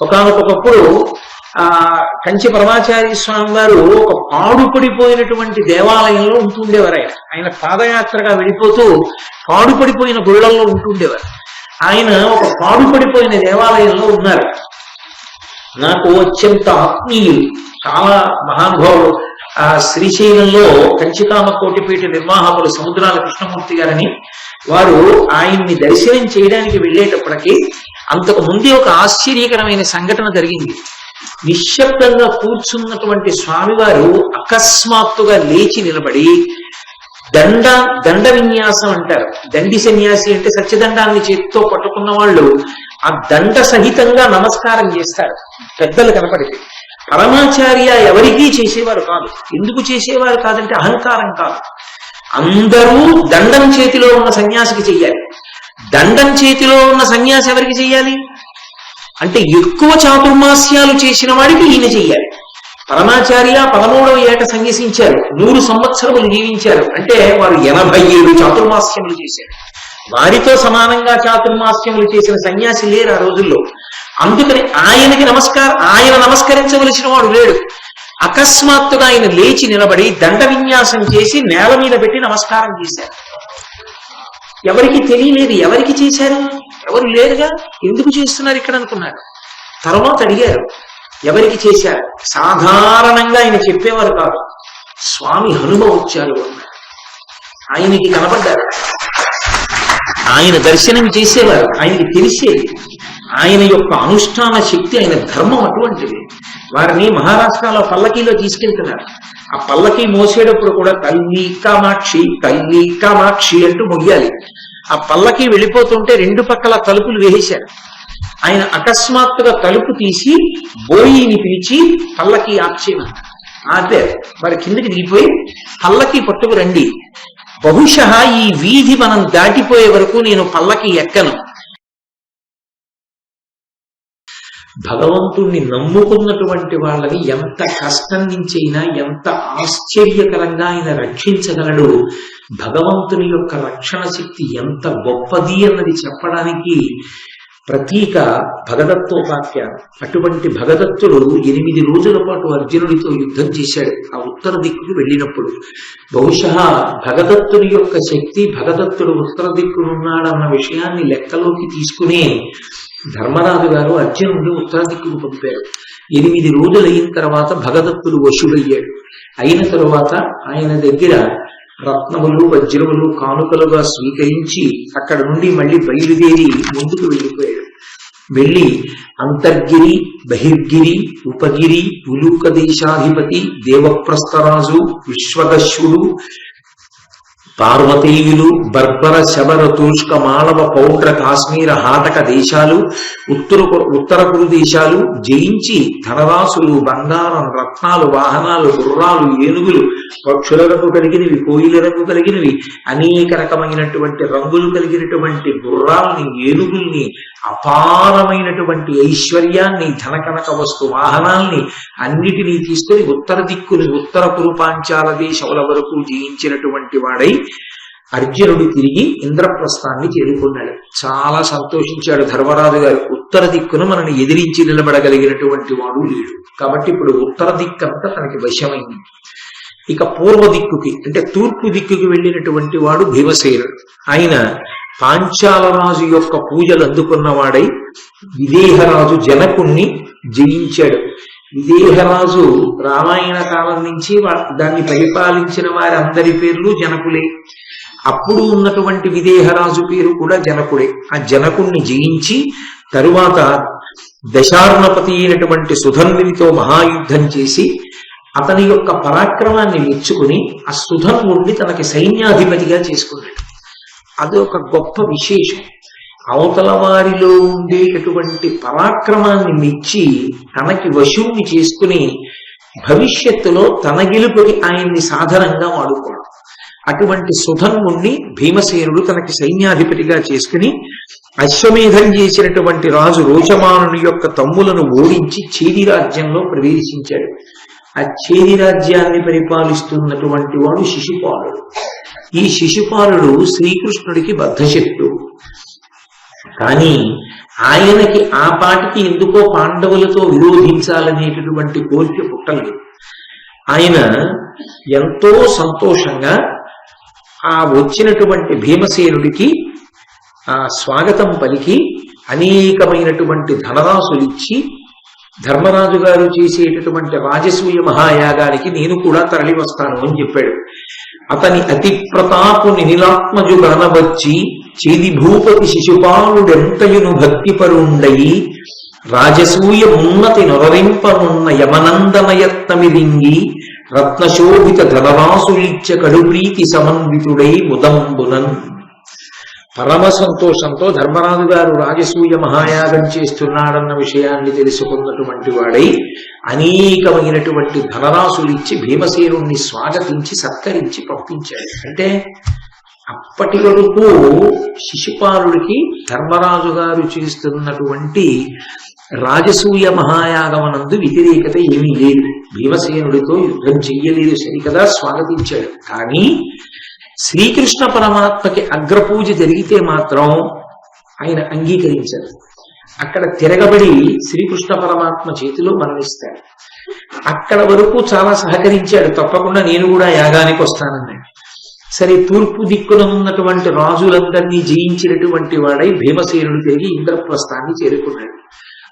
ఒకానొకప్పుడు కంచి పరమాచార్య స్వామి వారు ఒక పాడుపడిపోయినటువంటి దేవాలయంలో ఉంటుండేవారు. ఆయన పాదయాత్రగా వెళ్ళిపోతూ పాడుపడిపోయిన గుళ్ళల్లో ఉంటుండేవారు. ఆయన ఒక పాడుపడిపోయిన దేవాలయంలో ఉన్నారు. నాకు అత్యంత ఆత్మీయులు, చాలా మహానుభావులు. శ్రీశైలంలో కంచికామ కోటిపీఠ నిర్వాహకులు సముద్రాల కృష్ణమూర్తి గారని వారు ఆయన్ని దర్శనం చేయడానికి వెళ్ళేటప్పటికీ అంతకు ముందే ఒక ఆశ్చర్యకరమైన సంఘటన జరిగింది. నిశ్శబ్దంగా కూర్చున్నటువంటి స్వామివారు అకస్మాత్తుగా లేచి నిలబడి దండ విన్యాసం అంటారు. దండి సన్యాసి అంటే సత్యదండాన్ని చేతితో పట్టుకున్న వాళ్ళు ఆ దండ సహితంగా నమస్కారం చేస్తారు పెద్దలు కనపడితే. పరమాచార్య ఎవరికీ చేసేవారు కాదు. ఎందుకు చేసేవారు కాదంటే అహంకారం కాదు. అందరూ దండం చేతిలో ఉన్న సన్యాసికి చెయ్యాలి. దండం చేతిలో ఉన్న సన్యాసి ఎవరికి చెయ్యాలి అంటే ఎక్కువ చాతుర్మాస్యాలు చేసిన వాడికి ఈయన చెయ్యాలి. పరమాచార్య 13వ ఏట సన్యసించారు, 100 సంవత్సరములు జీవించారు. అంటే వారు 87 చాతుర్మాస్యములు చేశారు. వారితో సమానంగా చాతుర్మాస్యములు చేసిన సన్యాసి లేరు ఆ రోజుల్లో. అందుకని ఆయన నమస్కరించవలసిన వాడు లేడు. అకస్మాత్తుగా ఆయన లేచి నిలబడి దండ విన్యాసం చేసి నేల మీద పెట్టి నమస్కారం చేశారు. ఎవరికి తెలియలేదు ఎవరికి చేశారు, ఎవరు లేరుగా, ఎందుకు చేస్తున్నారు ఇక్కడ అనుకున్నారు. తర్వాత అడిగారు ఎవరికి చేశారు. సాధారణంగా ఆయన చెప్పేవారు కాదు. స్వామి హనుమ వచ్చారు అన్నారు. ఆయనకి కనపడ్డారు, ఆయన దర్శనం చేసేవారు. ఆయనకి తెలిసేది ఆయన యొక్క అనుష్ఠాన శక్తి, ఆయన ధర్మం అటువంటిది. వారిని మహారాష్ట్రలో పల్లకీలో తీసుకెళ్తున్నారు. ఆ పల్లకీ మోసేటప్పుడు కూడా తల్లి కామాక్షి తల్లి కామాక్షి అంటూ మొయ్యాలి. ఆ పల్లకీ వెళ్ళిపోతుంటే 2 పక్కల తలుపులు వేసేశారు. ఆయన అకస్మాత్తుగా తలుపు తీసి బోయిని పిలిచి పల్లకీ ఆక్షేమన్నారు. అదే వారి కిందకి దిగిపోయి పల్లకీ పట్టుకు రండి, బహుశా ఈ వీధి మనం దాటిపోయే వరకు నేను పల్లకీ ఎక్కను. భగవంతుణ్ణి నమ్ముకున్నటువంటి వాళ్ళని ఎంత కష్టం నుంచైనా ఎంత ఆశ్చర్యకరంగా ఆయన రక్షించగలడు. భగవంతుని యొక్క రక్షణ శక్తి ఎంత గొప్పది అన్నది చెప్పడానికి ప్రతీక భగదత్తోపాఖ్యానం. అటువంటి భగదత్తుడు 8 రోజుల పాటు అర్జునుడితో యుద్ధం చేశాడు ఆ ఉత్తర దిక్కుకు వెళ్ళినప్పుడు. బహుశా భగదత్తుని యొక్క శక్తి, భగదత్తుడు ఉత్తర దిక్కునున్నాడన్న విషయాన్ని లెక్కలోకి తీసుకుని ధర్మరాజు గారు అర్జునుడిని ఉత్తర దిక్కుకు పంపారు. 8 రోజులు అయిన తర్వాత భగదత్తుడు వశుడయ్యాడు. అయిన తరువాత ఆయన దగ్గర రత్నములు వజ్రములు కానుకలుగా స్వీకరించి అక్కడ నుండి మళ్ళీ బయలుదేరి ముందుకు వెళ్ళిపోయాడు. వెళ్ళి అంతర్గిరి, బహిర్గిరి, ఉపగిరి, ఉలూక దేశాధిపతి, దేవప్రస్థరాజు, విశ్వదశ్వుడు, పార్వతీయులు, బర్బర, శబర, తూష్క, మాళవ, పౌండ్ర, కాశ్మీర, హాటక దేశాలు, ఉత్తర కురు దేశాలు జయించి ధనరాశులు, బంగారం, రత్నాలు, వాహనాలు, గుర్రాలు, ఏనుగులు, పక్షుల రంగు కలిగినవి, కోయిల రంగు కలిగినవి, అనేక రకమైనటువంటి రంగులు కలిగినటువంటి గుర్రాల్ని, ఏనుగుల్ని, అపారమైనటువంటి ఐశ్వర్యాన్ని, ధనకనక వస్తు వాహనాల్ని అన్నిటినీ తీసుకుని ఉత్తర దిక్కుని, ఉత్తర కురుపాంచాల దేశముల వరకు జయించినటువంటి వాడై అర్జునుడు తిరిగి ఇంద్రప్రస్థాన్ని చేరుకున్నాడు. చాలా సంతోషించాడు ధర్మరాజు గారు. ఉత్తర దిక్కును మనని ఎదిరించి నిలబడగలిగినటువంటి వాడు లేడు కాబట్టి ఇప్పుడు ఉత్తర దిక్కంతా తనకి వశమైంది. ఇక పూర్వ దిక్కుకి అంటే తూర్పు దిక్కుకి వెళ్ళినటువంటి వాడు భీమసేనుడు. ఆయన పాంచాల రాజు యొక్క పూజలు అందుకున్నవాడై విదేహరాజు జనకుణ్ణి జయించాడు. విదేహరాజు రామాయణ కాలం నుంచి దాన్ని పరిపాలించిన వారి అందరి పేర్లు జనకులే. అప్పుడు ఉన్నటువంటి విదేహరాజు పేరు కూడా జనకుడే. ఆ జనకుణ్ణి జయించి తరువాత దశార్ణపతి అయినటువంటి సుధన్వునితో మహాయుద్ధం చేసి అతని యొక్క పరాక్రమాన్ని మెచ్చుకుని ఆ సుధన్వుణ్ణి తనకి సైన్యాధిపతిగా చేసుకున్నాడు. అదొక గొప్ప విశేషం. అవతల వారిలో ఉండేటటువంటి పరాక్రమాన్ని మెచ్చి తనకి వశువుని చేసుకుని భవిష్యత్తులో తన గెలుపుకి ఆయన్ని సాధనంగా వాడుకోవడం. అటువంటి సుధన్వుణ్ణి భీమసేనుడు తనకి సైన్యాధిపతిగా చేసుకుని అశ్వమేధం చేసినటువంటి రాజు రోచమానుని యొక్క తమ్ములను ఓడించి చేది రాజ్యంలో ప్రవేశించాడు. ఆ చేది రాజ్యాన్ని పరిపాలిస్తున్నటువంటి వాడు శిశుపాలుడు. ఈ శిశుపాలుడు శ్రీకృష్ణుడికి బద్ధశత్రువు. కానీ ఆయనకి ఆ పాటికి ఎందుకో పాండవులతో విరోధించాలనేటటువంటి కోరిక పుట్టలేదు. ఆయన ఎంతో సంతోషంగా ఆ వచ్చినటువంటి భీమసేనుడికి ఆ స్వాగతం పలికి అనేకమైనటువంటి ధనరాశులిచ్చి, ధర్మరాజు గారు చేసేటటువంటి రాజసూయ మహాయాగానికి నేను కూడా తరలి వస్తాను అని చెప్పాడు. అతని అతి ప్రతాపు నిలాత్మజు గణవచ్చి చేది భూపతి శిశుపాలుడెంతయును భక్తిపరుండయి రాజసూయ ఉన్నతి నొరరింపనున్న యమనందనయత్నమిరింగి రత్నశోభిత ధనరాసులిచ్చ కడుప్రీతి సమన్వితుడై ముదంబునన్. పరమ సంతోషంతో ధర్మరాజు గారు రాజసూయ మహాయాగం చేస్తున్నాడన్న విషయాన్ని తెలుసుకున్నటువంటి వాడై అనేకమైనటువంటి ధనరాశులిచ్చి భీమసేనుణ్ణి స్వాగతించి సత్కరించి పంపించాడు. అంటే అప్పటి వరకు శిశుపాలుడికి ధర్మరాజు గారు చేస్తున్నటువంటి రాజసూయ మహాయాగమనందు వ్యతిరేకత ఏమీ లేదు. భీమసేనుడితో యుద్ధం చెయ్యలేదు సరికదా, స్వాగతించాడు. కానీ శ్రీకృష్ణ పరమాత్మకి అగ్రపూజ జరిగితే మాత్రం ఆయన అంగీకరించారు. అక్కడ తిరగబడి శ్రీకృష్ణ పరమాత్మ చేతిలో మరణిస్తాడు. అక్కడ వరకు చాలా సహకరించాడు, తప్పకుండా నేను కూడా యాగానికి వస్తానన్నాడు. సరే, తూర్పు దిక్కున ఉన్నటువంటి రాజులందరినీ జయించినటువంటి వాడై భీమసేనుడు తిరిగి ఇంద్రప్రస్థాన్ని చేరుకున్నాడు.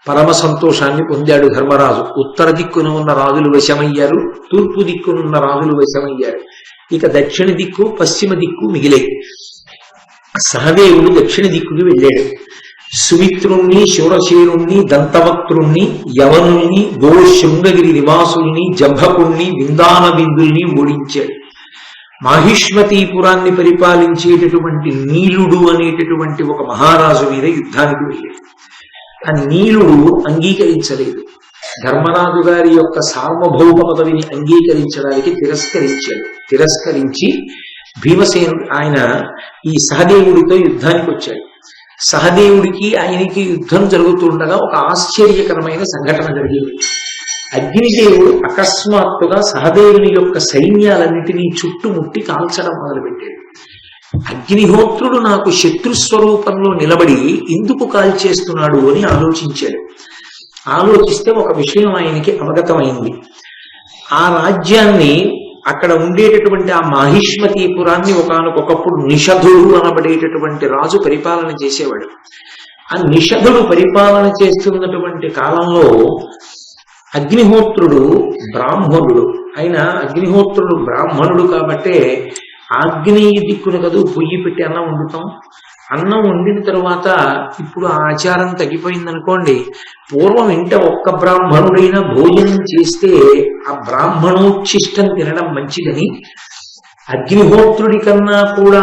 పరమ సంతోషాన్ని పొందాడు ధర్మరాజు. ఉత్తర దిక్కున ఉన్న రాజులు వశమయ్యారు, తూర్పు దిక్కునున్న రాజులు వశమయ్యారు. ఇక దక్షిణ దిక్కు పశ్చిమ దిక్కు మిగిలాయి. సహదేవుడు దక్షిణ దిక్కుకి వెళ్ళాడు. సుమిత్రుణ్ణి, శూరశేరుణ్ణి, దంతవక్త్రుణ్ణి, యవనుల్ని, గో శృంగగిరి నివాసుల్ని, జంభకుణ్ణి, విందాన బిందుల్ని ఓడించాడు. మాహిష్మతీపురాన్ని పరిపాలించేటటువంటి నీలుడు అనేటటువంటి ఒక మహారాజు మీద యుద్ధానికి వెళ్ళాడు. ఆ నీలుడు అంగీకరించలేదు. ధర్మరాజు గారి యొక్క సార్వభౌమ పదవిని అంగీకరించడానికి తిరస్కరించి భీమసేనుడు ఆయన ఈ సహదేవుడితో యుద్ధానికి వచ్చాడు. సహదేవుడికి ఆయనకి యుద్ధం జరుగుతుండగా ఒక ఆశ్చర్యకరమైన సంఘటన జరిగింది. అగ్నిదేవుడు అకస్మాత్తుగా సహదేవుని యొక్క సైన్యాలన్నిటినీ చుట్టుముట్టి కాల్చడం మొదలుపెట్టాడు. అగ్నిహోత్రుడు నాకు శత్రుస్వరూపంలో నిలబడి ఎందుకు కాల్చేస్తున్నాడు అని ఆలోచించాడు. ఆలోచిస్తే ఒక విషయం ఆయనకి అవగతమైంది. ఆ రాజ్యాన్ని, అక్కడ ఉండేటటువంటి ఆ మాహిష్మతీపురాన్ని ఒకానొకప్పుడు నిషధుడు అనబడేటటువంటి రాజు పరిపాలన చేసేవాడు. ఆ నిషధుడు పరిపాలన చేస్తున్నటువంటి కాలంలో అగ్నిహోత్రుడు బ్రాహ్మణుడు. ఆయన అగ్నిహోత్రుడు బ్రాహ్మణుడు కాబట్టే ఆగ్నేయ దిక్కున కదూ పొయ్యి పెట్టి అన్నం వండుతాం. అన్నం వండిన తరువాత ఇప్పుడు ఆ ఆచారం తగ్గిపోయిందనుకోండి. పూర్వం ఇంట ఒక్క బ్రాహ్మణుడైనా భోజనం చేస్తే ఆ బ్రాహ్మణోచ్ఛిష్టం తినడం మంచిదని అగ్నిహోత్రుడి కన్నా కూడా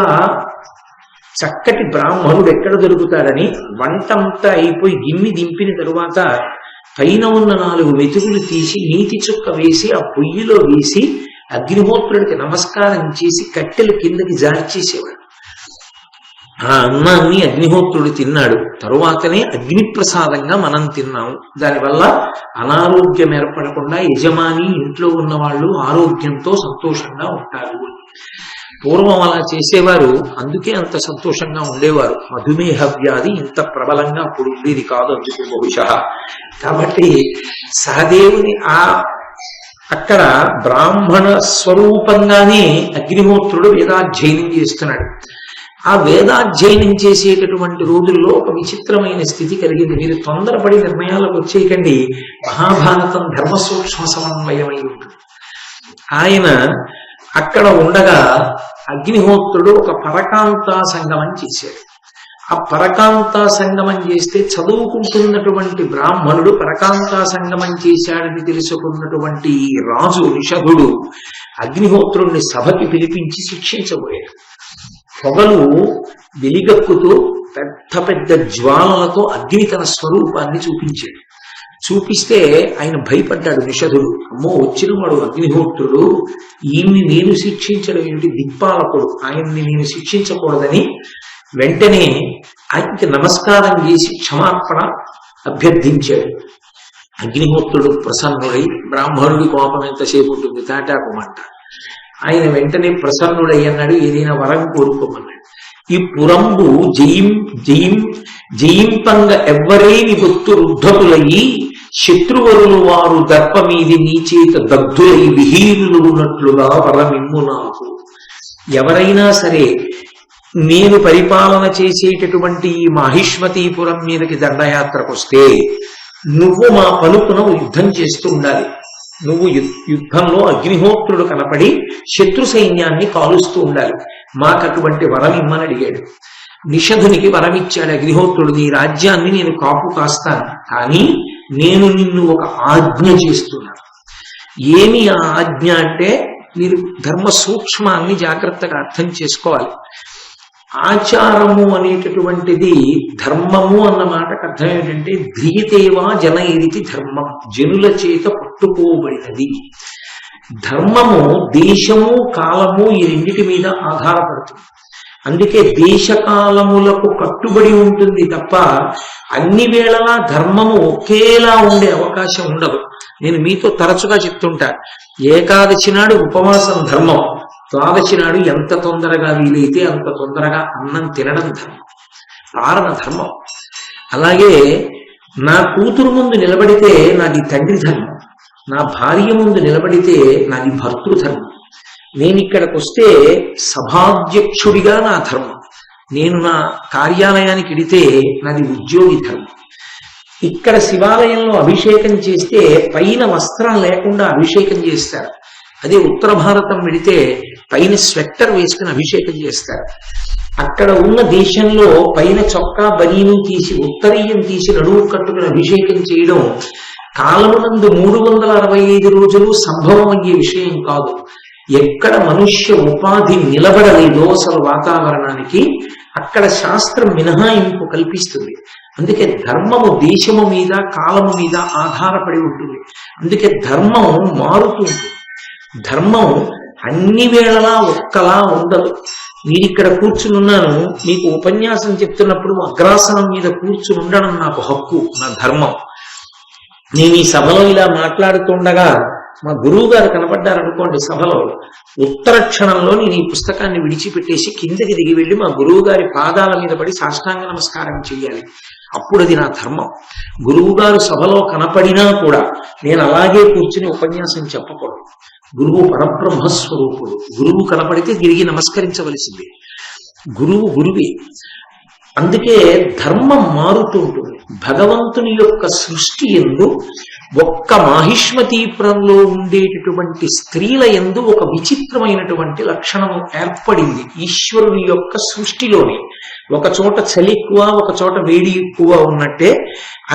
చక్కటి బ్రాహ్మణుడు ఎక్కడ దొరుకుతాడని వంటంతా అయిపోయి గిన్నె దింపిన తరువాత పైన ఉన్న 4 మెతుకులు తీసి నీటి చుక్క వేసి ఆ పొయ్యిలో వేసి అగ్నిహోత్రుడికి నమస్కారం చేసి కట్టెలు కిందకి జార్చేసేవాడు. ఆ అన్నాన్ని అగ్నిహోత్రుడు తిన్నాడు. తరువాతనే అగ్నిప్రసాదంగా మనం తిన్నాము. దానివల్ల అనారోగ్యం ఏర్పడకుండా యజమాని, ఇంట్లో ఉన్న వాళ్ళు ఆరోగ్యంతో సంతోషంగా ఉంటారు. పూర్వం అలా చేసేవారు, అందుకే అంత సంతోషంగా ఉండేవారు. మధుమేహ వ్యాధి ఇంత ప్రబలంగా అప్పుడు ఉండేది కాదు, అందుకు బహుశా. కాబట్టి సహదేవుని అక్కడ బ్రాహ్మణ స్వరూపంగానే అగ్నిహోత్రుడు వేదాధ్యయనం చేస్తున్నాడు. ఆ వేదాధ్యయనం చేసేటటువంటి రోజుల్లో ఒక విచిత్రమైన స్థితి కలిగింది. మీరు తొందరపడి నిర్ణయాలకు వచ్చేయకండి. మహాభారతం ధర్మ సూక్ష్మ సమన్వయమై ఉంటుంది. ఆయన అక్కడ ఉండగా అగ్నిహోత్రుడు ఒక పరకాంతా సంగమం చేశాడు. ఆ పరకాంతా సంగమం చేస్తే చదువుకుంటున్నటువంటి బ్రాహ్మణుడు పరకాంతా సంగమం చేశాడని తెలుసుకున్నటువంటి రాజు నిషధుడు అగ్నిహోత్రుడిని సభకి పిలిపించి శిక్షించబోయాడు. పొగలు వెలిగక్కుతూ పెద్ద పెద్ద జ్వాలలతో అగ్ని తన స్వరూపాన్ని చూపించాడు. చూపిస్తే ఆయన భయపడ్డాడు నిషధుడు. అమ్మో, వచ్చిన వాడు అగ్నిహోత్రుడు, ఈయన్ని నేను శిక్షించడం ఏమిటి, దిక్పాలకుడు, ఆయన్ని నేను శిక్షించకూడదని వెంటనే ఆయనకి నమస్కారం చేసి క్షమాపణ అభ్యర్థించాడు. అగ్నిహోత్రుడు ప్రసన్నుడై, బ్రాహ్మణుడి కోపం ఎంతసేపు ఉంటుంది, తాటాకుమంట. ఆయన వెంటనే ప్రసన్నుడై అన్నాడు, ఏదైనా వరం కోరుకోమన్నాడు. ఈ పురంబు జయింపంగ ఎవ్వరేని బొత్తు రుద్ధకులయి శత్రువరులు వారు దర్పమీది నీ చేత దగ్ధులై విహీనులు ఉన్నట్లుగా వరమిమ్ము నాకు. ఎవరైనా సరే నేను పరిపాలన చేసేటటువంటి ఈ మాహిష్మతీపురం మీదకి దండయాత్రకు వస్తే నువ్వు మా పలుకున యుద్ధం చేస్తూ ఉండాలి. నువ్వు యుద్ధంలో అగ్నిహోత్రుడు కనపడి శత్రు సైన్యాన్ని కాలుస్తూ ఉండాలి. మాకు అటువంటి వరం ఇమ్మని అడిగాడు. నిషధునికి వరం ఇచ్చాడు అగ్నిహోత్రుడు, నీ రాజ్యాన్ని నేను కాపు కాస్తాను, కానీ నేను నిన్ను ఒక ఆజ్ఞ చేస్తున్నాను. ఏమి ఆ ఆజ్ఞ అంటే, మీరు ధర్మ సూక్ష్మాన్ని జాగ్రత్తగా అర్థం చేసుకోవాలి. ఆచారము అనేటటువంటిది ధర్మము అన్న మాటకు అర్థం ఏంటంటే ధ్రియతేవా జనైరితి ధర్మం, జనుల చేత పట్టుకోబడినది. ధర్మము దేశము కాలము ఈ రెండిటి మీద ఆధారపడుతుంది. అందుకే దేశకాలములకు కట్టుబడి ఉంటుంది తప్ప అన్ని వేళలా ధర్మము ఒకేలా ఉండే అవకాశం ఉండదు. నేను మీతో తరచుగా చెప్తుంటా, ఏకాదశి నాడు ఉపవాసం ధర్మం, ద్వాదశి నాడు ఎంత తొందరగా వీలైతే అంత తొందరగా అన్నం తినడం ధర్మం, పారణ ధర్మం. అలాగే నా కూతురు ముందు నిలబడితే నాది తండ్రి ధర్మం, నా భార్య ముందు నిలబడితే నాది భర్తృధర్మం. నేను ఇక్కడికి వస్తే సభాధ్యక్షుడిగా నా ధర్మం, నేను నా కార్యాలయానికి ఇడితే నాది ఉద్యోగి ధర్మం. ఇక్కడ శివాలయంలో అభిషేకం చేస్తే పైన వస్త్రం లేకుండా అభిషేకం చేస్తారు. అదే ఉత్తర భారతం వెడితే పైన స్వెట్టర్ వేసుకుని అభిషేకం చేస్తారు. అక్కడ ఉన్న దేశంలో పైన చొక్కా బనీను తీసి ఉత్తరీయం తీసి నడువు కట్టుకుని అభిషేకం చేయడం కాలమునందు 365 రోజులు సంభవం అయ్యే విషయం కాదు. ఎక్కడ మనుష్య ఉపాధి నిలబడలేదో అసలు వాతావరణానికి అక్కడ శాస్త్రం మినహాయింపు కల్పిస్తుంది. అందుకే ధర్మము దేశము మీద కాలము మీద ఆధారపడి ఉంటుంది. అందుకే ధర్మం మారుతుంది. ధర్మం అన్ని వేళలా ఒక్కలా ఉండదు. మీరిక్కడ కూర్చుని ఉన్నాను, మీకు ఉపన్యాసం చెప్తున్నప్పుడు అగ్రాసనం మీద కూర్చుని ఉండడం నాకు హక్కు, నా ధర్మం. నేను ఈ సభలో ఇలా మాట్లాడుతుండగా మా గురువు గారు కనపడ్డారనుకోండి సభలో, ఉత్తర క్షణంలో నేను ఈ పుస్తకాన్ని విడిచిపెట్టేసి కిందకి దిగి వెళ్ళి మా గురువు గారి పాదాల మీద పడి సాష్టాంగ నమస్కారం చెయ్యాలి. అప్పుడు అది నా ధర్మం. గురువు గారు సభలో కనపడినా కూడా నేను అలాగే కూర్చుని ఉపన్యాసం చెప్పకూడదు. గురువు పరబ్రహ్మస్వరూపుడు, గురువు కనపడితే తిరిగి నమస్కరించవలసింది. గురువు గురువే. అందుకే ధర్మం మారుతూ ఉంటుంది. భగవంతుని యొక్క సృష్టి యందు ఒక్క మాహిష్మతీపురంలో ఉండేటటువంటి స్త్రీల యందు ఒక విచిత్రమైనటువంటి లక్షణము ఏర్పడింది. ఈశ్వరుని యొక్క సృష్టిలోనే ఒక చోట చలి ఎక్కువ, ఒక చోట వేడి ఎక్కువ ఉన్నట్టే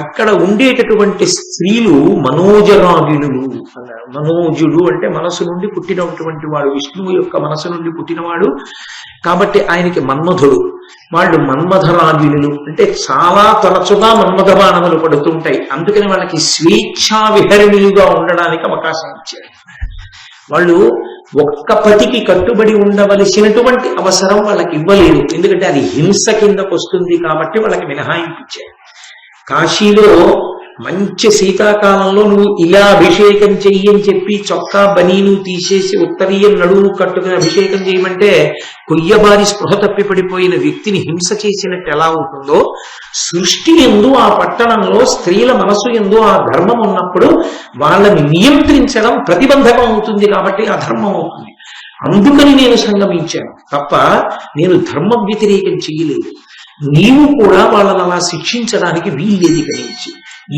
అక్కడ ఉండేటటువంటి స్త్రీలు మనోజరాగిణులు అన్నారు. మనోజుడు అంటే మనసు నుండి పుట్టినటువంటి వాడు, విష్ణువు యొక్క మనసు నుండి పుట్టినవాడు కాబట్టి ఆయనకి మన్మధుడు. వాళ్ళు మన్మధరాగిణులు అంటే చాలా తరచుగా మన్మథ బాణములు పడుతుంటాయి. అందుకని వాళ్ళకి స్వేచ్ఛా విహరణిలుగా ఉండడానికి అవకాశం ఇచ్చారు. వాళ్ళు ఒక్క పతికి కట్టుబడి ఉండవలసినటువంటి అవసరం వాళ్ళకి ఇవ్వలేదు. ఎందుకంటే అది హింస కిందకు వస్తుంది కాబట్టి వాళ్ళకి మినహాయింపు ఇచ్చారు. కాశీలో మంచి శీతాకాలంలో నువ్వు ఇలా అభిషేకం చెయ్యని చెప్పి చొక్కా బనీను తీసేసి ఉత్తరీయం నడువు కట్టుకుని అభిషేకం చేయమంటే కొయ్యబారి స్పృహ తప్పి పడిపోయిన వ్యక్తిని హింస చేసినట్టు ఎలా ఉంటుందో, సృష్టి యందు ఆ పట్టణంలో స్త్రీల మనసు యందు ఆ ధర్మం ఉన్నప్పుడు వాళ్ళని నియంత్రించడం ప్రతిబంధకం అవుతుంది కాబట్టి ఆ ధర్మం అవుతుంది. అందుకని నేను సంగమించాను తప్ప నేను ధర్మం వ్యతిరేకం చేయలేదు. నీవు కూడా వాళ్ళని అలా శిక్షించడానికి వీల్లేదు. కలిగించి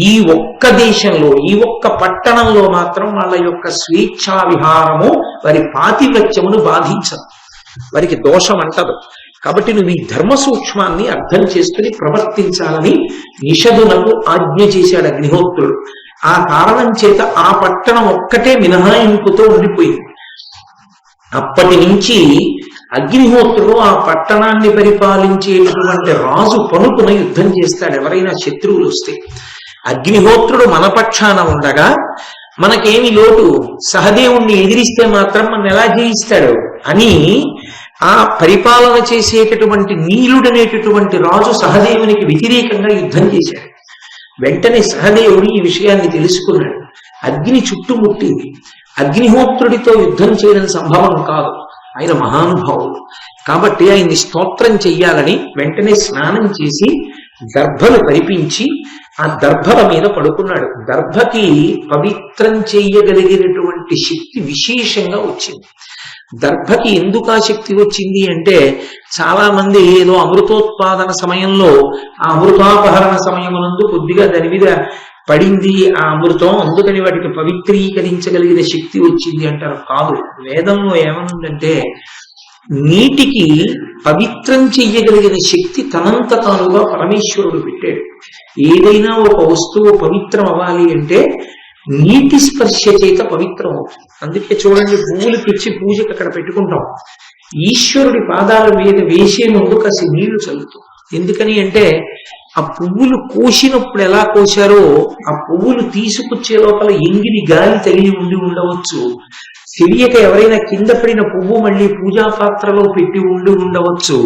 ఈ ఒక్క దేశంలో ఈ ఒక్క పట్టణంలో మాత్రం వాళ్ళ యొక్క స్వేచ్ఛా విహారము వారి పాతివ్రత్యమును బాధించదు, వారికి దోషం అంటదు. కాబట్టి నువ్వు ఈ ధర్మ సూక్ష్మాన్ని అర్థం చేసుకుని ప్రవర్తించాలని నిషధునకు ఆజ్ఞ చేశాడు అగ్నిహోత్రుడు. ఆ కారణం చేత ఆ పట్టణం ఒక్కటే మినహాయింపుతో ఉండిపోయింది. అప్పటి నుంచి అగ్నిహోత్రుడు ఆ పట్టణాన్ని పరిపాలించేటటువంటి రాజు పనుకున యుద్ధం చేస్తాడు ఎవరైనా శత్రువులు వస్తే. అగ్నిహోత్రుడు మన పక్షాన ఉండగా మనకేమి లోటు, సహదేవుణ్ణి ఎదిరిస్తే మాత్రం మన ఎలా జయిస్తాడు అని ఆ పరిపాలన చేసేటటువంటి నీలుడనేటటువంటి రాజు సహదేవునికి వ్యతిరేకంగా యుద్ధం చేశాడు. వెంటనే సహదేవుడు ఈ విషయాన్ని తెలుసుకున్నాడు. అగ్ని చుట్టుముట్టింది. అగ్నిహోత్రుడితో యుద్ధం చేయడం సంభవం కాదు, ఆయన మహానుభావుడు. కాబట్టి ఆయన్ని స్తోత్రం చెయ్యాలని వెంటనే స్నానం చేసి దర్భలు పరిపించి ఆ దర్భల మీద పడుకున్నాడు. దర్భకి పవిత్రం చెయ్యగలిగినటువంటి శక్తి విశేషంగా వచ్చింది. దర్భకి ఎందుకు ఆ శక్తి వచ్చింది అంటే, చాలా మంది ఏదో అమృతోత్పాదన సమయంలో ఆ అమృతాపహరణ సమయమునందు కొద్దిగా దాని మీద పడింది ఆ అమృతం, అందుకని వాటికి పవిత్రీకరించగలిగిన శక్తి వచ్చింది అంటారు. కాదు, వేదంలో ఏమనుందంటే నీటికి పవిత్రం చెయ్యగలిగిన శక్తి తనంత తానుగా పరమేశ్వరుడు పెట్టాడు. ఏదైనా ఒక వస్తువు పవిత్రం అవ్వాలి అంటే నీటి స్పర్శ చేత పవిత్రం అవుతుంది. అందుకే చూడండి, పువ్వులు తెచ్చి పూజకు అక్కడ పెట్టుకుంటాం, ఈశ్వరుడి పాదాల మీద వేసే ముందు కాసి నీళ్లు చల్లుతాం. ఎందుకని అంటే ఆ పువ్వులు కోసినప్పుడు ఎలా కోసారో ఆ పువ్వులు తీసుకొచ్చే లోపల ఎంగిలి గాలి తగిలి ఉండి ఉండవచ్చు, తెలియక ఎవరైనా కింద పడిన పువ్వు మళ్ళీ పూజా పాత్రలో పెట్టి ఉండి ఉండవచ్చు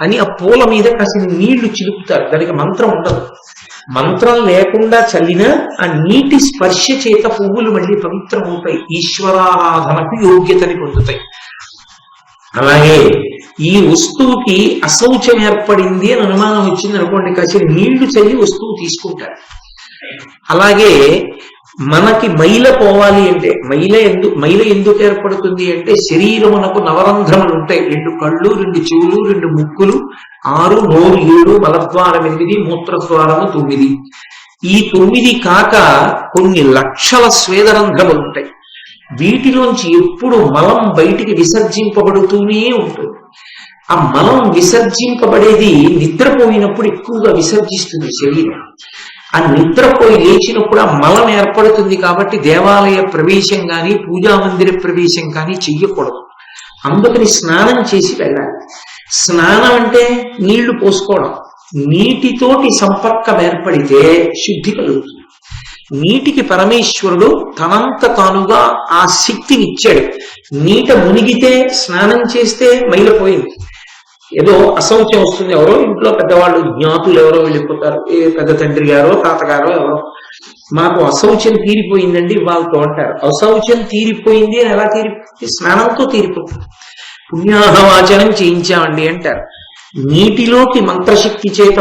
అని ఆ పూల మీద కాసిన నీళ్లు చిలుపుతారు. దానికి మంత్రం ఉండదు. మంత్రం లేకుండా చల్లిన ఆ నీటి స్పర్శ చేత పువ్వులు మళ్ళీ పవిత్రం అవుతాయి, ఈశ్వరారాధనకు యోగ్యతని పొందుతాయి. అలాగే ఈ వస్తువుకి అశౌచం ఏర్పడింది అని అనుమానం వచ్చింది అనుకోండి, కాసిన నీళ్లు చల్లి వస్తువు తీసుకుంటారు. అలాగే మనకి మైల పోవాలి అంటే మైల ఎందుకు ఏర్పడుతుంది అంటే, శరీరమునకు నవరంధ్రములు ఉంటాయి, 2 కళ్ళు, 2 చెవులు, 2 ముక్కులు, 6, నోరు 7, మలద్వారం 8, మూత్రద్వారము 9. ఈ 9 కాక కొన్ని లక్షల స్వేదరంధ్రములు ఉంటాయి. వీటిలోంచి ఎప్పుడు మలం బయటికి విసర్జింపబడుతూనే ఉంటుంది. ఆ మలం విసర్జింపబడేది నిద్రపోయినప్పుడు ఎక్కువగా విసర్జిస్తుంది శరీరం. ఆ నిద్రపోయి లేచినప్పుడు ఆ మలం ఏర్పడుతుంది. కాబట్టి దేవాలయ ప్రవేశం కానీ పూజా మందిర ప్రవేశం కానీ చెయ్యకూడదు. అందుకని స్నానం చేసి వెళ్ళాలి. స్నానం అంటే నీళ్లు పోసుకోవడం. నీటితోటి సంపర్కం ఏర్పడితే శుద్ధి కలుగుతుంది. నీటికి పరమేశ్వరుడు తనంత తానుగా ఆ శక్తినిచ్చాడు. నీట మునిగితే స్నానం చేస్తే మైలపోయింది. ఏదో అశౌచం వస్తుంది, ఎవరో ఇంట్లో పెద్దవాళ్ళు జ్ఞాతులు ఎవరో వెళ్ళిపోతారు, ఏ పెద్ద తండ్రి గారో తాతగారో ఎవరో, మాకు అశౌచం తీరిపోయిందండి వాళ్ళతో అంటారు. అశౌచం తీరిపోయింది అని ఎలా తీరిపోయింది? స్నానంతో తీరిపోతుంది. పుణ్యాహవాచనం చేయించామండి అంటారు. నీటిలోకి మంత్రశక్తి చేత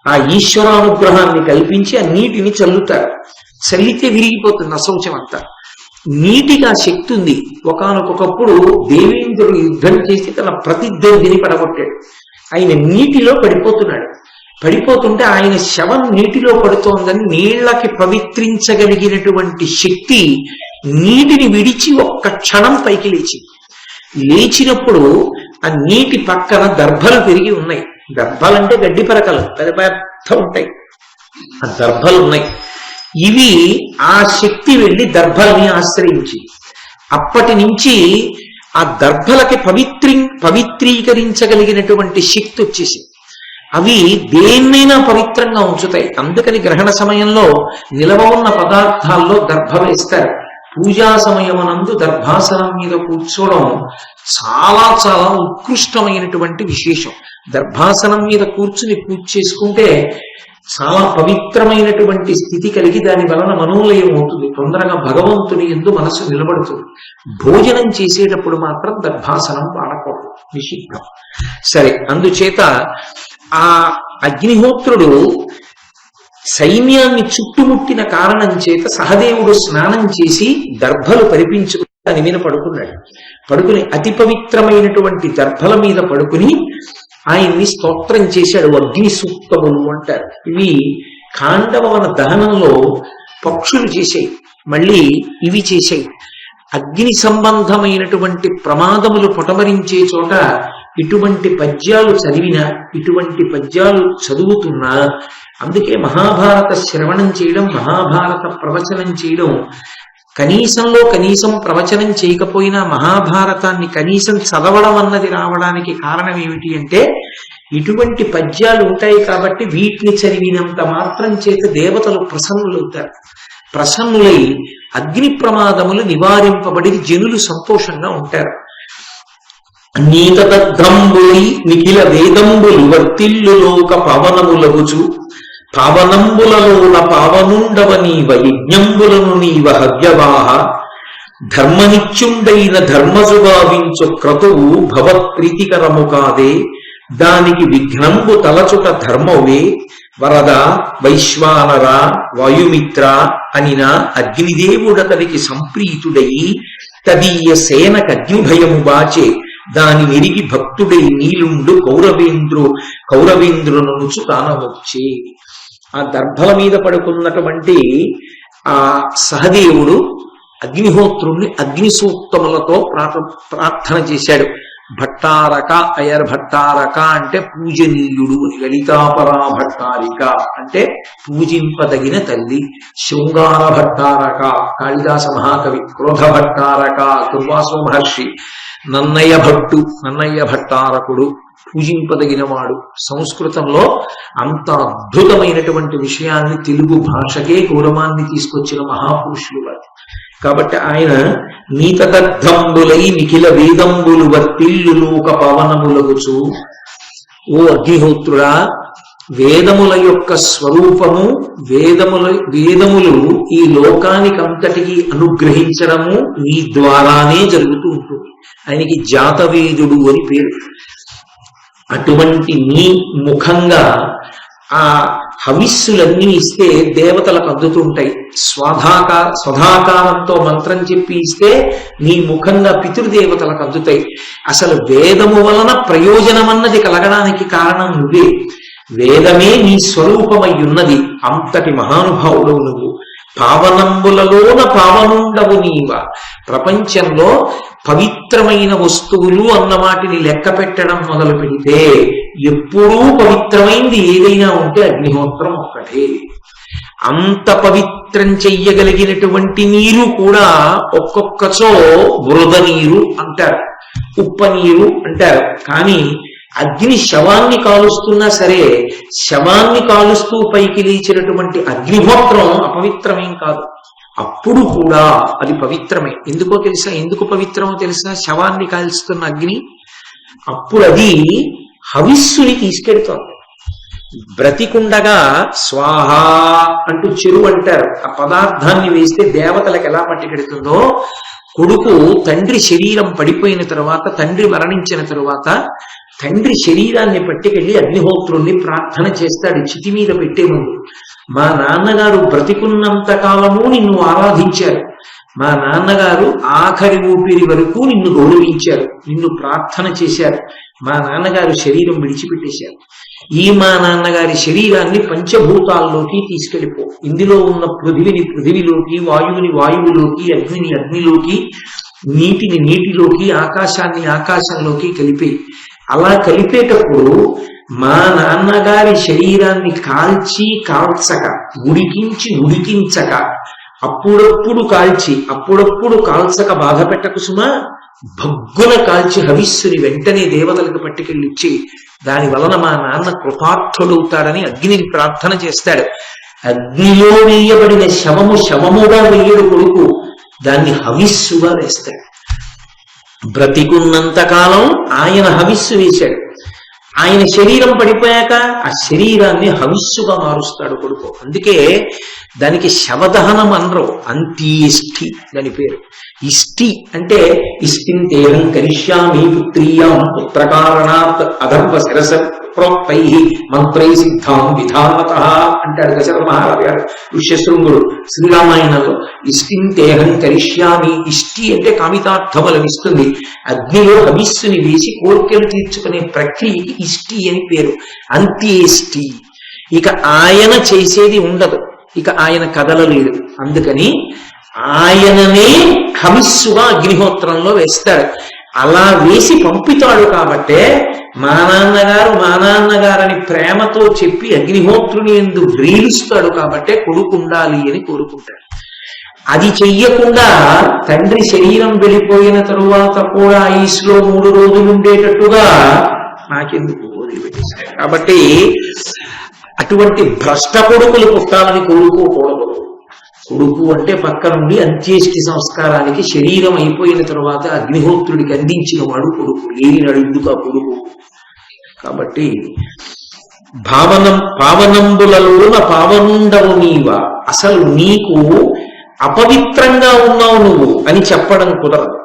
ఆ ఈశ్వరానుగ్రహాన్ని కల్పించి ఆ నీటిని చల్లుతారు. చల్లితే విరిగిపోతుంది అశౌచం అంతా. నీటికి ఆ శక్తి ఉంది. ఒకానొకప్పుడు దేవేంద్రుడు యుద్ధం చేసి తన ప్రతిద్వందిని పడగొట్టాడు. ఆయన నీటిలో పడిపోతున్నాడు. పడిపోతుంటే ఆయన శవం నీటిలో పడుతోందని నీళ్లకి పవిత్రించగలిగినటువంటి శక్తి నీటిని విడిచి ఒక్క క్షణం పైకి లేచినప్పుడు ఆ నీటి పక్కన దర్భలు పెరిగి ఉన్నాయి. దర్భలంటే గడ్డి పరకలు పెద్ద పెద్ద ఉంటాయి, ఆ దర్భలు ఉన్నాయి. ఇవి ఆ శక్తి వెళ్ళి దర్భల్ని ఆశ్రయించి అప్పటి నుంచి ఆ దర్భలకి పవిత్రీకరించగలిగినటువంటి శక్తి వచ్చేసింది. అవి దేన్నైనా పవిత్రంగా ఉంచుతాయి. అందుకని గ్రహణ సమయంలో నిలవ ఉన్న పదార్థాల్లో దర్భ వేస్తారు. పూజా సమయమునందు దర్భాసనం మీద కూర్చోవడం చాలా చాలా ఉత్కృష్టమైనటువంటి విశేషం. దర్భాసనం మీద కూర్చుని పూజ చేసుకుంటే చాలా పవిత్రమైనటువంటి స్థితి కలిగి దాని వలన మనోలయం అవుతుంది. తొందరగా భగవంతుని యందు మనసు నిలబడుతుంది. భోజనం చేసేటప్పుడు మాత్రం దర్భాసనం వాడకూడదు, నిషిద్ధం. సరే, అందుచేత ఆ అగ్నిహోత్రుడు సైన్యాన్ని చుట్టుముట్టిన కారణం చేత సహదేవుడు స్నానం చేసి దర్భలు పరిపించుకుని దాని మీద పడుకున్నాడు. పడుకుని అతి పవిత్రమైనటువంటి దర్భల మీద పడుకుని ఆయన్ని స్తోత్రం చేశాడు. అగ్ని సూక్తములు అంటారు. ఇవి ఖాండవన దహనంలో పక్షులు చేశాయి, మళ్ళీ ఇవి చేశాయి. అగ్ని సంబంధమైనటువంటి ప్రమాదములు పొటమరించే చోట ఇటువంటి పద్యాలు చదివినా, ఇటువంటి పద్యాలు చదువుతున్నా, అందుకే మహాభారత శ్రవణం చేయడం, మహాభారత ప్రవచనం చేయడం, కనీసంలో కనీసం ప్రవచనం చేయకపోయినా మహాభారతాన్ని కనీసం చదవడం అన్నది రావడానికి కారణం ఏమిటి అంటే, ఇటువంటి పద్యాలు ఉంటాయి కాబట్టి వీటిని చదివినంత మాత్రం చేత దేవతలు ప్రసన్నులవుతారు. ప్రసన్నులై అగ్ని ప్రమాదములు నివారింపబడి జనులు సంతోషంగా ఉంటారు. నీతదగ్రంబులి నిఖిల వేదంబులు వర్తిల్లు లోక పవనములగుచు పావనంబులలోన పావనుండవ నీవ యజ్ఞంబులను నీవ హవ్యవాహ ధర్మనిత్యుండైన ధర్మజుగావించు క్రతువు భవత్ప్రీతికరము కాదే, దానికి విఘ్నంబు తలచుట ధర్మవే. వరద వైశ్వానర వాయుమిత్ర అనిన అగ్నిదేవుడతనికి సంప్రీతుడై తదీయ సేనకగ్నిభయము బాచే, దాని మెరిగి భక్తుడై నీలుండు కౌరవేంద్రునుచు కానవచ్చే. ఆ దర్భల మీద పడుకున్నటువంటి ఆ సహదేవుడు అగ్నిహోత్రుణ్ణి అగ్ని సూక్తములతో ప్రార్థన చేశాడు. భట్టారక అయర్ భట్టారక అంటే పూజనీయుడు అని, లలితాపరా భట్టారిక అంటే పూజింపదగిన తల్లి, శృంగార భట్టారక కాళిదాస మహాకవి, క్రోధ భట్టారక దుర్వాసో మహర్షి, నన్నయ్య భట్టారకుడు పూజింపదగినవాడు. సంస్కృతంలో అంత అద్భుతమైనటువంటి విషయాన్ని తెలుగు భాషకే గౌరవాన్ని తీసుకొచ్చిన మహాపురుషులు వారు. కాబట్టి ఆయన నీతదర్థంబులై నిఖిల వేదంబులు వర్తిల్లు లోక పవనములగుచు, ఓ అగ్నిహోత్రుడా, వేదముల యొక్క స్వరూపము, వేదములు ఈ లోకానికంతటికి అనుగ్రహించడము నీ ద్వారానే జరుగుతూ ఉంటుంది. ఆయనకి జాతవేదుడు అని పేరు. అటువంటి నీ ముఖంగా ఆ హవిస్సులన్నీ ఇస్తే దేవతలకు అందుతుంటాయి. స్వధాకారంతో మంత్రం చెప్పి ఇస్తే నీ ముఖంగా పితృదేవతలకు అందుతాయి. అసలు వేదము వలన ప్రయోజనమన్నది కలగడానికి కారణం నువ్వే. వేదమే నీ స్వరూపమై ఉన్నది. అంతటి మహానుభావుడవు నువ్వు. పావనంబులలోన పావనుండవు నీవ. ప్రపంచంలో పవిత్రమైన వస్తువులు అన్న వాటిని లెక్క పెట్టడం మొదలు పెడితే ఎప్పుడూ పవిత్రమైంది ఏదైనా ఉంటే అగ్నిహోత్రం ఒక్కటే. అంత పవిత్రం చెయ్యగలిగినటువంటి నీరు కూడా ఒక్కొక్కచో బురద నీరు అంటారు, ఉప్ప నీరు అంటారు. కానీ అగ్ని శవాన్ని కాలుస్తున్నా సరే, శవాన్ని కాలుస్తూ పైకి లేచినటువంటి అగ్నిహోత్రం అపవిత్రమేం కాదు. అప్పుడు కూడా అది పవిత్రమే. ఎందుకో తెలుసా? ఎందుకు పవిత్రమో తెలుసా? శవాన్ని కాల్చుతున్న అగ్ని అప్పుడు అది హవిస్సుని తీసుకెడుతోంది. బ్రతికుండగా స్వాహ అంటూ చెరువు అంటారు. ఆ పదార్థాన్ని వేస్తే దేవతలకు ఎలా పట్టుకెడుతుందో, కొడుకు తండ్రి శరీరం పడిపోయిన తరువాత, తండ్రి మరణించిన తరువాత తండ్రి శరీరాన్ని పట్టుకెళ్ళి అగ్నిహోత్రుణ్ణి ప్రార్థన చేస్తాడు చితి మీద పెట్టే ముందు. మా నాన్నగారు బ్రతికున్నంత కాలము నిన్ను ఆరాధించారు, మా నాన్నగారు ఆఖరి ఊపిరి వరకు నిన్ను గౌరవించారు, నిన్ను ప్రార్థన చేశారు. మా నాన్నగారు శరీరం విడిచిపెట్టేశారు. ఈ మా నాన్నగారి శరీరాన్ని పంచభూతాల్లోకి తీసుకెళ్ళిపో. ఇందులో ఉన్న పృథివిని పృథివిలోకి, వాయువుని వాయువులోకి, అగ్నిని అగ్నిలోకి, నీటిని నీటిలోకి, ఆకాశాన్ని ఆకాశంలోకి కలిపి. అలా కలిపేటప్పుడు మా నాన్నగారి శరీరాన్ని కాల్చక, ఉడికించక, అప్పుడప్పుడు కాల్చక బాధ పెట్టకు సుమా. భగ్గున కాల్చి హవిస్సుని వెంటనే దేవతలకు పట్టుకెళ్ళిచ్చి దాని వలన మా నాన్న కృతార్థుడవుతాడని అగ్నిని ప్రార్థన చేస్తాడు. అగ్నిలో వేయబడిన శవముగా వేయడు కొడుకు, దాన్ని హవిస్సుగా వేస్తాడు. బ్రతికున్నంత కాలం ఆయన హవిస్సు వేశాడు. ఆయన శరీరం పడిపోయాక ఆ శరీరాన్ని హవిస్సుగా మారుస్తాడు కొడుకు. అందుకే దానికి శవదహనం అనరు, అంత్యేష్టి దాని పేరు. ఇష్టి అంటే ఇష్టింతేహం కరిష్యామి పుత్రీయాం పుత్రకారణాత్ అధర్వ శిరస ప్రోక్తై మంత్రై సిద్ధాం విధానత అంటాడు దశరథ మహారాజు గారు ఋష్యశృంగుడు శ్రీరామాయణంలో. ఇష్టింతేహం కరిష్యామి, ఇష్టి అంటే కామితార్థములను ఇస్తుంది. అగ్నిలో హవిస్సుని వేసి కోరికలు తీర్చుకునే ప్రక్రియకి ఇష్టి అని పేరు, అంత్యేష్టి. ఇక ఆయన చేసేది ఉండదు, ఇక ఆయన కదలలేడు. అందుకని ఆయననే హవిస్సుగా అగ్నిహోత్రంలో వేస్తాడు. అలా వేసి పంపుతాడు కాబట్టే మా నాన్నగారని ప్రేమతో చెప్పి అగ్నిహోత్రుని ఎందు వ్రీలుస్తాడు కాబట్టే కొడుకు ఉండాలి అని కోరుకుంటాడు. అది చెయ్యకుండా తండ్రి శరీరం వెళ్ళిపోయిన తరువాత కూడా ఐస్లో 3 రోజులు ఉండేటట్టుగా నాకెందుకు వదిలిపెట్టేశాడు. కాబట్టి అటువంటి భ్రష్ట కొడుకులు పుట్టాలని కోరుకోకూడదు. కొడుకు అంటే పక్క నుండి అంత్యేష్టి సంస్కారానికి శరీరం అయిపోయిన తరువాత అగ్నిహోత్రుడికి అందించిన వాడు కొడుకు, లేని నడుదుగా కొడుకు. కాబట్టి పావనంబులలోన పావనుండవు నీవ. అసలు నీకు అపవిత్రంగా ఉన్నావు నువ్వు అని చెప్పడం కుదరదు.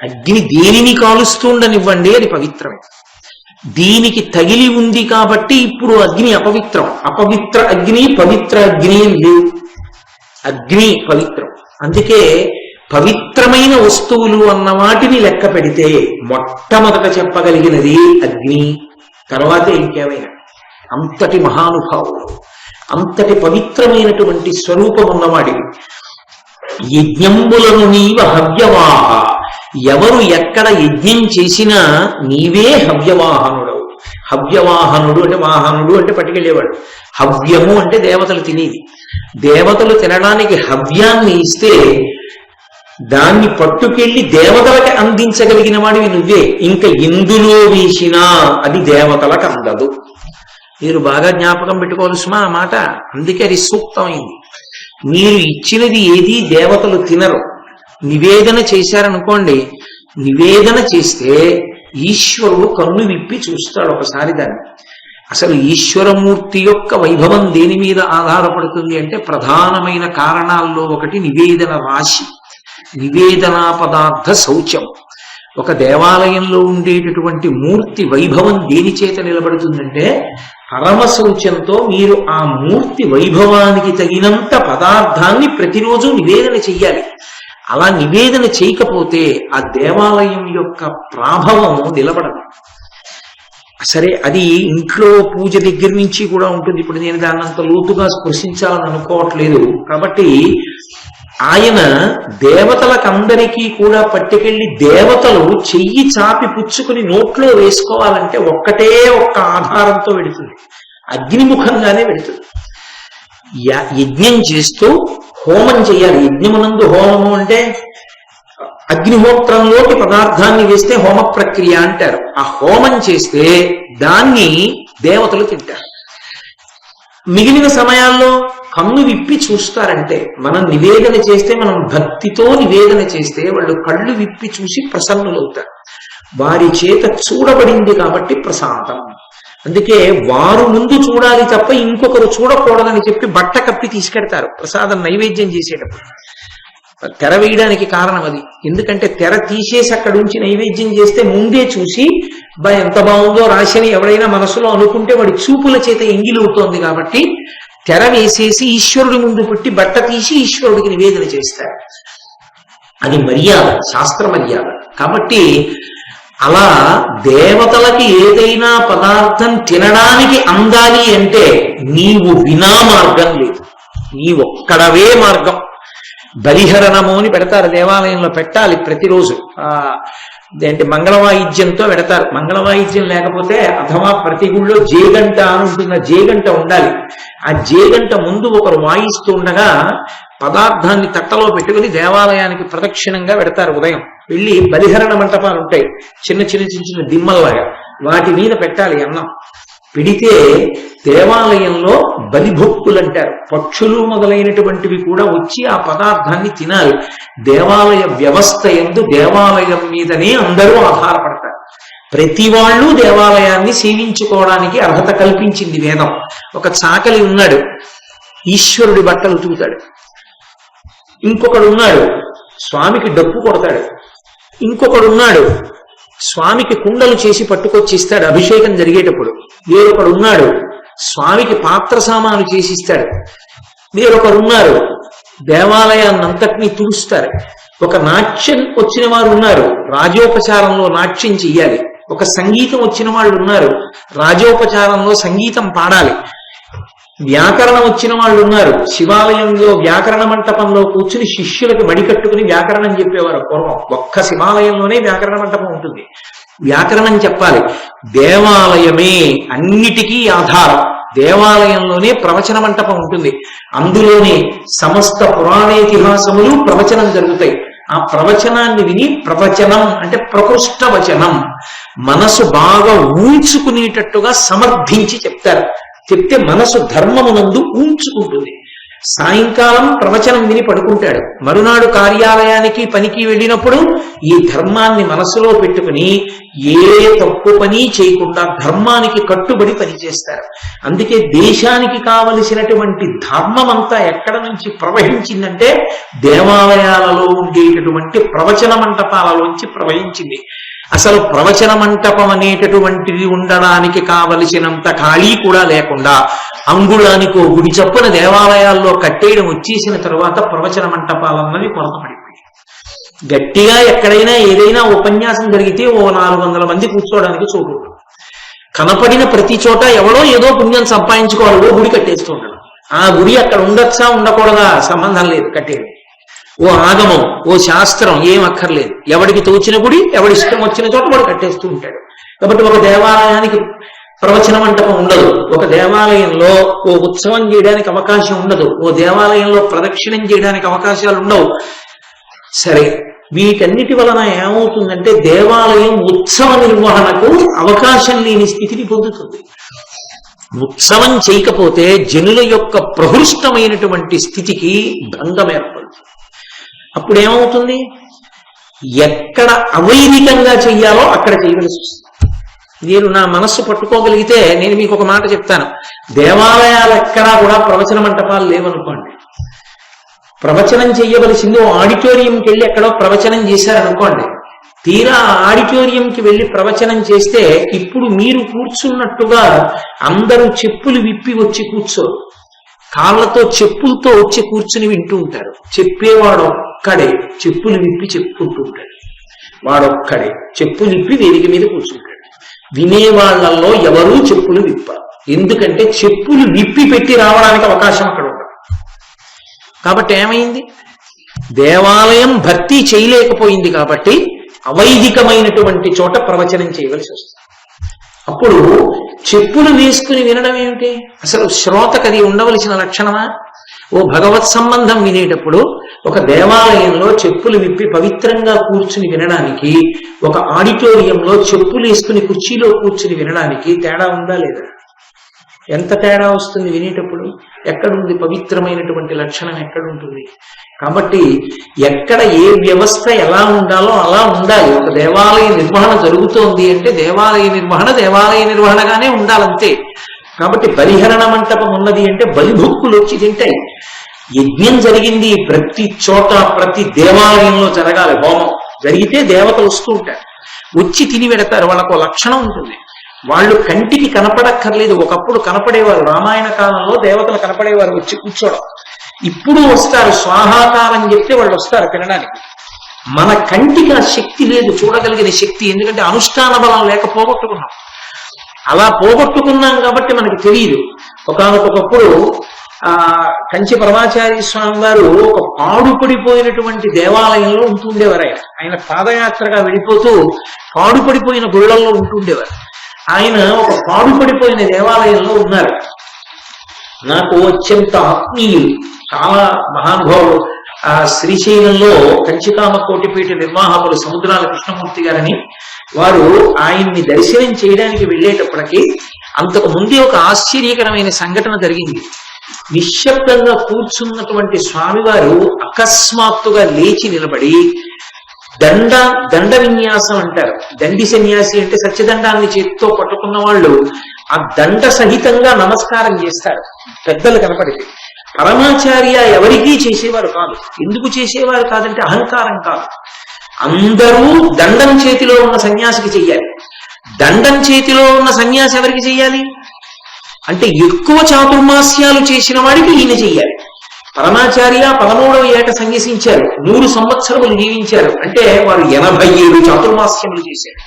అగ్ని దేనిని కాలుస్తుండనివ్వండి, అది పవిత్రమే. దీనికి తగిలి ఉంది కాబట్టి ఇప్పుడు అగ్ని అపవిత్రం. అపవిత్ర అగ్ని పవిత్ర అగ్ని లేవు. అగ్ని పవిత్రం. అందుకే పవిత్రమైన వస్తువులు అన్న వాటిని లెక్క పెడితే మొట్టమొదట చెప్పగలిగినది అగ్ని, తర్వాతే ఇంకేమైనా. అంతటి మహానుభావుడు, అంతటి పవిత్రమైనటువంటి స్వరూపం ఉన్నవాడివి. యజ్ఞంబులను నీవ హవ్యవాహ, ఎవరు ఎక్కడ యజ్ఞం చేసినా నీవే హవ్యవాహనుడవు. హవ్యవాహనుడు అంటే వాహనుడు అంటే పట్టుకెళ్ళేవాడు. హవ్యము అంటే దేవతలు తినేది. దేవతలు తినడానికి హవ్యాన్ని ఇస్తే దాన్ని పట్టుకెళ్లి దేవతలకి అందించగలిగిన వాడివి నువ్వే. ఇంకా ఎందులో వేసినా అది దేవతలకు అందదు. మీరు బాగా జ్ఞాపకం పెట్టుకోవాల్సిన ఆ మాట. అందుకే అది సూక్తమైంది. మీరు ఇచ్చినది ఏది దేవతలు తినరు. నివేదన చేశారనుకోండి, నివేదన చేస్తే ఈశ్వరుడు కన్ను విప్పి చూస్తాడు ఒకసారి దాన్ని. అసలు ఈశ్వరమూర్తి యొక్క వైభవం దేని మీద ఆధారపడుతుంది అంటే ప్రధానమైన కారణాల్లో ఒకటి నివేదన రాశి, నివేదనా పదార్థ శౌచం. ఒక దేవాలయంలో ఉండేటటువంటి మూర్తి వైభవం దేని చేత నిలబడుతుందంటే పరమ శౌచంతో మీరు ఆ మూర్తి వైభవానికి తగినంత పదార్థాన్ని ప్రతిరోజు నివేదన చెయ్యాలి. అలా నివేదన చేయకపోతే ఆ దేవాలయం యొక్క ప్రాభవం నిలబడదు. సరే, అది ఇంట్లో పూజ దగ్గర నుంచి కూడా ఉంటుంది. ఇప్పుడు నేను దాన్ని అంత లోతుగా స్పృశించాలని అనుకోవట్లేదు. కాబట్టి ఆయన దేవతలకందరికీ కూడా పట్టుకెళ్ళి దేవతలు చెయ్యి చాపి పుచ్చుకుని నోట్లో వేసుకోవాలంటే ఒక్కటే ఒక్క ఆధారంతో వెడుతుంది, అగ్నిముఖంగానే వెడుతుంది. యజ్ఞం చేస్తూ హోమం చేయాలి. యజ్ఞమునందు హోమము అంటే అగ్నిహోత్రంలోకి పదార్థాన్ని వేస్తే హోమ ప్రక్రియ అంటారు. ఆ హోమం చేస్తే దాన్ని దేవతలు తింటారు. మిగిలిన సమయాల్లో కన్ను విప్పి చూస్తారంటే, మనం నివేదన చేస్తే, మనం భక్తితో నివేదన చేస్తే వాళ్ళు కళ్ళు విప్పి చూసి ప్రసన్నులవుతారు. వారి చేత చూడబడింది కాబట్టి ప్రసాదం. అందుకే వారు ముందు చూడాలి తప్ప ఇంకొకరు చూడకూడదని చెప్పి బట్ట కప్పి తీసుకెడతారు ప్రసాదం నైవేద్యం చేసేటప్పుడు. తెర వేయడానికి కారణం అది. ఎందుకంటే తెర తీసేసి అక్కడి నుంచి నైవేద్యం చేస్తే ముందే చూసి ఎంత బాగుందో రాశని ఎవడైనా మనసులో అనుకుంటే వాడి చూపుల చేత ఎంగిలవుతోంది కాబట్టి తెర వేసేసి ఈశ్వరుడి ముందు పెట్టి బట్ట తీసి ఈశ్వరుడికి నివేదన చేస్తారు. అది మర్యాద, శాస్త్ర మర్యాద. కాబట్టి అలా దేవతలకి ఏదైనా పదార్థం తినడానికి అందాలి అంటే నీవు వినా మార్గం లేదు, నీవొక్కడవే మార్గం. బలిహరణము అని పెడతారు దేవాలయంలో, పెట్టాలి ప్రతిరోజు. ఏంటి మంగళవాయిద్యంతో పెడతారు. మంగళవాయిద్యం లేకపోతే అథవా ప్రతి గుళ్ళో జేగంట అని ఉంటున్న జేగంట ఉండాలి. ఆ జేగంట ముందు ఒకరు వాయిస్తూ ఉండగా పదార్థాన్ని తట్టలో పెట్టుకుని దేవాలయానికి ప్రదక్షిణంగా పెడతారు. ఉదయం వెళ్ళి బలిహరణ మంటపాలు ఉంటాయి, చిన్న చిన్న చిన్న చిన్న దిమ్మల్లాగా, వాటి మీద పెట్టాలి అన్నం. పెడితే దేవాలయంలో బలిభక్తులు అంటారు, పక్షులు మొదలైనటువంటివి కూడా వచ్చి ఆ పదార్థాన్ని తినాలి. దేవాలయ వ్యవస్థ యందు దేవాలయం మీదనే అందరూ ఆధారపడతారు. ప్రతి వాళ్ళు దేవాలయాన్ని సేవించుకోవడానికి అర్హత కల్పించింది వేదం. ఒక చాకలి ఉన్నాడు, ఈశ్వరుడి బట్టలు ఉతుకుతాడు. ఇంకొకడు ఉన్నాడు, స్వామికి డప్పు కొడతాడు. ఇంకొకడు ఉన్నాడు, స్వామికి కుండలు చేసి పట్టుకొచ్చి ఇస్తాడు అభిషేకం జరిగేటప్పుడు. వేరొకడు ఉన్నాడు, స్వామికి పాత్ర సామాను చేసి ఇస్తాడు. వేరొకరున్నారు, దేవాలయాన్నంతటినీ తుడుస్తారు. ఒక నాట్యం వచ్చిన వారు ఉన్నారు, రాజోపచారంలో నాట్యం చెయ్యాలి. ఒక సంగీతం వచ్చిన వాళ్ళు ఉన్నారు, రాజోపచారంలో సంగీతం పాడాలి. వ్యాకరణం వచ్చిన వాళ్ళు ఉన్నారు, శివాలయంలో వ్యాకరణ మంటపంలో కూర్చుని శిష్యులకు మడికట్టుకుని వ్యాకరణం చెప్పేవారు పూర్వం. ఒక్క శివాలయంలోనే వ్యాకరణ మంటపం ఉంటుంది, వ్యాకరణం చెప్పాలి. దేవాలయమే అన్నిటికీ ఆధారం. దేవాలయంలోనే ప్రవచన మంటపం ఉంటుంది, అందులోనే సమస్త పురాణేతిహాసములు ప్రవచనం జరుగుతాయి. ఆ ప్రవచనాన్ని విని, ప్రవచనం అంటే ప్రకృష్ట వచనం, మనసు బాగా ఊంచుకునేటట్టుగా సమర్థించి చెప్తారు. చెప్తే మనసు ధర్మమునందు ఊంచుకుంటుంది. సాయంకాలం ప్రవచనం విని పడుకుంటాడు. మరునాడు కార్యాలయానికి పనికి వెళ్ళినప్పుడు ఈ ధర్మాన్ని మనసులో పెట్టుకుని ఏ తప్పు పని చేయకుండా ధర్మానికి కట్టుబడి పనిచేస్తారు. అందుకే దేశానికి కావలసినటువంటి ధర్మం అంతా ఎక్కడ నుంచి ప్రవహించిందంటే దేవాలయాలలో ఉండేటటువంటి ప్రవచన మంటపాలలోంచి ప్రవహించింది. అసలు ప్రవచన మంటపం అనేటటువంటిది ఉండడానికి కావలసినంత ఖాళీ కూడా లేకుండా అంగుళానికో గుడి చప్పున దేవాలయాల్లో కట్టేయడం వచ్చేసిన తరువాత ప్రవచన మంటపాలన్నది కొరత పడిపోయింది. గట్టిగా ఎక్కడైనా ఏదైనా ఉపన్యాసం జరిగితే ఓ 400 మంది కూర్చోవడానికి చోటు కనపడిన ప్రతి చోట ఎవడో ఏదో పుణ్యం సంపాదించుకోవాలి, ఓ గుడి కట్టేస్తూ ఉంటాడు. ఆ గుడి అక్కడ ఉండొచ్చా ఉండకూడదా సంబంధం లేదు, కట్టేది. ఓ ఆగమం, ఓ శాస్త్రం ఏం అక్కర్లేదు. ఎవడికి తోచిన గుడి, ఎవడి ఇష్టం వచ్చిన చోట వాడు కట్టేస్తూ ఉంటాడు. కాబట్టి ఒక దేవాలయానికి ప్రవచన మంటపం ఉండదు, ఒక దేవాలయంలో ఓ ఉత్సవం చేయడానికి అవకాశం ఉండదు, ఓ దేవాలయంలో ప్రదక్షిణం చేయడానికి అవకాశాలు ఉండవు. సరే, వీటన్నిటి వలన ఏమవుతుందంటే దేవాలయం ఉత్సవ నిర్వహణకు అవకాశం లేని స్థితిని పొందుతుంది. ఉత్సవం చేయకపోతే జనుల యొక్క ప్రహృష్టమైనటువంటి స్థితికి భంగం ఏర్పడుతుంది. అప్పుడు ఏమవుతుంది? ఎక్కడ అవైదికంగా చెయ్యాలో అక్కడ చేయవలసి వస్తుంది. నేను నా మనస్సు పట్టుకోగలిగితే నేను మీకు ఒక మాట చెప్తాను. దేవాలయాలు ఎక్కడా కూడా ప్రవచన మంటపాలు లేవనుకోండి, ప్రవచనం చెయ్యవలసింది ఓ ఆడిటోరియంకి వెళ్ళి ఎక్కడో ప్రవచనం చేశారనుకోండి. తీరా ఆడిటోరియంకి వెళ్ళి ప్రవచనం చేస్తే ఇప్పుడు మీరు కూర్చున్నట్టుగా అందరూ చెప్పులు విప్పి వచ్చి కూర్చోరు, కాళ్ళతో చెప్పులతో వచ్చి కూర్చుని వింటూ ఉంటారు. చెప్పేవాడొక్కడే చెప్పులు విప్పి చెప్పుకుంటూ ఉంటాడు, వాడొక్కడే చెప్పులు విప్పి వేదిక మీద కూర్చుంటాడు. వినేవాళ్లలో ఎవరూ చెప్పులు విప్పారు, ఎందుకంటే చెప్పులు విప్పి పెట్టి రావడానికి అవకాశం అక్కడ ఉండదు. కాబట్టి ఏమైంది? దేవాలయం భర్తీ చేయలేకపోయింది కాబట్టి అవైదికమైనటువంటి చోట ప్రవచనం చేయవలసి వస్తుంది. అప్పుడు చెప్పులు వేసుకుని వినడం ఏమిటి? అసలు శ్రోతకు అది ఉండవలసిన లక్షణమా? ఓ భగవత్ సంబంధం వినేటప్పుడు ఒక దేవాలయంలో చెప్పులు విప్పి పవిత్రంగా కూర్చుని వినడానికి, ఒక ఆడిటోరియంలో చెప్పులు వేసుకుని కుర్చీలో కూర్చుని వినడానికి తేడా ఉందా లేదా? ఎంత తేడా వస్తుంది వినేటప్పుడు? ఎక్కడుంది పవిత్రమైనటువంటి లక్షణం? ఎక్కడుంటుంది? కాబట్టి ఎక్కడ ఏ వ్యవస్థ ఎలా ఉండాలో అలా ఉండాలి. ఒక దేవాలయ నిర్వహణ జరుగుతోంది అంటే దేవాలయ నిర్వహణగానే ఉండాలంతే. కాబట్టి బలిహరణ మంటపం ఉన్నది అంటే బలిభుక్కులు వచ్చి తింటాయి. యజ్ఞం జరిగింది ప్రతి చోట, ప్రతి దేవాలయంలో జరగాలి. హోమం జరిగితే దేవతలు వస్తూ ఉంటారు, వచ్చి తిని పెడతారు. వాళ్ళకు లక్షణం ఉంటుంది. వాళ్ళు కంటికి కనపడక్కర్లేదు. ఒకప్పుడు కనపడేవారు, రామాయణ కాలంలో దేవతలు కనపడేవారు వచ్చి కూర్చోవడం. ఇప్పుడు వస్తారు, స్వాహాకారం చెప్తే వాళ్ళు వస్తారు తినడానికి. మన కంటికి ఆ శక్తి లేదు, చూడగలిగిన శక్తి. ఎందుకంటే అనుష్ఠాన బలం లేక పోగొట్టుకున్నాం. అలా పోగొట్టుకున్నాం కాబట్టి మనకి తెలియదు. ఒకనకొకప్పుడు కంచి పరమాచార్య స్వామి వారు ఒక పాడుపడిపోయినటువంటి దేవాలయంలో ఉంటుండేవారు. ఆయన పాదయాత్రగా వెళ్ళిపోతూ పాడుపడిపోయిన గుళ్ళల్లో ఉంటుండేవారు. ఆయన ఒక పాడుపడిపోయిన దేవాలయంలో ఉన్నారు. నాకు అత్యంత ఆత్మీయులు, చాలా మహానుభావులు. ఆ శ్రీశైలంలో కంచికామ కోటిపీఠ నిర్వాహకులు సముద్రాల కృష్ణమూర్తి గారని, వారు ఆయన్ని దర్శనం చేయడానికి వెళ్ళేటప్పటికీ అంతకు ముందే ఒక ఆశ్చర్యకరమైన సంఘటన జరిగింది. నిశ్శబ్దంగా కూర్చున్నటువంటి స్వామివారు అకస్మాత్తుగా లేచి నిలబడి దండ విన్యాసం అంటారు. దండి సన్యాసి అంటే సత్యదండాన్ని చేతితో పట్టుకున్న వాళ్ళు ఆ దండ సహితంగా నమస్కారం చేస్తారు పెద్దలు కనపడితే. పరమాచార్య ఎవరికీ చేసేవారు కాదు. ఎందుకు చేసేవారు కాదంటే అహంకారం కాదు. అందరూ దండం చేతిలో ఉన్న సన్యాసికి చెయ్యాలి. దండం చేతిలో ఉన్న సన్యాసి ఎవరికి చెయ్యాలి అంటే ఎక్కువ చాతుర్మాస్యాలు చేసిన వాడికి ఈయన చెయ్యాలి. పరమాచార్య 13వ ఏట సన్యసించారు, 100 సంవత్సరములు జీవించారు. అంటే వారు 87 చాతుర్మాస్యములు చేశారు.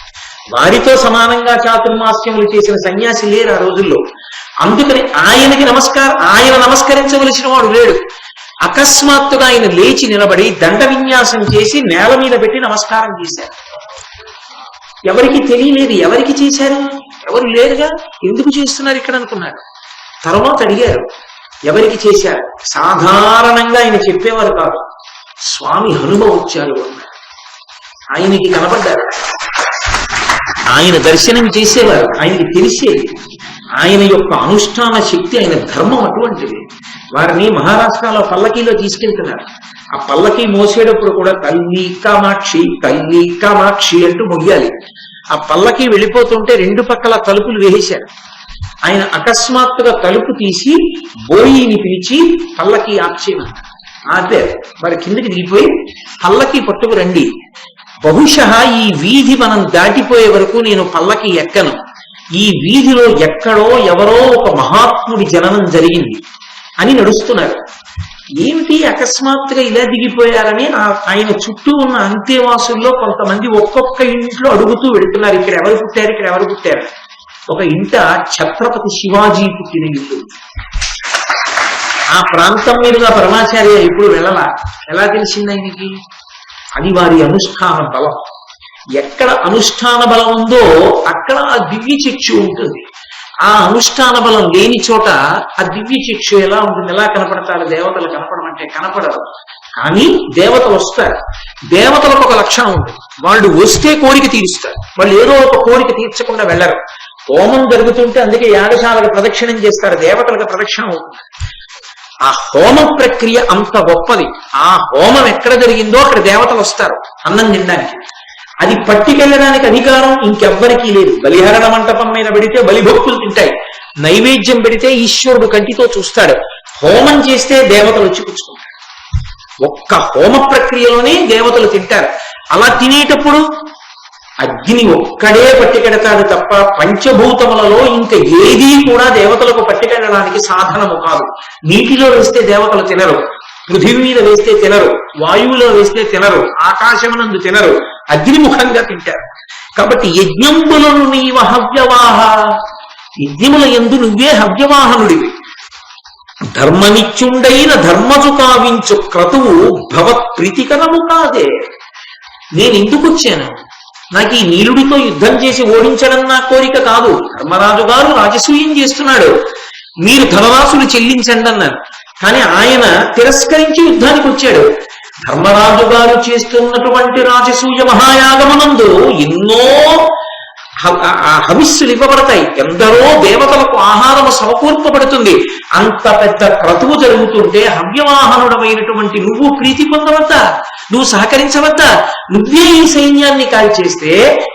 వారితో సమానంగా చాతుర్మాస్యములు చేసిన సన్యాసి లేరు ఆ రోజుల్లో. అందుకని ఆయనకి ఆయన నమస్కరించవలసిన వాడు లేడు. అకస్మాత్తుగా ఆయన లేచి నిలబడి దండ విన్యాసం చేసి నేల మీద పెట్టి నమస్కారం చేశారు. ఎవరికి తెలియలేదు ఎవరికి చేశారు, ఎవరు లేరుగా, ఎందుకు చేస్తున్నారు ఇక్కడ అనుకున్నారు. తర్వాత అడిగారు ఎవరికి చేశారు. సాధారణంగా ఆయన చెప్పేవారు కాదు. స్వామి హనుమ వచ్చారు అన్నారు. ఆయనకి కనపడ్డారు, ఆయన దర్శనం చేసేవారు, ఆయనకి తెలిసేది. ఆయన యొక్క అనుష్ఠాన శక్తి, ఆయన ధర్మం అటువంటిది. వారిని మహారాష్ట్రలో పల్లకీలో తీసుకెళ్తున్నారు. ఆ పల్లకి మోసేటప్పుడు కూడా తల్లి కామాక్షి అంటూ మొయ్యాలి. ఆ పల్లకి వెళ్ళిపోతుంటే రెండు పక్కల తలుపులు వేసేశారు. ఆయన అకస్మాత్తుగా తలుపు తీసి బోయిని పిలిచి పల్లకి ఆర్చేయమన్నారు. అదే మరి కిందకి దిగిపోయి పల్లకి పట్టుకు రండి, బహుశా ఈ వీధి మనం దాటిపోయే వరకు నేను పల్లకి ఎక్కను, ఈ వీధిలో ఎక్కడో ఎవరో ఒక మహాత్ముడి జననం జరిగింది అని నడుస్తున్నారు. ఏమిటి అకస్మాత్తుగా ఇలా దిగిపోయారని ఆయన చుట్టూ ఉన్న అంతేవాసుల్లో కొంతమంది ఒక్కొక్క ఇంట్లో అడుగుతూ వెళుతున్నారు, ఇక్కడ ఎవరు పుట్టారు. ఒక ఇంట ఛత్రపతి శివాజీ పుట్టిన ఇల్లు. ఆ ప్రాంతం మీదుగా పరమాచార్య ఇప్పుడు వెళ్ళలా. ఎలా తెలిసింది ఆయనకి? అది వారి అనుష్ఠాన బలం. ఎక్కడ అనుష్ఠాన బలం ఉందో అక్కడ ఆ దివ్య చక్షు ఉంటుంది. ఆ అనుష్ఠాన బలం లేని చోట ఆ దివ్య చక్షు ఎలా ఉంటుంది? ఎలా కనపడతారు? దేవతలు కనపడమంటే కనపడరు. కానీ దేవతలు వస్తారు. దేవతలకు ఒక లక్షణం ఉంటుంది, వాళ్ళు వస్తే కోరిక తీరుస్తారు. వాళ్ళు ఏదో ఒక కోరిక తీర్చకుండా వెళ్ళరు. హోమం జరుగుతుంటే అందుకే యాగశాలకు ప్రదక్షిణం చేస్తారు, దేవతలకు ప్రదక్షిణం అవుతుంది. ఆ హోమ ప్రక్రియ అంత గొప్పది. ఆ హోమం ఎక్కడ జరిగిందో అక్కడ దేవతలు వస్తారు అన్నం తినడానికి. అది పట్టుకెళ్ళడానికి అధికారం ఇంకెవ్వరికీ లేదు. బలిహరణ మంటపం మీద పెడితే బలిభక్తులు తింటాయి, నైవేద్యం పెడితే ఈశ్వరుడు కంటితో చూస్తాడు, హోమం చేస్తే దేవతలు వచ్చి పుచ్చుకుంటారు. ఒక్క హోమ ప్రక్రియలోనే దేవతలు తింటారు. అలా తినేటప్పుడు అగ్ని ఒక్కడే పట్టుకెడతాడు తప్ప పంచభూతములలో ఇంకా ఏదీ కూడా దేవతలకు పట్టుకెళ్ళడానికి సాధనము కాదు. నీటిలో వేస్తే దేవతలు తినరు, పృథివీ మీద వేస్తే తినరు, వాయువులో వేస్తే తినరు, ఆకాశమునందు తినరు, అగ్నిముఖంగా తింటారు. కాబట్టి యజ్ఞంబులను నీవ హవ్యవాహ, యజ్ఞముల యందు నువ్వే హవ్యవాహనుడివి. ధర్మనిత్యుండైన ధర్మజు కావించు క్రతువు భవత్ ప్రీతికరము కాదే. నేను ఎందుకు వచ్చాను? నాకు ఈ నీలుడితో యుద్ధం చేసి ఓడించడం నా కోరిక కాదు. ధర్మరాజు గారు రాజసూయం చేస్తున్నాడు, మీరు ధనరాశులు చెల్లించండి అన్నారు. కానీ ఆయన తిరస్కరించి యుద్ధానికి వచ్చాడు. ధర్మరాజు గారు చేస్తున్నటువంటి రాజసూయ మహాయాగమనందు ఎన్నో హవిస్సులు ఇవ్వబడతాయి, ఎందరో దేవతలకు ఆహారము సమకూర్పబడుతుంది. అంత పెద్ద క్రతువు జరుగుతుంటే హవ్యవాహనుడమైనటువంటి నువ్వు ప్రీతి పొందవద్దా? నువ్వు సహకరించవద్దా? నువ్వే ఈ సైన్యాన్ని కాల్చేస్తే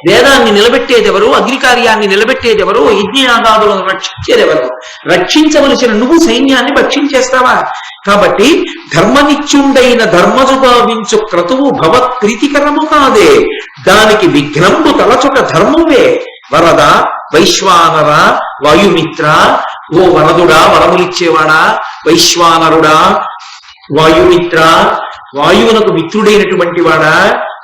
వేదాన్ని నిలబెట్టేదెవరు? అగ్నికార్యాన్ని నిలబెట్టేదెవరు? యజ్ఞయాగాదులను రక్షించేదెవరు? రక్షించవలసిన నువ్వు సైన్యాన్ని భక్షించేస్తావా? కాబట్టి ధర్మనిత్యుండైన ధర్మజుగా వించు క్రతువు భవత్ ప్రీతికరము కాదే. దానికి విఘ్నంబు తలచుట ధర్మమే. వరద, వైశ్వానర, వాయుమిత్ర, ఓ వరదుడా వరములిచ్చేవాడా, వైశ్వానరుడా, వాయుమిత్ర, వాయువునకు మిత్రుడైనటువంటి వాడా,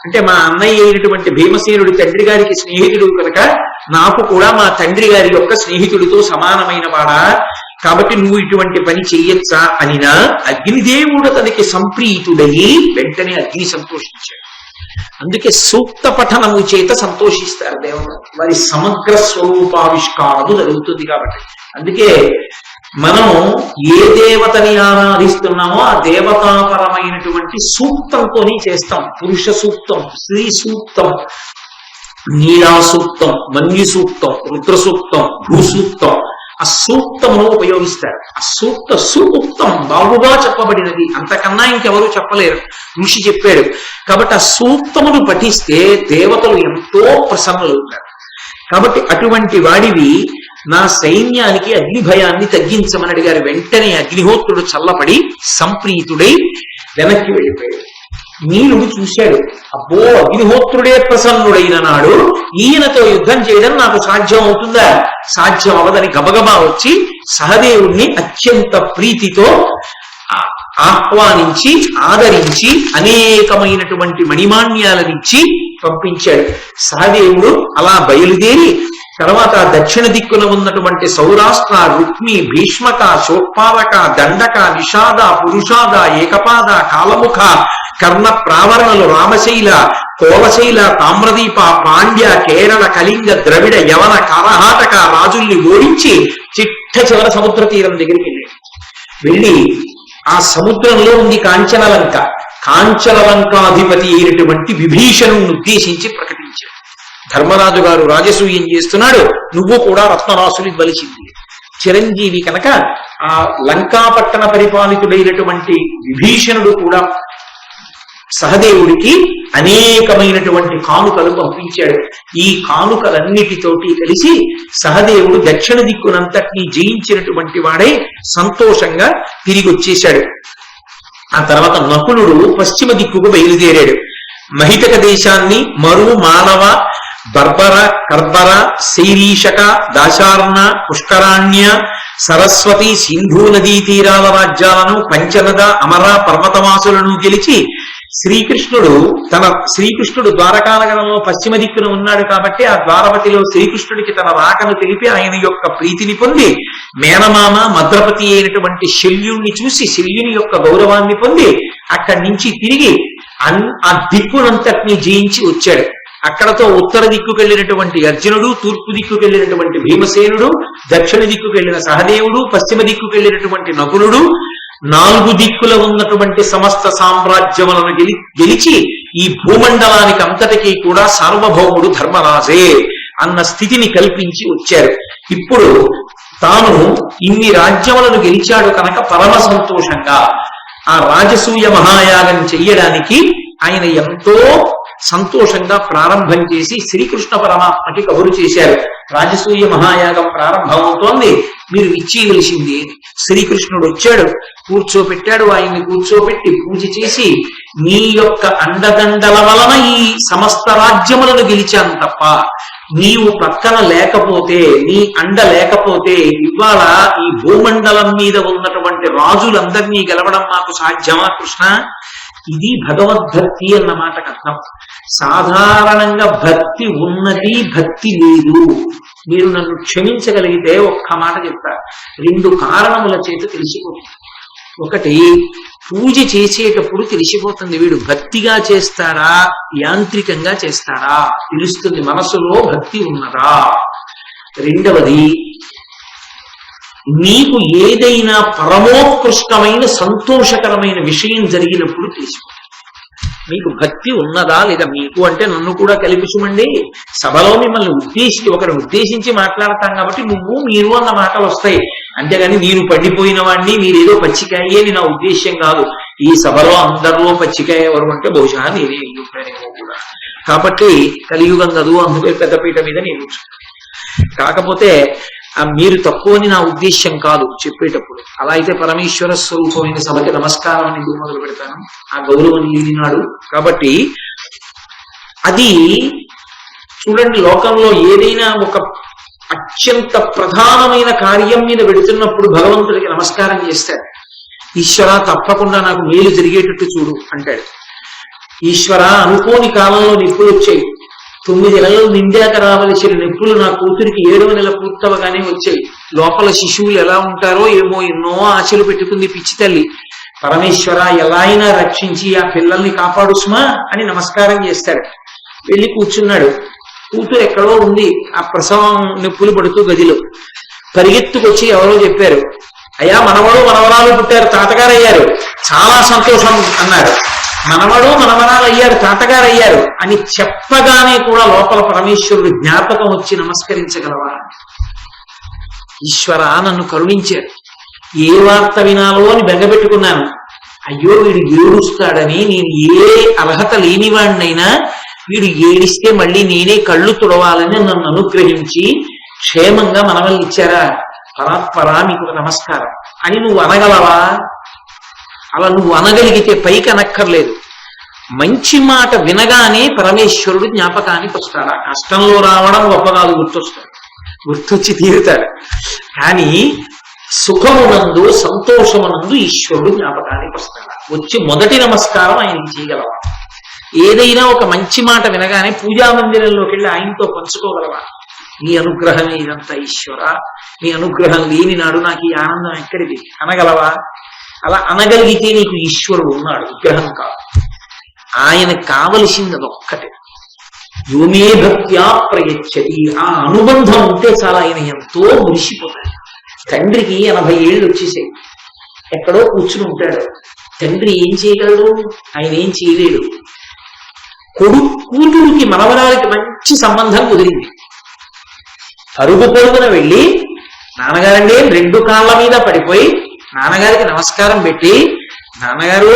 అంటే మా అన్నయ్య అయినటువంటి భీమసేనుడి తండ్రి గారికి స్నేహితుడు కనుక నాకు కూడా మా తండ్రి గారి యొక్క స్నేహితుడితో సమానమైన వాడా, కాబట్టి నువ్వు ఇటువంటి పని చెయ్యొచ్చా అనినా అగ్నిదేవుడు తనకి సంప్రీతుడయి వెంటనే అగ్ని సంతోషించాడు. అందుకే సూక్త పఠనము చేత సంతోషిస్తారు దేవుడు, వారి సమగ్ర స్వరూపావిష్కారము జరుగుతుంది. కాబట్టి అందుకే మనం ఏ దేవతని ఆరాధిస్తున్నామో ఆ దేవతాపరమైనటువంటి సూక్తంతోనే చేస్తాం. పురుష సూక్తం, స్త్రీ సూక్తం, నీలా సూక్తం, మన్యు సూక్తం, రుద్ర సూక్తం, భూసూక్తం, ఆ సూక్తమును ఉపయోగిస్తారు. ఆ సూక్తం బాగుగా చెప్పబడినది, అంతకన్నా ఇంకెవరూ చెప్పలేరు, ఋషి చెప్పాడు. కాబట్టి ఆ సూక్తమును పఠిస్తే దేవతలు ఎంతో ప్రసన్నులవుతారు. కాబట్టి అటువంటి వాడివి నా సైన్యానికి అగ్ని భయాన్ని తగ్గించమని అడిగారు. వెంటనే అగ్నిహోత్రుడు చల్లపడి సంప్రీతుడై వెనక్కి వెళ్ళిపోయాడు. నీలుడు చూశాడు, అబ్బో అగ్నిహోత్రుడే ప్రసన్నుడైన నాడు ఈయనతో యుద్ధం చేయడం నాకు సాధ్యం అవుతుందా? సాధ్యం అవదని గబగబా వచ్చి సహదేవుణ్ణి అత్యంత ప్రీతితో ఆహ్వానించి ఆదరించి అనేకమైనటువంటి మణిమాన్యాలనిచ్చి పంపించాడు. సహదేవుడు అలా బయలుదేరి తర్వాత దక్షిణ దిక్కున ఉన్నటువంటి సౌరాష్ట్ర, రుక్మి, భీష్మక, శోత్పాదక, దండక, నిషాద, పురుషాద, ఏకపాద, కాలముఖ, కర్ణ ప్రావరణలు, రామశైల, కోలశైల, తామ్రదీప, పాండ్య, కేరళ, కళింగ, ద్రవిడ, యవన, కరహాటక రాజుల్ని ఓడించి చిట్ట చివర సముద్ర తీరం దగ్గరికి వెళ్ళి ఆ సముద్రంలో ఉంది కాంచనలంక. కాంచనలంకాధిపతి అయినటువంటి విభీషణుని ఉద్దేశించి ప్రకటించాడు. ధర్మరాజు గారు రాజసూయం చేస్తున్నాడు, నువ్వు కూడా రత్నరాసులు ఇవ్వలసింది. చిరంజీవి కనుక ఆ లంకాపట్టణ పరిపాలితుడైనటువంటి విభీషణుడు కూడా సహదేవుడికి అనేకమైనటువంటి కానుకలు పంపించాడు. ఈ కానుకలన్నిటితోటి కలిసి సహదేవుడు దక్షిణ దిక్కునంతటినీ జయించినటువంటి వాడై సంతోషంగా తిరిగి వచ్చేశాడు. ఆ తర్వాత నకులుడు పశ్చిమ దిక్కుకు బయలుదేరాడు. మహితక దేశాన్ని మరు, మానవ, బర్బర, కర్బర, శైరీషక, దాశార్ణ, పుష్కరాణ్య, సరస్వతి, సింధూ నదీ తీరాల రాజ్యాలను, పంచనద, అమర పర్వతవాసులను గెలిచి శ్రీకృష్ణుడు ద్వారకానగరంలో పశ్చిమ దిక్కున ఉన్నాడు కాబట్టి ఆ ద్వారవతిలో శ్రీకృష్ణుడికి తన రాకను తెలిపి ఆయన యొక్క ప్రీతిని పొంది మేనమామ మద్రపతి అయినటువంటి శల్యుణ్ణి చూసి శల్యుని యొక్క గౌరవాన్ని పొంది అక్కడి నుంచి తిరిగి ఆ దిక్కునంతటినీ జయించి వచ్చాడు. అక్కడతో ఉత్తర దిక్కుకెళ్ళినటువంటి అర్జునుడు, తూర్పు దిక్కుకెళ్ళినటువంటి భీమసేనుడు, దక్షిణ దిక్కుకెళ్ళిన సహదేవుడు, పశ్చిమ దిక్కుకెళ్ళినటువంటి నకులుడు, 4 దిక్కుల ఉన్నటువంటి సమస్త సామ్రాజ్యములను గెలిచి ఈ భూమండలానికి అంతటికీ కూడా సార్వభౌముడు ధర్మరాజే అన్న స్థితిని కల్పించి వచ్చారు. ఇప్పుడు తాను ఇన్ని రాజ్యములను గెలిచాడు కనుక పరమ సంతోషంగా ఆ రాజసూయ మహాయాగం చెయ్యడానికి ఆయన ఎంతో సంతోషంగా ప్రారంభం చేసి శ్రీకృష్ణ పరమాత్మకి కబురు చేశారు. రాజసూయ మహాయాగం ప్రారంభమవుతోంది, మీరు ఇచ్చేయవలసింది. శ్రీకృష్ణుడు వచ్చాడు, కూర్చోపెట్టాడు. ఆయన్ని కూర్చోపెట్టి పూజ చేసి, నీ యొక్క అండదండల వలన ఈ సమస్త రాజ్యములను గెలిచాను తప్ప నీవు పక్కన లేకపోతే, నీ అండ లేకపోతే ఇవాళ ఈ భూమండలం మీద ఉన్నటువంటి రాజులందరినీ గెలవడం నాకు సాధ్యమా కృష్ణ? ఇది భగవద్భక్తి అన్న మాటకు అర్థం. సాధారణంగా భక్తి ఉన్నది, భక్తి లేదు. మీరు నన్ను క్షమించగలిగితే ఒక్క మాట చెప్తా. 2 కారణముల చేత తెలిసిపోతుంది. ఒకటి, పూజ చేసేటప్పుడు తెలిసిపోతుంది వీడు భక్తిగా చేస్తాడా యాంత్రికంగా చేస్తాడా తెలుస్తుంది, మనసులో భక్తి ఉన్నదా. రెండవది, నీకు ఏదైనా పరమోత్కృష్టమైన సంతోషకరమైన విషయం జరిగినప్పుడు తెలిసిపోతుంది మీకు భక్తి ఉన్నదా లేదా. మీకు అంటే నన్ను కూడా కలిపిసుమండి. సభలో మిమ్మల్ని ఒకరిని ఉద్దేశించి మాట్లాడతాం కాబట్టి నువ్వు మీరు అన్న మాటలు వస్తాయి. అంతేగాని నేను పండిపోయిన వాడిని మీరేదో పచ్చికాయ అని నా ఉద్దేశ్యం కాదు. ఈ సభలో అందరిలో పచ్చికాయ ఎవరు అంటే బహుశా నేనే ఉంటానేమో కూడా. కాబట్టి కలియుగం కదూ, అందుకే పెద్దపీట మీద నేను. కాకపోతే మీరు తక్కువని నా ఉద్దేశ్యం కాదు చెప్పేటప్పుడు. అలా అయితే పరమేశ్వర స్వరూపమైన సభకి నమస్కారం అని ఎందుకు మొదలు పెడతాను? ఆ గౌరవం లేనినాడు. కాబట్టి అది చూడండి, లోకంలో ఏదైనా ఒక అత్యంత ప్రధానమైన కార్యం మీద పెడుతున్నప్పుడు భగవంతుడికి నమస్కారం చేస్తాడు. ఈశ్వర తప్పకుండా నాకు మేలు జరిగేటట్టు చూడు అంటాడు. ఈశ్వర అనుకోని కాలంలో నిప్పులు వచ్చాయి, 9 నెలలు నిండాక రావలసిన నిప్పులు నా కూతురికి 7వ నెల పూర్తవగానే వచ్చాయి. లోపల శిశువులు ఎలా ఉంటారో ఏమో, ఎన్నో ఆశలు పెట్టుకుంది పిచ్చి తల్లి. పరమేశ్వర ఎలా అయినా రక్షించి ఆ పిల్లల్ని కాపాడు సుమా అని నమస్కారం చేస్తాడు. వెళ్ళి కూర్చున్నాడు. కూతురు ఎక్కడో ఉంది, ఆ ప్రసవం నిప్పులు పడుతూ గదిలో. పరిగెత్తుకొచ్చి ఎవరో చెప్పారు, అయ్యా మనవడు మనవరాలు పుట్టారు, తాతగారు అయ్యారు, చాలా సంతోషం అన్నాడు. మనవడు మనవరాలు అయ్యారు, తాతగారు అయ్యారు అని చెప్పగానే కూడా లోపల పరమేశ్వరుడు జ్ఞాపకం వచ్చి నమస్కరించగలవా? ఈశ్వర నన్ను కరుణించాడు, ఏ వార్త వినాలో అని బెంగపెట్టుకున్నాను. అయ్యో వీడు ఏడుస్తాడని, నేను ఏ అర్హత లేనివాడినైనా వీడు ఏడిస్తే మళ్ళీ నేనే కళ్ళు తుడవాలని నన్ను అనుగ్రహించి క్షేమంగా మనవల్ని ఇచ్చారా, పరాత్పరా మీకు నమస్కారం అని నువ్వు అనగలవా? అలా నువ్వు అనగలిగితే పైకి అనక్కర్లేదు. మంచి మాట వినగానే పరమేశ్వరుడు జ్ఞాపకానికి వస్తాడు. ఆ కష్టంలో రావడం గొప్ప కాదు, గుర్తొచ్చి తీరుతాడు. కానీ సుఖమునందు సంతోషమునందు ఈశ్వరుడు జ్ఞాపకానికి వస్తాడు. వచ్చి మొదటి నమస్కారం ఆయనకి చేయగలవా? ఏదైనా ఒక మంచి మాట వినగానే పూజా మందిరంలోకి వెళ్ళి ఆయనతో పంచుకోగలవా? నీ అనుగ్రహమే ఇదంతా ఈశ్వర, నీ అనుగ్రహం లేని నాడు నాకు ఈ ఆనందం ఎక్కడిది అనగలవా? అలా అనగలిగితే నీకు ఈశ్వరుడు ఉన్నాడు, విగ్రహం కాదు. ఆయనకు కావలసింది అదొక్కటే, యోమే భక్త్యా ప్రయచ్చతి. ఆ అనుబంధం ఉంటే చాలా ఆయన ఎంతో మురిసిపోతాడు. తండ్రికి 80 ఏళ్ళు వచ్చేసాయి, ఎక్కడో కూర్చుని ఉంటాడు. తండ్రి ఏం చేయగలడు? ఆయన ఏం చేయలేడు. కూతురికి మనవరాలకి మంచి సంబంధం కుదిరింది. పరుగు పరుగున వెళ్ళి నాన్నగారండి 2 కాళ్ళ మీద పడిపోయి నాన్నగారికి నమస్కారం పెట్టి, నాన్నగారు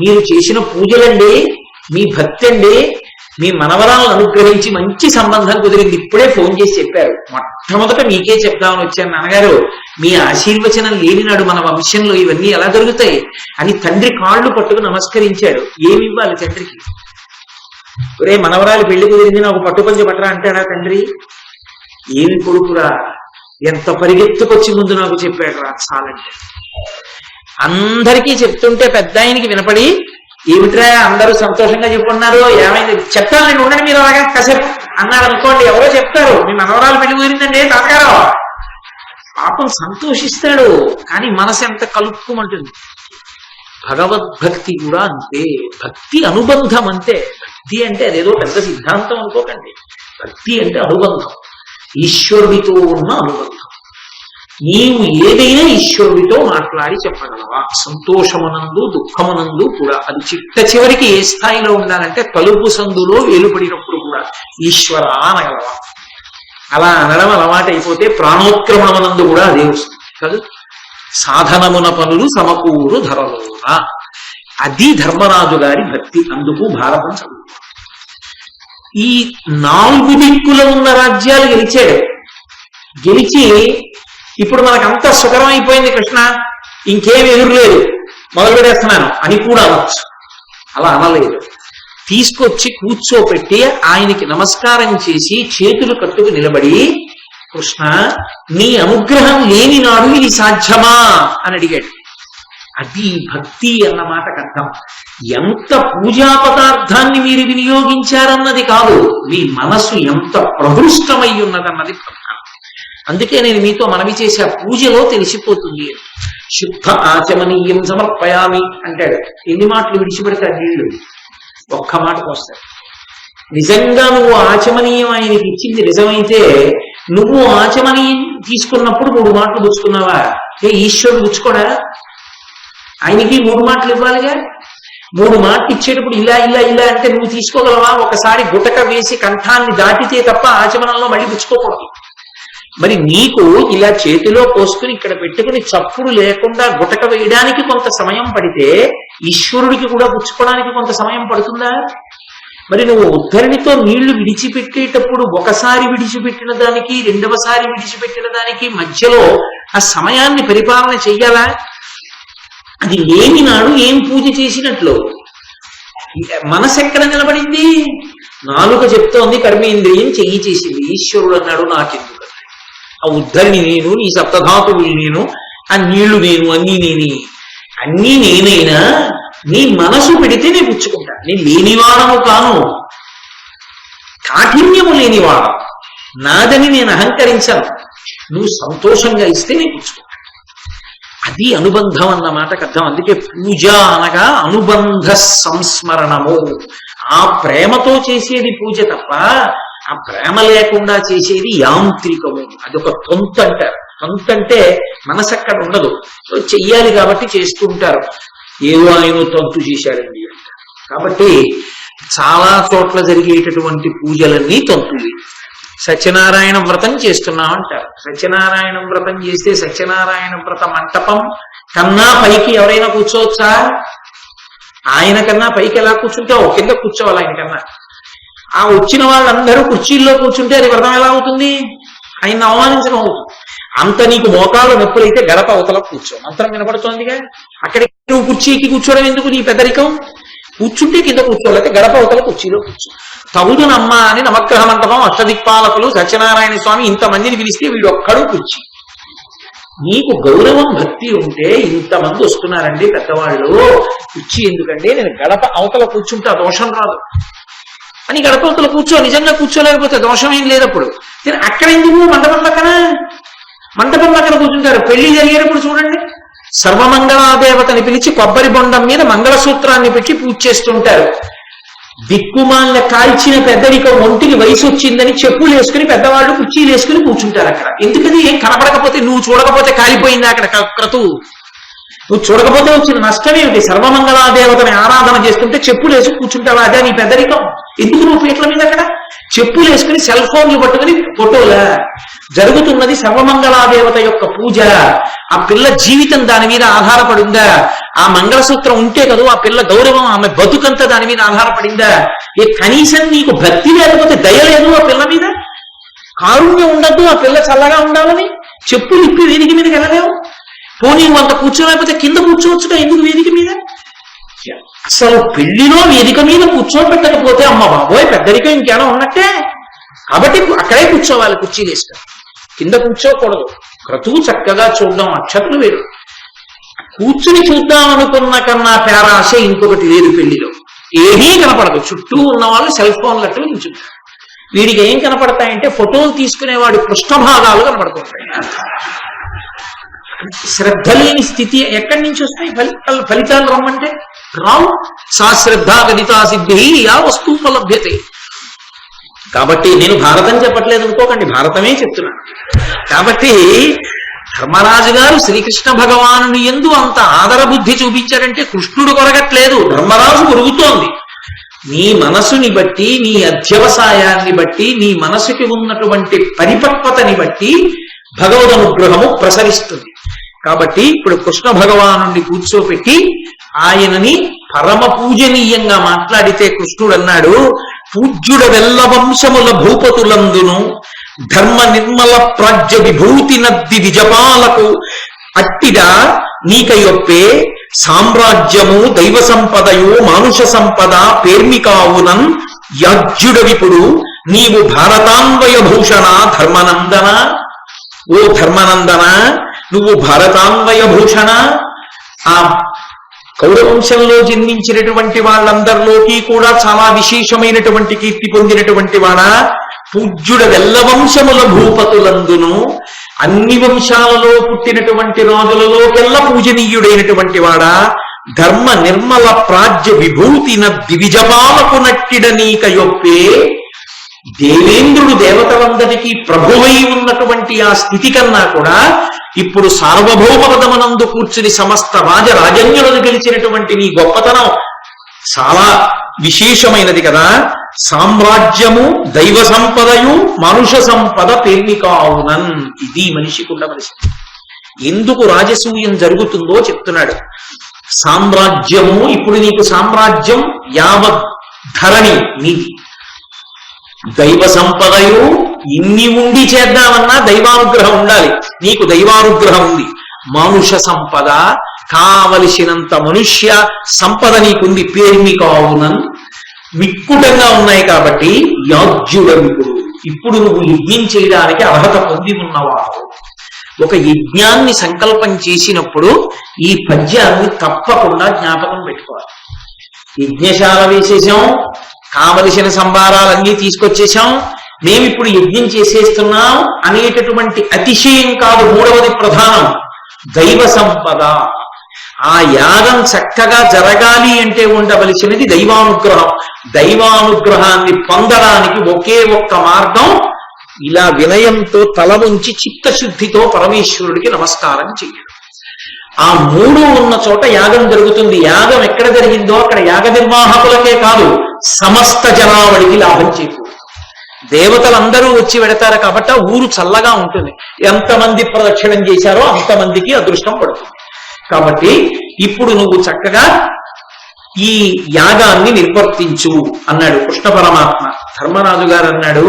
మీరు చేసిన పూజలండి, మీ భక్తి అండి, మీ మనవరాలను అనుగ్రహించి మంచి సంబంధం కుదిరింది, ఇప్పుడే ఫోన్ చేసి చెప్పారు, మొట్టమొదట మీకే చెప్దామని వచ్చాను నాన్నగారు, మీ ఆశీర్వచనం లేనినాడు మన వంశంలో ఇవన్నీ ఎలా జరుగుతాయి అని తండ్రి కాళ్ళు పట్టుకు నమస్కరించాడు. ఏమి ఇవ్వాలి తండ్రికి? ఒరే మనవరాలు పెళ్లి కుదిరింది, నాకు పట్టుపంచి పట్టరా అంటాడా తండ్రి? ఏమి కొడుకురా, ఎంత పరిగెత్తుకొచ్చి ముందు నాకు చెప్పాడు రా చాలంటే. అందరికీ చెప్తుంటే పెద్ద ఆయనకి వినపడి, ఏమిట్రా అందరూ సంతోషంగా చెప్పుకున్నారు, ఏమైంది చెప్తాను నేను, ఉండండి మీరు అలాగా కాసేపు అన్నారు అనుకోండి, ఎవరో చెప్తారు మీ మనవరాలు పెళ్లి కుదిరిందండి తాతగారు, పాపం సంతోషిస్తాడు, కానీ మనసు ఎంత కలుపుకోమంటుంది. భగవద్భక్తి కూడా అంతే, భక్తి అనుబంధం అంతే. భక్తి అంటే అదేదో పెద్ద సిద్ధాంతం అనుకోకండి, భక్తి అంటే అనుబంధం, ఈశ్వరుడితో ఉన్న అనుబంధం. నీవు ఏదైనా ఈశ్వరుడితో మాట్లాడి చెప్పగలవా, సంతోషమునందు దుఃఖమునందు కూడా. అది చిట్ట చివరికి ఏ స్థాయిలో ఉండాలంటే తలుపు సందులో వేలుపడినప్పుడు కూడా ఈశ్వర అనగలవా. అలా అనడం అలవాటైపోతే ప్రాణోత్క్రమణమునందు కూడా అదే వస్తుంది కాదు. సాధనమున పనులు సమకూరు ధరలోన, అది ధర్మరాజు గారి భక్తి. అందుకు భారతం చదువు. ఈ 4 దిక్కుల ఉన్న రాజ్యాలు గెలిచాడు. గెలిచి ఇప్పుడు మనకంతా సుఖరం అయిపోయింది కృష్ణ, ఇంకేం ఎదురులేదు, మొదలు పెడేస్తున్నాను అని కూడా అనొచ్చు. అలా అనలేదు. తీసుకొచ్చి కూర్చోపెట్టి ఆయనకి నమస్కారం చేసి చేతులు కట్టుకు నిలబడి, కృష్ణ నీ అనుగ్రహం లేని నాడు ఇది సాధ్యమా అని అడిగాడు. అది భక్తి అన్న మాటకు అర్థం. ఎంత పూజా పదార్థాన్ని మీరు వినియోగించారన్నది కాదు, మీ మనసు ఎంత ప్రహృష్టమై ఉన్నదన్నది ప్రధానం. అందుకే నేను మీతో మనవి చేసే పూజలో తెలిసిపోతుంది. శుద్ధ ఆచమనీయం సమర్పయామి అంటాడు. ఎన్ని మాటలు విడిచిపెడతాడు నీళ్లు, ఒక్క మాటకు వస్తాడు. నిజంగా నువ్వు ఆచమనీయం ఆయనకి ఇచ్చింది నిజమైతే, నువ్వు ఆచమనీయం తీసుకున్నప్పుడు 3 మాటలు పుచ్చుకున్నావా? ఈశ్వరుడు పుచ్చుకోడా? ఆయనకి 3 మాటలు ఇవ్వాలిగా. 3 మాటలు ఇచ్చేటప్పుడు ఇలా ఇలా ఇలా అంటే నువ్వు తీసుకోగలవా? ఒకసారి గుటక వేసి కంఠాన్ని దాటితే తప్ప ఆచమనంలో మళ్ళీ పుచ్చుకోకూడదు. మరి నీకు ఇలా చేతిలో పోసుకుని ఇక్కడ పెట్టుకుని చప్పుడు లేకుండా గుటక వేయడానికి కొంత సమయం పడితే, ఈశ్వరుడికి కూడా పుచ్చుకోవడానికి కొంత సమయం పడుతుందా? మరి నువ్వు ఉద్ధరణితో నీళ్లు విడిచిపెట్టేటప్పుడు ఒకసారి విడిచిపెట్టిన దానికి 2వసారి విడిచిపెట్టిన దానికి మధ్యలో ఆ సమయాన్ని పరిపాలన చెయ్యాలా? అది లేని నాడు ఏం పూజ చేసినట్లు? మనసు ఎక్కడ నిలబడింది? నాలుక చెప్తోంది, కర్మేంద్రియం చెయ్యి చేసింది. ఈశ్వరుడు అన్నాడు నాకెందుకు? ఆ ఉద్ధరిని నేను, నీ సప్తధాతువులు నేను, ఆ నీళ్లు నేను, అన్నీ నేనే. అన్నీ నేనైనా నీ మనసు పెడితే నేను పుచ్చుకుంటా. నేను లేనివాడము కాను, కాఠిన్యము లేనివాడు, నాదని నేను అహంకరించను. నువ్వు సంతోషంగా ఇస్తే నేను పుచ్చుకుంటా. అది అనుబంధం అన్న మాటకు అర్థం. అందుకే పూజ అనగా అనుబంధ సంస్మరణము. ఆ ప్రేమతో చేసేది పూజ తప్ప ఆ ప్రేమ లేకుండా చేసేది యాంత్రికము. అదొక తొంతు అంటారు. తొంతు అంటే మనసు అక్కడ ఉండదు, చెయ్యాలి కాబట్టి చేస్తూ ఉంటారు. ఏదో ఆయన తొంతు చేశాడండి అంటారు. కాబట్టి చాలా చోట్ల జరిగేటటువంటి పూజలన్నీ తొంతులు. సత్యనారాయణ వ్రతం చేస్తున్నామంటారు. సత్యనారాయణ వ్రతం చేస్తే సత్యనారాయణ వ్రత మంటపం కన్నా పైకి ఎవరైనా కూర్చోవచ్చా? ఆయన కన్నా పైకి ఎలా కూర్చుంటావు? కింద కూర్చోవాలి ఆయన కన్నా. ఆ వచ్చిన వాళ్ళందరూ కుర్చీల్లో కూర్చుంటే అది వ్రతం ఎలా అవుతుంది? ఆయన్ని అవమానించడం అవుతుంది. అంత నీకు మోకాలు నొప్పులైతే గడప అవతల కూర్చో, మంత్రం వినపడుతోందిగా. అక్కడికి నువ్వు కుర్చీకి కూర్చోవడం ఎందుకు? నీ పెద్దరికం. కూర్చుంటే కింద కూర్చోలేకపోతే గడప అవతల కుర్చీలో కూర్చో. తగుదునమ్మ అని నవగ్రహ మంటపం, అష్టదిక్పాలకులు, సత్యనారాయణ స్వామి ఇంతమందిని పిలిస్తే వీడు ఒక్కడు కుర్చీ. నీకు గౌరవం భక్తి ఉంటే ఇంతమంది వస్తున్నారండి పెద్దవాళ్ళు, కుర్చీ ఎందుకంటే నేను గడప అవతల కూర్చుంటే దోషం రాదు అని గడప అవతల కూర్చో. నిజంగా కూర్చోలేకపోతే దోషం ఏం లేదప్పుడు. అక్కడ ఎందుకు? మండపం పక్కన, మండపం పక్కన కూర్చుంటారు. పెళ్లి జరిగేటప్పుడు చూడండి, సర్వమంగళాదేవతని పిలిచి కొబ్బరి బొండం మీద మంగళసూత్రాన్ని పెట్టి పూజ చేస్తుంటారు. దిక్కుమాల కాల్చిన పెద్దరికం, ఒంటికి వయసు వచ్చిందని చెప్పులు వేసుకుని పెద్దవాళ్ళు కుర్చీలు వేసుకుని కూర్చుంటారు అక్కడ. ఎందుకని? ఏం కనపడకపోతే, నువ్వు చూడకపోతే కాలిపోయింది అక్కడ క్రతువు. నువ్వు చూడకపోతే వచ్చిన నష్టం ఏమిటి? సర్వమంగళాదేవతని ఆరాధన చేస్తుంటే చెప్పులు వేసి కూర్చుంటావా? అదే నీ పెద్దరికం. ఎందుకు నువ్వు పీటల మీద అక్కడ చెప్పులు వేసుకుని సెల్ ఫోన్లు పట్టుకుని ఫోటోలా? జరుగుతున్నది సర్వమంగళాదేవత యొక్క పూజ. ఆ పిల్ల జీవితం దాని మీద ఆధారపడిందా? ఆ మంగళసూత్రం ఉంటే కదా ఆ పిల్ల గౌరవం, ఆమె బతుకంతా దాని మీద ఆధారపడిందా? కనీసం నీకు భక్తి లేకపోతే దయ లేదు ఆ పిల్ల మీద? కారుణ్యం ఉండద్దు ఆ పిల్ల చల్లగా ఉండాలని? చెప్పులు ఇప్పి వేదిక మీదకి వెళ్ళలేవు. పోనీ అంత కూర్చోలేకపోతే కింద కూర్చోవచ్చుగా, ఎందుకు వేదిక మీద? అసలు పెళ్లిలో వేదిక మీద కూర్చోబెట్టకపోతే అమ్మ బాబోయ్ పెద్దరికం ఇంకేనా ఉన్నట్టే. కాబట్టి అక్కడే కూర్చోవాలి, కుర్చీలు వేసుకొని. కింద కూర్చోకూడదు. క్రతువు చక్కగా చూడడం, అక్షతలు వేరు. కూర్చుని చూద్దాం అనుకున్న కన్నా పేరాశ ఇంకొకటి లేదు పెళ్లిలో. ఏమీ కనపడదు. చుట్టూ ఉన్న వాళ్ళు సెల్ ఫోన్లట్టు నిల్చుంటారు. వీడికి ఏం కనపడతాయంటే ఫోటోలు తీసుకునేవాడి పృష్ఠభాగాలు కనపడుతుంటాయి. శ్రద్ధ లేని స్థితి ఎక్కడి నుంచి వస్తాయి? ఫలితాలు రమ్మంటే రావు. సా శ్రద్ధ గదితా సిద్ధి యా వస్తూపలభ్యతే. కాబట్టి నేను భారతం చెప్పట్లేదు అనుకోకండి, భారతమే చెప్తున్నాను. కాబట్టి ధర్మరాజు గారు శ్రీకృష్ణ భగవానుని యందు అంత ఆదర బుద్ధి చూపించారంటే కృష్ణుడు కొరగట్లేదు, ధర్మరాజు కొరుగుతోంది. నీ మనసుని బట్టి, నీ అధ్యవసాయాన్ని బట్టి, నీ మనసుకి ఉన్నటువంటి పరిపక్వతని బట్టి భగవద్ అనుగ్రహము ప్రసరిస్తుంది. కాబట్టి ఇప్పుడు కృష్ణ భగవానుని కూర్చోపెట్టి ఆయనని పరమ పూజనీయంగా మాట్లాడితే కృష్ణుడు అన్నాడు, పూజ్యుడ వెల్ల వంశముల భూపతులందును ధర్మ నిర్మల ప్రాజ్య విభూతి నద్ది విజపాలకు అట్టిగా నీకయొప్పే సామ్రాజ్యము దైవ సంపదయు మానుష సంపద పేర్మికావునన్ యాజ్యుడవిపుడు నీవు భారతాన్వయ భూషణ ధర్మనందన. ఓ ధర్మనందన, నువ్వు భారతాన్వయ భూషణ. ఆ కౌరవంశంలో జన్మించినటువంటి వాళ్ళందరిలోకి కూడా చాలా విశేషమైనటువంటి కీర్తి పొందినటువంటి వాడా. పూజ్యుడ వెల్ల వంశముల భూపతులందును, అన్ని వంశాలలో పుట్టినటువంటి రాజులలోకెల్లా పూజనీయుడైనటువంటి వాడా. ధర్మ నిర్మల ప్రాజ్య విభూతిన దివిజపాలకు నట్టిడ నీకయొప్పే. దేవేంద్రుడు దేవతలందరికీ ప్రభువై ఉన్నటువంటి ఆ స్థితి కన్నా కూడా ఇప్పుడు సార్వభౌమ పదమనందు కూర్చుని సమస్త రాజన్యులను గెలిచినటువంటి నీ గొప్పతనం చాలా విశేషమైనది కదా. సామ్రాజ్యము దైవ సంపదయు మనుష సంపద పేర్మికావునన్. ఇది మనిషికి ఉండవలసి. ఎందుకు రాజసూయం జరుగుతుందో చెప్తున్నాడు. సామ్రాజ్యము, ఇప్పుడు నీకు సామ్రాజ్యం యావత్ ధరణి నీది. దైవ సంపదయు, ఇన్ని ఉండి చేద్దామన్నా దైవానుగ్రహం ఉండాలి. నీకు దైవానుగ్రహం ఉంది. మానుష సంపద, కావలసినంత మనుష్య సంపద నీకుంది. పేర్మికావునన్, విక్కుటంగా ఉన్నాయి. కాబట్టి యాజ్యుడవిపుడు, ఇప్పుడు నువ్వు యజ్ఞం చేయడానికి అర్హత పొంది ఉన్నవాడు. ఒక యజ్ఞాన్ని సంకల్పం చేసినప్పుడు ఈ పద్యాన్ని తప్పకుండా జ్ఞాపకం పెట్టుకోవాలి. యజ్ఞశాల వేసేసాం, కావలసిన సంభారాలన్నీ తీసుకొచ్చేసాం, మేమిప్పుడు యజ్ఞం చేసేస్తున్నాం అనేటటువంటి అతిశయం కాదు. మూడవది ప్రధానం, దైవ సంపద. ఆ యాగం చక్కగా జరగాలి అంటే ఉండవలసినది దైవానుగ్రహం. దైవానుగ్రహాన్ని పొందడానికి ఒకే ఒక్క మార్గం, ఇలా వినయంతో తల ఉంచి చిత్తశుద్ధితో పరమేశ్వరుడికి నమస్కారం చేయడం. ఆ మూడు ఉన్న చోట యాగం జరుగుతుంది. యాగం ఎక్కడ జరిగిందో అక్కడ యాగ నిర్వాహకులకే కాదు సమస్త జనావళికి లాభం చేకూరు. దేవతలందరూ వచ్చి వెడతారు కాబట్టి ఊరు చల్లగా ఉంటుంది. ఎంతమంది ప్రదక్షిణం చేశారో అంతమందికి అదృష్టం పడుతుంది. కాబట్టి ఇప్పుడు నువ్వు చక్కగా ఈ యాగాన్ని నిర్వర్తించు అన్నాడు కృష్ణ పరమాత్మ. ధర్మరాజు గారు అన్నాడు,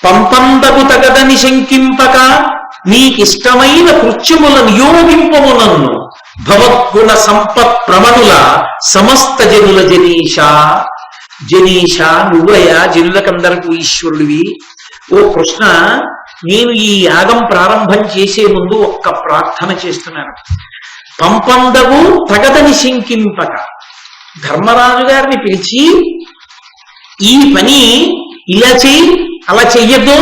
పంపందకు తగదని శంకింపక నీకిష్టమైన కృత్యముల నియోగింపము నన్ను భవద్గుణ సంపత్ ప్రమణుల సమస్త జనుల జనీష. జనీష నువ్వయ్యా, జనులకందరకు ఈశ్వరుడివి. ఓ కృష్ణ, నేను ఈ యాగం ప్రారంభం చేసే ముందు ఒక్క ప్రార్థన చేస్తున్నాను. పంపందగు తగదని శంకింపక, ధర్మరాజు గారిని పిలిచి ఈ పని ఇలా చెయ్యి, అలా చెయ్యొద్దు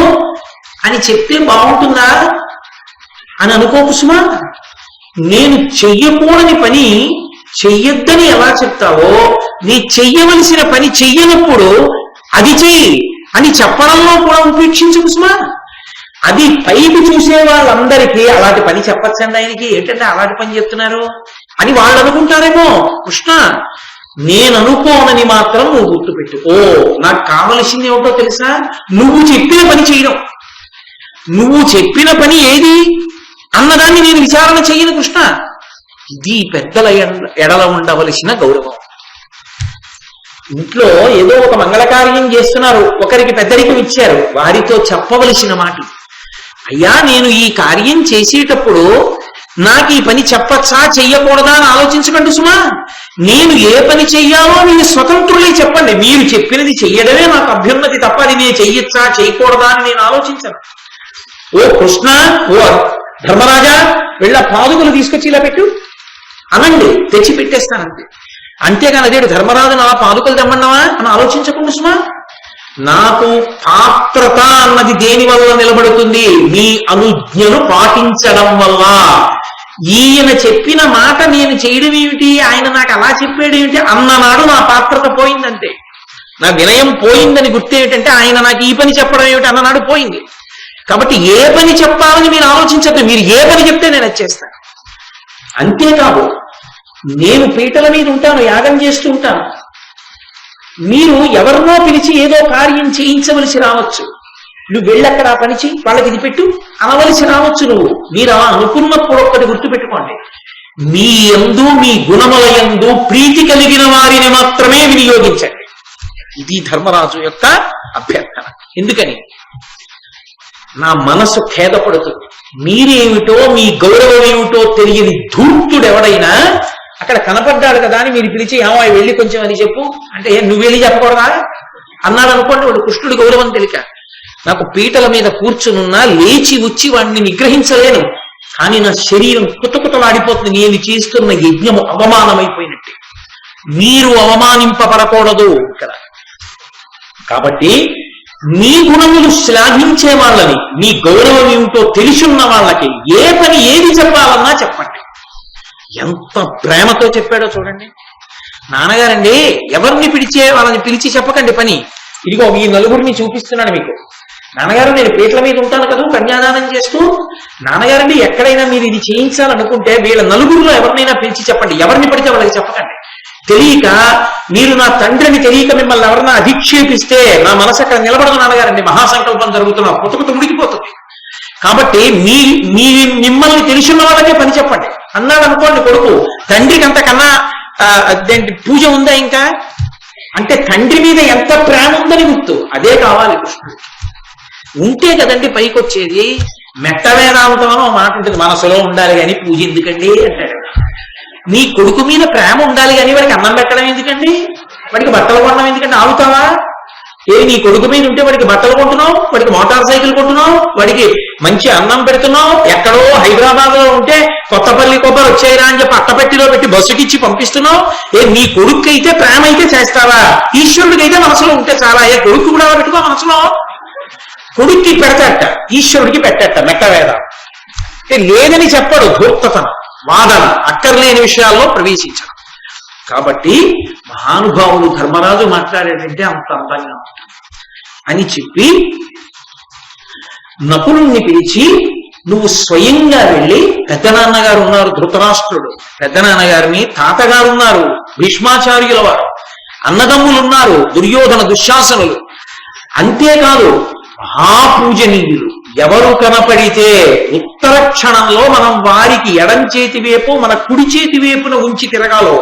అని చెప్తే బాగుంటుందా అని అనుకోకు సుమా. నేను చెయ్యకూడని పని చెయ్యొద్దని ఎలా చెప్తావో, నీ చెయ్యవలసిన పని చెయ్యనప్పుడు అది చెయ్యి అని చెప్పడంలో కూడా ఉపేక్షించకు సుమా. అది పైకి చూసే వాళ్ళందరికీ అలాంటి పని చెప్పచ్చండి ఆయనకి, ఏంటంటే అలాంటి పని చెప్తున్నారు అని వాళ్ళు అనుకుంటారేమో. కృష్ణ, నేను అనుకోనని మాత్రం నువ్వు గుర్తుపెట్టు. ఓ, నాకు కావలసింది ఏమిటో తెలుసా? నువ్వు చెప్పిన పని చేయడం. నువ్వు చెప్పిన పని ఏది అన్నదాన్ని నేను విచారణ చెయ్యను కృష్ణ. ఇది పెద్దల ఎడల ఉండవలసిన గౌరవం. ఇంట్లో ఏదో ఒక మంగళకార్యం చేస్తున్నారు, ఒకరికి పెద్దరికం ఇచ్చారు, వారితో చెప్పవలసిన మాట, అయ్యా నేను ఈ కార్యం చేసేటప్పుడు నాకు ఈ పని చెప్పచ్చా చెయ్యకూడదా అని ఆలోచించకండి సుమా. నేను ఏ పని చెయ్యాలో నేను స్వతంత్రులే చెప్పండి. మీరు చెప్పినది చెయ్యడమే నాకు అభ్యున్నతి తప్ప అది నేను చెయ్యొచ్చా చేయకూడదా అని నేను ఆలోచించను. ఓ కృష్ణ, ఓ ధర్మరాజా, వెళ్ళ పాదుకలు తీసుకొచ్చి ఇలా పెట్టు అనండి, తెచ్చి పెట్టేస్తానంతే. అంతేగాని అదేడు ధర్మరాజును ఆ పాదుకలు తెమ్మన్నావా అని ఆలోచించకుండా సుమా. నాకు పాత్రత అన్నది దేని వల్ల నిలబడుతుంది? మీ అనుజ్ఞను పాటించడం వల్ల. ఈయన చెప్పిన మాట నేను చేయడం ఏమిటి, ఆయన నాకు అలా చెప్పాడు ఏమిటి అన్ననాడు నా పాత్రత పోయిందంతే. నా వినయం పోయిందని గుర్తు ఏమిటంటే ఆయన నాకు ఈ పని చెప్పడం ఏమిటి అన్ననాడు పోయింది. కాబట్టి ఏ పని చెప్పాలని మీరు ఆలోచించద్దు, మీరు ఏ పని చెప్తే నేను వచ్చేస్తాను. అంతేకాదు, నేను పీటల మీద ఉంటాను, యాగం చేస్తూ ఉంటాను, మీరు ఎవరినో పిలిచి ఏదో కార్యం చేయించవలసి రావచ్చు, నువ్వు వెళ్ళక్కడ ఆ పని చేయి, వాళ్ళకి ఇది పెట్టు అనవలసి రావచ్చు. మీరు అలా అనుకున్నప్పుడు ఒక్కటి గుర్తుపెట్టుకోండి, మీ యందు మీ గుణముల యందు ప్రీతి కలిగిన వారిని మాత్రమే వినియోగించండి. ఇది ధర్మరాజు యొక్క అభ్యర్థన. ఎందుకని? నా మనసు ఖేదపడుతుంది. మీరేమిటో మీ గౌరవం ఏమిటో తెలియని ధూర్తుడు ఎవడైనా అక్కడ కనపడ్డాడు కదా అని మీరు పిలిచి ఏమో వెళ్ళి కొంచెం అని చెప్పు అంటే నువ్వు వెళ్ళి చెప్పకూడదా అన్నాడు అనుకోండి, వాడు కృష్ణుడి గౌరవం తెలియక. నాకు పీటల మీద కూర్చునున్నా లేచి వచ్చి వాడిని నిగ్రహించలేను, కానీ నా శరీరం కుతకుతలాడిపోతుంది. నేను చేస్తున్న యజ్ఞము అవమానమైపోయినట్టే. మీరు అవమానింపబడకూడదు ఇక్కడ. కాబట్టి మీ గుణములు శ్లాఘించే వాళ్ళని, మీ గౌరవం ఏమిటో తెలిసున్న వాళ్ళకి ఏ పని ఏది చెప్పాలన్నా చెప్పండి. ఎంత ప్రేమతో చెప్పాడో చూడండి. నాన్నగారండి ఎవరిని పిలిచే వాళ్ళని పిలిచి చెప్పకండి పని. ఇదిగో ఈ నలుగురిని చూపిస్తున్నాను మీకు. నాన్నగారు నేను పీటల మీద ఉంటాను కదా కన్యాదానం చేస్తూ, నాన్నగారండి ఎక్కడైనా మీరు ఇది చేయించాలనుకుంటే వీళ్ళ నలుగురిలో ఎవరినైనా పిలిచి చెప్పండి. ఎవరిని పడితే వాళ్ళకి చెప్పకండి. తెలియక మీరు నా తండ్రిని తెలియక మిమ్మల్ని ఎవరన్నా అధిక్షేపిస్తే నా మనసు అక్కడ నిలబడదు నాన్నగారండి. మహాసంకల్పం జరుగుతున్నా పుతకుత ఉడికిపోతుంది. కాబట్టి మిమ్మల్ని తెలిసిన వాళ్ళకే పని చెప్పండి అన్నాడు అనుకోండి కొడుకు. తండ్రికి అంతకన్నా అదేంటి పూజ ఉందా ఇంకా అంటే తండ్రి మీద ఎంత ప్రేమ ఉందని గుర్తు. అదే కావాలి కృష్ణుడు. ఉంటే కదండి పైకి వచ్చేది. మెట్ట వేదాంతం అని మాట ఉంటుంది, మనసులో ఉండాలి కానీ పూజ ఎందుకండి అంటాడు. నీ కొడుకు మీద ప్రేమ ఉండాలి కానీ వాడికి అన్నం పెట్టడం ఎందుకండి, వాడికి బట్టలు కొనడం ఎందుకండి? ఆగుతావా? నీ కొడుకు మీద ఉంటే వాడికి బట్టలు కొంటున్నావు, వాడికి మోటార్ సైకిల్ కొంటున్నావు, వాడికి మంచి అన్నం పెడుతున్నావు. ఎక్కడో హైదరాబాద్ లో ఉంటే కొత్తపల్లి కొబ్బరి వచ్చాయిరా అని చెప్పి అట్టపెట్టిలో పెట్టి బస్సుకిచ్చి పంపిస్తున్నావు. నీ కొడుకు అయితే ప్రేమ అయితే చేస్తావా? ఈశ్వరుడికి అయితే మనసులో ఉంటే చాలా. కొడుకు కూడా పెట్టుకో మనసులో. కొడుక్కి పెడతాట, ఈశ్వరుడికి పెట్టట. మెట్టవేద లేదని చెప్పడు, ధూర్తతనం, వాదన, అక్కర్లేని విషయాల్లో ప్రవేశించడం. కాబట్టి మహానుభావులు ధర్మరాజు మాట్లాడేటంటే అంత అందంగా అని చెప్పి నకులుణ్ణి పిలిచి నువ్వు స్వయంగా వెళ్ళి, పెద్దనాన్నగారు ఉన్నారు ధృతరాష్ట్రుడు, పెద్దనాన్నగారిని, తాతగారు ఉన్నారు భీష్మాచార్యుల వారు, అన్నదమ్ములున్నారు దుర్యోధన దుశ్శాసనులు, అంతేకాదు మహాపూజనీయులు ఎవరు కనపడితే ఉత్తర క్షణంలో మనం వారికి ఎడం చేతి వైపు మన కుడి చేతి వైపున ఉంచి తిరగాలో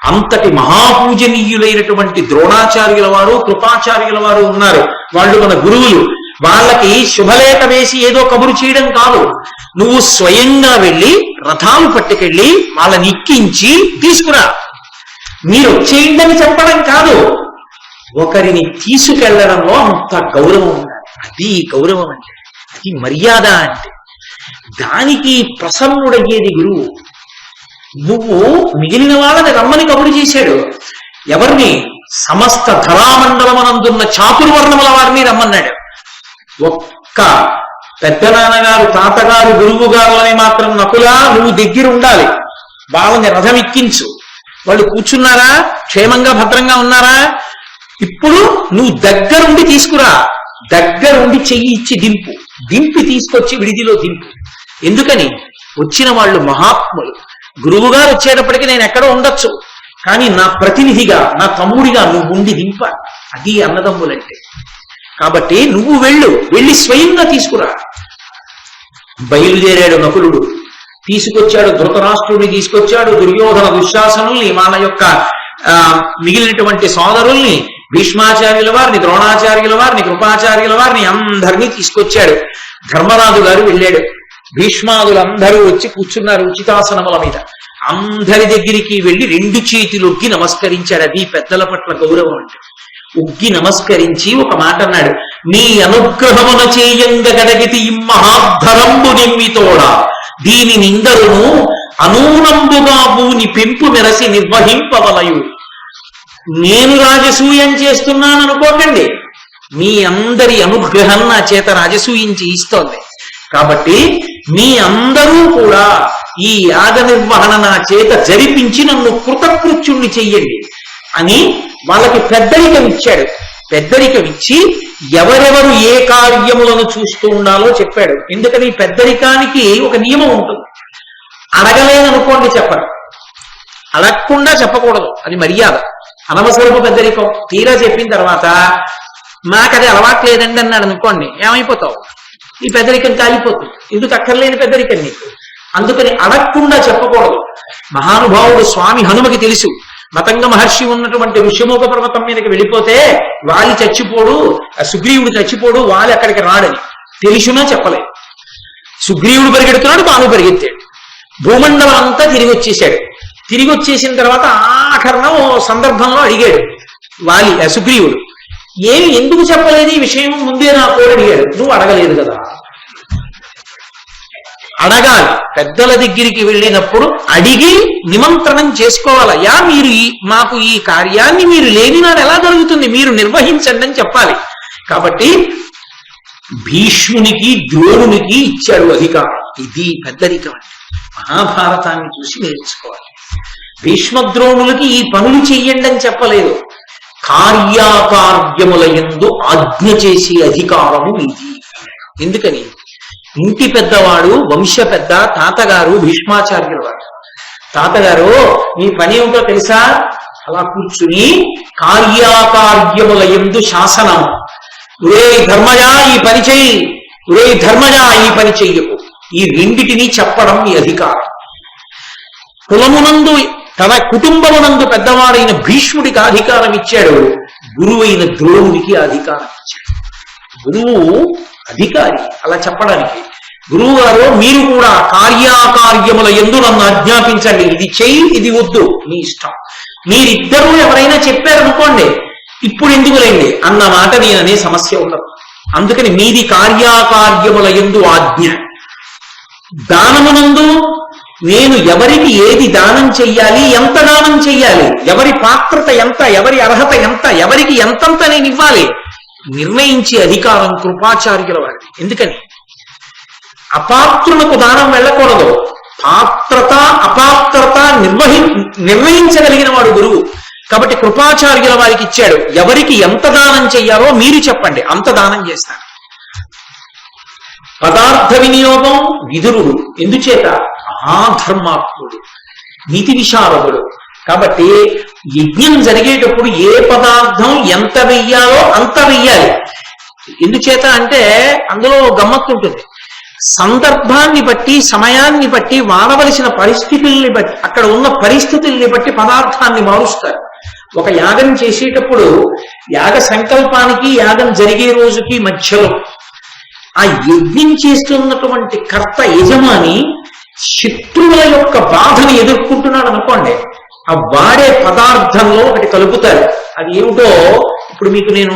అంతటి మహాపూజనీయులైనటువంటి ద్రోణాచార్యుల వారు, కృపాచార్యుల వారు ఉన్నారు. వాళ్ళు మన గురువులు. వాళ్ళకి శుభలేఖ వేసి ఏదో కబురు చేయడం కాదు, నువ్వు స్వయంగా వెళ్ళి రథాలు పట్టుకెళ్ళి వాళ్ళని ఎక్కించి తీసుకురా. మీరు వచ్చేయండి అని చెప్పడం కాదు, ఒకరిని తీసుకెళ్లడంలో అంత గౌరవం ఉండాలి. అది గౌరవం అంటే, అది మర్యాద అంటే. దానికి ప్రసన్నుడయ్యేది గురువు. నువ్వు మిగిలిన వాళ్ళని రమ్మని కబురు చేశాడు. ఎవరిని? సమస్త ధరామండలమనందున్న చాతుర్వర్ణముల వారిని రమ్మన్నాడు. ఒక్క పెద్దనాన్నగారు, తాతగారు, గురువు గారులని మాత్రం నకులా నువ్వు దగ్గర ఉండాలి. వాళ్ళని రథం ఎక్కించు. వాళ్ళు కూర్చున్నారా, క్షేమంగా భద్రంగా ఉన్నారా, ఇప్పుడు నువ్వు దగ్గరుండి తీసుకురా. దగ్గరుండి చెయ్యి ఇచ్చి దింపి తీసుకొచ్చి విడిదిలో దింపు. ఎందుకని? వచ్చిన వాళ్ళు మహాత్ములు. గురువు గారు వచ్చేటప్పటికి నేను ఎక్కడో ఉండొచ్చు, కానీ నా ప్రతినిధిగా, నా తమ్ముడిగా నువ్వు ఉండి దింపాలి. అది అన్నదమ్ములంటే. కాబట్టి నువ్వు వెళ్ళి స్వయంగా తీసుకురా. బయలుదేరాడు నకులుడు, తీసుకొచ్చాడు ధృతరాష్ట్రుడిని, తీసుకొచ్చాడు దుర్యోధన దుశ్శాసనుల్ని, వాళ్ళ యొక్క మిగిలినటువంటి సోదరుల్ని, భీష్మాచార్యుల వారిని, ద్రోణాచార్యుల వారిని, కృపాచార్యుల వారిని అందరినీ తీసుకొచ్చాడు. ధర్మరాజు గారు వెళ్ళాడు. భీష్మాదులందరూ వచ్చి కూర్చున్నారు ఉచితాసనముల మీద. అందరి దగ్గరికి వెళ్ళి 2 చేతులొగ్గి నమస్కరించాడు. అది పెద్దల పట్ల గౌరవం అంటే. ఉగ్గి నమస్కరించి ఒక మాట అన్నాడు, నీ అనుగ్రహమున చేయంగ గడగితి ఇమ్మహాధరంబు నిమ్మితోడా దీని నిందరును అనూనంబుగా భూని పెంపు మెరసి నిర్వహింపవలయు. నేను రాజసూయం చేస్తున్నాను అనుకోకండి, మీ అందరి అనుగ్రహం నా చేత రాజసూయం చేయిస్తోంది. కాబట్టి మీ అందరూ కూడా ఈ యాగ నిర్వహణ నా చేత జరిపించి నన్ను కృతకృత్యుణ్ణి చెయ్యండి అని వాళ్ళకి పెద్దరికం ఇచ్చాడు. పెద్దరికం ఇచ్చి ఎవరెవరు ఏ కార్యములను చూస్తూ ఉండాలో చెప్పాడు. ఎందుకని పెద్దరికానికి ఒక నియమం ఉంటుంది. అడగలేదనుకోండి చెప్పరు, అడగకుండా చెప్పకూడదు, అది మర్యాద. అనవసరపు పెద్దరికం. తీరా చెప్పిన తర్వాత మాకది అలవాట్లేదండి అన్నాడు అనుకోండి, ఏమైపోతావు? ఈ పెద్దరికం కాలిపోతుంది. ఎందుకు అక్కర్లేని పెద్దరికం నీకు? అందుకని అడగకుండా చెప్పకూడదు. మహానుభావుడు స్వామి హనుమకి తెలుసు, మతంగ మహర్షి ఉన్నటువంటి ఋష్యమూక పర్వతం మీదకి వెళ్ళిపోతే వాలి చచ్చిపోడు, సుగ్రీవుడు చచ్చిపోడు, వాలి అక్కడికి రాడని తెలుసునా చెప్పలేదు. సుగ్రీవుడు పరిగెడుతున్నాడు, బాను పరిగెత్తాడు. భూమండలం అంతా తిరిగి వచ్చేసాడు. తిరిగి వచ్చేసిన తర్వాత ఆఖరణ ఓ సందర్భంలో అడిగాడు వాలి, సుగ్రీవుడు, ఏమి ఎందుకు చెప్పలేదు ఈ విషయం ముందే నాకు అడిగాడు. నువ్వు అడగలేదు కదా. అడగాలి. పెద్దల దగ్గరికి వెళ్ళినప్పుడు అడిగి నిమంత్రణం చేసుకోవాలయ్యా, మీరు మాకు ఈ కార్యాన్ని మీరు లేని నాడు ఎలా జరుగుతుంది, మీరు నిర్వహించండి అని చెప్పాలి. కాబట్టి భీష్మునికి ద్రోణునికి ఇచ్చాడు అధికారం. ఇది పెద్దరికం. మహాభారతాన్ని చూసి నేర్చుకోవాలి. భీష్మద్రోణులకి ఈ పనులు చెయ్యండి అని చెప్పలేదు, కార్యాకార్యముల యందు ఆజ్ఞ చేసే అధికారము ఇది. ఎందుకని? ఇంటి పెద్దవాడు, వంశ పెద్ద తాతగారు భీష్మాచార్యుల వారు. తాతగారు నీ పని ఏమిటో తెలుసా? అలా కూర్చుని కార్యాకార్యముల యందు శాసనం, ఒరే ధర్మజా ఈ పని చెయ్యి, ఒరే ధర్మజా ఈ పని చెయ్యకు, ఈ రెండిటిని చెప్పడం ఈ అధికారం. కులమునందు తన కుటుంబమునందు పెద్దవాడైన భీష్ముడికి అధికారం ఇచ్చాడు, గురువైన ద్రోణునికి అధికారం ఇచ్చాడు. గురువు అధికారి అలా చెప్పడానికి. గురువు గారు మీరు కూడా కార్యాకార్యముల యందు నన్ను ఆజ్ఞాపించండి, ఇది చెయ్యి ఇది వద్దు మీ ఇష్టం. మీరిద్దరూ ఎవరైనా చెప్పారనుకోండి, ఇప్పుడు ఎందుకులేండి అన్న మాట నేననే సమస్య ఉండదు. అందుకని మీది కార్యాకార్యముల యందు ఆజ్ఞ. దానమునందు నేను ఎవరికి ఏది దానం చెయ్యాలి, ఎంత దానం చెయ్యాలి, ఎవరి పాత్రత ఎంత, ఎవరి అర్హత ఎంత, ఎవరికి ఎంతంత నేను ఇవ్వాలి నిర్ణయించే అధికారం కృపాచార్యుల వారిది. ఎందుకని? అపాత్రులకు దానం వెళ్ళకూడదు. పాత్రత అపాత్రత నిర్ణయించగలిగిన వాడు గురువు. కాబట్టి కృపాచార్యుల వారికి ఇచ్చాడు, ఎవరికి ఎంత దానం చెయ్యాలో మీరు చెప్పండి, అంత దానం చేస్తాను. పదార్థ వినియోగం విదురుడు. ఎందుచేత? మహాధర్మాత్ముడు, నీతి విశారదుడు. కాబట్టి యజ్ఞం జరిగేటప్పుడు ఏ పదార్థం ఎంత వెయ్యాలో అంత వెయ్యాలి. ఎందుచేత అంటే అందులో గమ్మత్తు ఉంటుంది. సందర్భాన్ని బట్టి, సమయాన్ని బట్టి, వాడవలసిన పరిస్థితుల్ని బట్టి, అక్కడ ఉన్న పరిస్థితుల్ని బట్టి పదార్థాన్ని మారుస్తారు. ఒక యాగం చేసేటప్పుడు యాగ సంకల్పానికి యాగం జరిగే రోజుకి మధ్యలో ఆ యజ్ఞం చేస్తున్నటువంటి కర్త యజమాని శత్రువుల యొక్క బాధను ఎదుర్కొంటున్నాడు అనుకోండి, ఆ వాడే పదార్థంలో ఒకటి కలుపుతారు. అది ఏమిటో ఇప్పుడు మీకు నేను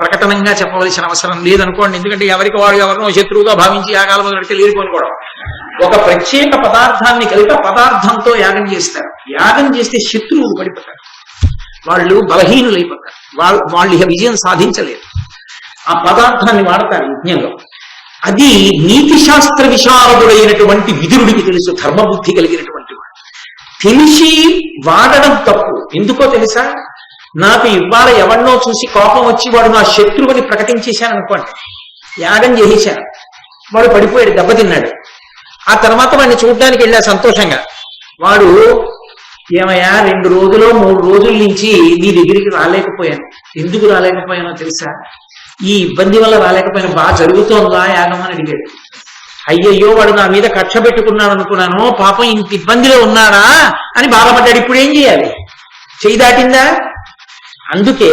ప్రకటనంగా చెప్పవలసిన అవసరం లేదనుకోండి, ఎందుకంటే ఎవరికి వాడు ఎవరినో శత్రువుగా భావించి యాగాల మొదలెడితే లేరుకోనుకోవడం. ఒక ప్రత్యేక పదార్థాన్ని కలిపి పదార్థంతో యాగం చేస్తారు. యాగం చేస్తే శత్రువులు పడిపోతారు, వాళ్ళు బలహీనులైపోతారు, వాళ్ళు ఇక విజయం సాధించలేరు. ఆ పదార్థాన్ని వాడతారు యజ్ఞంలో. అది నీతి శాస్త్ర విశారదుడైనటువంటి విదురుడికి తెలుసు, ధర్మబుద్ధి కలిగినటువంటి వాడు. తెలిసి వాడడం తప్పు. ఎందుకో తెలుసా? నాకు ఇవాళ ఎవరినో చూసి కోపం వచ్చి వాడు నా శత్రువుని ప్రకటించేశాను అనుకోండి, యాగం చేసేశాను, వాడు పడిపోయాడు, దెబ్బతిన్నాడు. ఆ తర్వాత వాడిని చూడడానికి వెళ్ళా సంతోషంగా. వాడు, ఏమయ్యా 2 రోజులు 3 రోజుల నుంచి నీ దగ్గరికి రాలేకపోయాను. ఎందుకు రాలేకపోయానో తెలుసా? ఈ ఇబ్బంది వల్ల రాలేకపోయినా. బాగా జరుగుతోందా యాగం అని అడిగాడు. అయ్యయ్యో వాడు నా మీద కక్ష పెట్టుకున్నాడు అనుకున్నాను, పాపం ఇంత ఇబ్బందిలో ఉన్నాడా అని బాధపడ్డాడు. ఇప్పుడు ఏం చేయాలి? చెయ్యి దాటిందా? అందుకే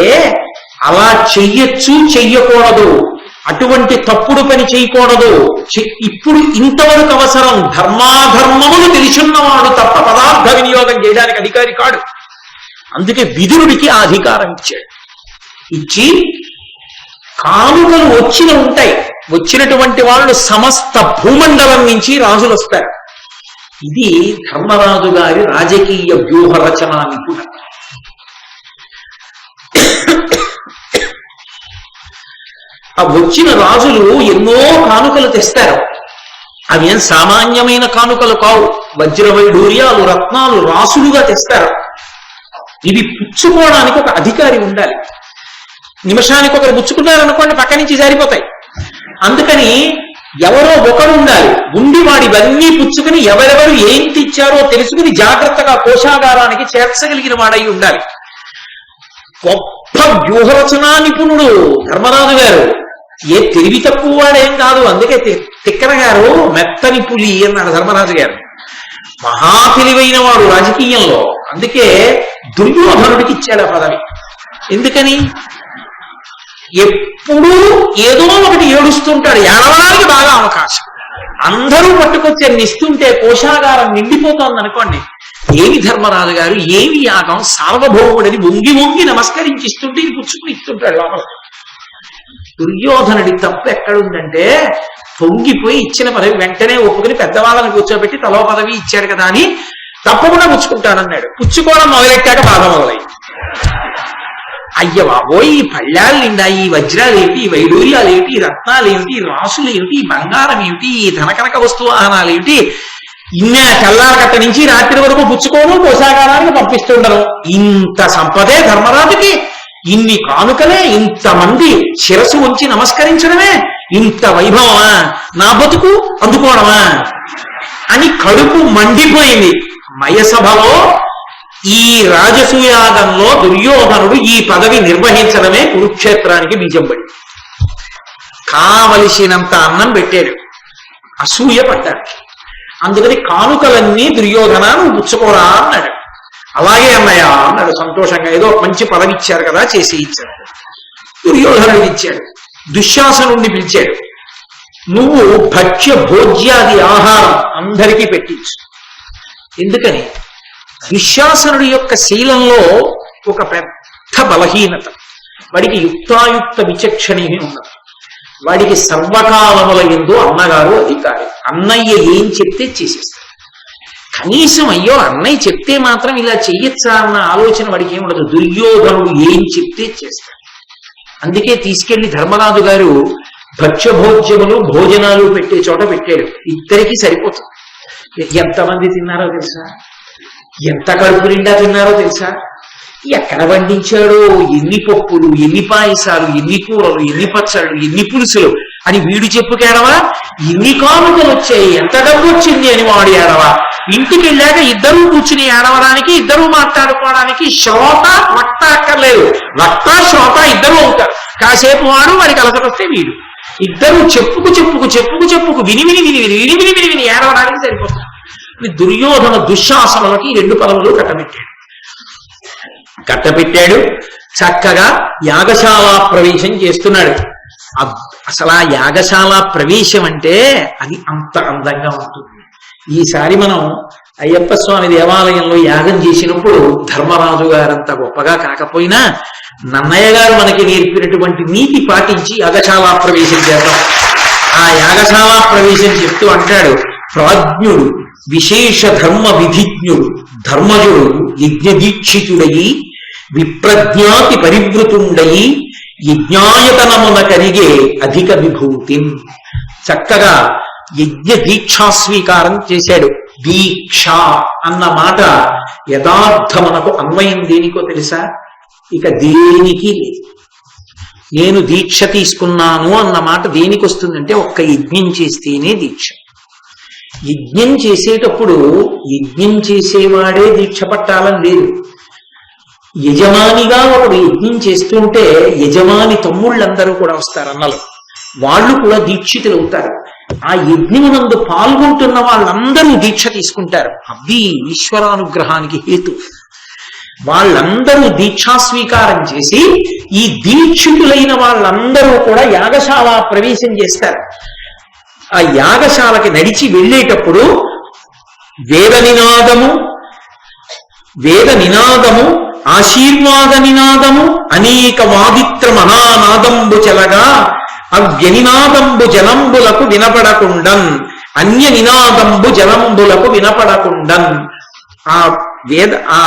అలా చెయ్యొచ్చు, చెయ్యకూడదు, అటువంటి తప్పుడు పని చేయకూడదు. ఇప్పుడు ఇంతవరకు అవసరం. ధర్మాధర్మములు తెలిసున్నవాడు తప్ప పదార్థ వినియోగం చేయడానికి అధికారి కాడు. అందుకే విదురుడికి ఆ అధికారం ఇచ్చాడు. ఇచ్చి కానుకలు ఉంటాయి. వచ్చినటువంటి వాళ్ళు సమస్త భూమండలం నుంచి రాజులు వస్తారు. ఇది ధర్మరాజు గారి రాజకీయ వ్యూహ రచన నిపుణత. ఆ వచ్చిన రాజులు ఎన్నో కానుకలు తెస్తారు. అవి ఏం సామాన్యమైన కానుకలు కావు. వజ్రవైడూర్యాలు, రత్నాలు రాసులుగా తెస్తారు. ఇవి పుచ్చుకోవడానికి ఒక అధికారి ఉండాలి. నిమిషానికి ఒకరు పుచ్చుకున్నారనుకోండి, పక్క నుంచి జారిపోతాయి. అందుకని ఎవరో ఒకరు ఉండాలి. ఉండి వాడివన్నీ పుచ్చుకుని ఎవరెవరు ఏంటి ఇచ్చారో తెలుసుకుని జాగ్రత్తగా కోశాగారానికి చేర్చగలిగిన వాడై ఉండాలి. గొప్ప వ్యూహరచనా నిపుణుడు ధర్మరాజు గారు. ఏ తెలివి తక్కువ వాడేం కాదు. అందుకే తిక్కన గారు మెత్తని పులి అన్నాడు ధర్మరాజు గారు. మహా తెలివైన వాడు రాజకీయంలో. అందుకే దుర్యోధనుడికి ఇచ్చాడు ఆ పదవి. ఎందుకని? ఎప్పుడూ ఏదో ఒకటి ఏడుస్తుంటాడు. ఏడవడానికి బాగా అవకాశం. అందరూ పట్టుకొచ్చి నిస్తుంటే కోశాగారం నిండిపోతోంది అనుకోండి, ఏమి ధర్మరాజు గారు, ఏమి యాగం, సార్వభౌముడని వంగి వంగి నమస్కరించిస్తుంటే ఇది పుచ్చుకుని ఇస్తుంటాడు లోపల. దుర్యోధనుడి తప్పు ఎక్కడుందంటే, పొంగిపోయి ఇచ్చిన పదవి వెంటనే ఒప్పుకుని పెద్దవాళ్ళని కూర్చోబెట్టి తలో పదవి ఇచ్చాడు కదా అని తప్పకుండా పుచ్చుకుంటానన్నాడు. పుచ్చుకోవడం మొదలెట్టాక బాధ మొదలై, అయ్య బాబోయ్, ఈ పళ్ళాలు నిండా ఈ వజ్రాలు ఏమిటి, ఈ వైడూర్యాలు ఏమిటి, ఈ రత్నాలు ఏమిటి, ఈ రాసులు ఏమిటి, ఈ బంగారం ఏమిటి, ఈ ధనకనక వస్తువాహనాలు ఏమిటి, ఇన్నే తెల్లారగట్ట నుంచి రాత్రి వరకు పుచ్చుకోను, కోశాగారానికి పంపిస్తుండరు. ఇంత సంపదే ధర్మరాజుకి, ఇన్ని కానుకలే, ఇంతమంది శిరసు ఉంచి నమస్కరించడమే, ఇంత వైభవమా, నా బతుకు అందుకోవడమా అని కడుపు మండిపోయింది. మయసభలో ఈ రాజసూయాగంలో దుర్యోధనుడు ఈ పదవి నిర్వహించడమే కురుక్షేత్రానికి బీజం పడి. కావలసినంత అన్నం పెట్టాడు, అసూయ పడ్డాడు. అందుకని కానుకలన్నీ దుర్యోధన నువ్వు పుచ్చుకోరా అన్నాడు. అలాగే అన్నయ్య అన్నాడు సంతోషంగా. ఏదో మంచి పదవి ఇచ్చారు కదా, చేసి ఇచ్చారు. దుర్యోధనుడు ఇచ్చాడు. దుశ్శాసనుణ్ణి పిలిచాడు. నువ్వు భక్ష్య భోజ్యాది ఆహారం అందరికీ పెట్టించు. ఎందుకని? దుశ్శాసనుడి యొక్క శీలంలో ఒక పెద్ద బలహీనత. వాడికి యుక్తాయుక్త విచక్షణేమి ఉన్నది. వాడికి సర్వకాలముల యందు అన్నగారు అధికారి. అన్నయ్య ఏం చెప్తే చేసేస్తాడు. కనీసం అయ్యో అన్నయ్య చెప్తే మాత్రం ఇలా చెయ్యొచ్చా అన్న ఆలోచన వాడికి ఏముండదు. దుర్యోధనుడు ఏం చెప్తే చేస్తాడు. అందుకే తీసుకెళ్లి ధర్మరాజు గారు భక్ష్యభోజ్యములు భోజనాలు పెట్టే చోట పెట్టాడు. ఇద్దరికీ సరిపోతుంది. ఎంతమంది తిన్నారో తెలుసా? ఎంత కడుపు నిండా తిన్నారో తెలుసా? ఎక్కడ వండించాడో, ఎన్ని పప్పులు, ఎన్ని పాయసాలు, ఎన్ని కూరలు, ఎన్ని పచ్చళ్ళు, ఎన్ని పులుసులు అని వీడు చెప్పుకేడవా. ఇన్ని కానుకలు వచ్చాయి, ఎంత డబ్బు వచ్చింది అని వాడు ఏడవా. ఇంటికి వెళ్ళాక ఇద్దరూ కూర్చుని ఏడవడానికి, ఇద్దరూ మాట్లాడుకోవడానికి శ్రోత వక్త అక్కర్లేదు. వక్త శ్రోత ఇద్దరూ అవుతారు. కాసేపు వాడు వాడికి అలసటొస్తే వీడు. ఇద్దరు చెప్పుకు చెప్పుకు చెప్పుకు చెప్పుకు విని విని విని విని విని విని విని విని ఏడవడానికి సరిపోతుంది. దుర్యోధన దుశ్శాసనలకి 2 పదవులు కట్టబెట్టాడు. చక్కగా యాగశాల ప్రవేశం చేస్తున్నాడు. అసలు ఆ యాగశాల ప్రవేశం అంటే అది అంత అందంగా ఉంటుంది. ఈసారి మనం అయ్యప్ప స్వామి దేవాలయంలో యాగం చేసినప్పుడు ధర్మరాజు గారంత గొప్పగా కాకపోయినా నన్నయ్య గారు మనకి నేర్పినటువంటి నీతి పాటించి యాగశాల ప్రవేశం చేద్దాం. ఆ యాగశాల ప్రవేశం చెప్తూ అంటాడు, ప్రాజ్ఞుడు విశేష ధర్మ విధిజ్ఞుడు ధర్మజుడు యజ్ఞదీక్షితుడయి విప్రజ్ఞాతి పరివృతుండయి యజ్ఞాయతనమున కలిగే అధిక విభూతి. చక్కగా యజ్ఞ దీక్షా స్వీకారం చేశాడు. దీక్ష అన్న మాట యథార్థమునకు అన్వయం దేనికో తెలుసా? ఇక దేనికి లేదు. నేను దీక్ష తీసుకున్నాను అన్న మాట దేనికి వస్తుందంటే ఒక్క యజ్ఞం చేస్తేనే దీక్ష. యజ్ఞం చేసేటప్పుడు యజ్ఞం చేసేవాడే దీక్ష పట్టాలని లేదు. యజమానిగా ఒకడు యజ్ఞం చేస్తుంటే యజమాని తమ్ముళ్ళందరూ కూడా వస్తారు, అన్నలు, వాళ్ళు కూడా దీక్షితులు అవుతారు. ఆ యజ్ఞమునందు పాల్గొంటున్న వాళ్ళందరూ దీక్ష తీసుకుంటారు. అది ఈశ్వరానుగ్రహానికి హేతు. వాళ్ళందరూ దీక్షా స్వీకారం చేసి ఈ దీక్షితులైన వాళ్ళందరూ కూడా యాగశాల ప్రవేశం చేస్తారు. ఆ యాగశాలకి నడిచి వెళ్ళేటప్పుడు వేద నినాదము ఆశీర్వాద నినాదము అనేక వాదిత్ర మహానాదంబు చెలగా అవ్యనినాదంబు జలంబులకు వినపడకుండన్ అన్య నినాదంబు జలంబులకు వినపడకుండన్. ఆ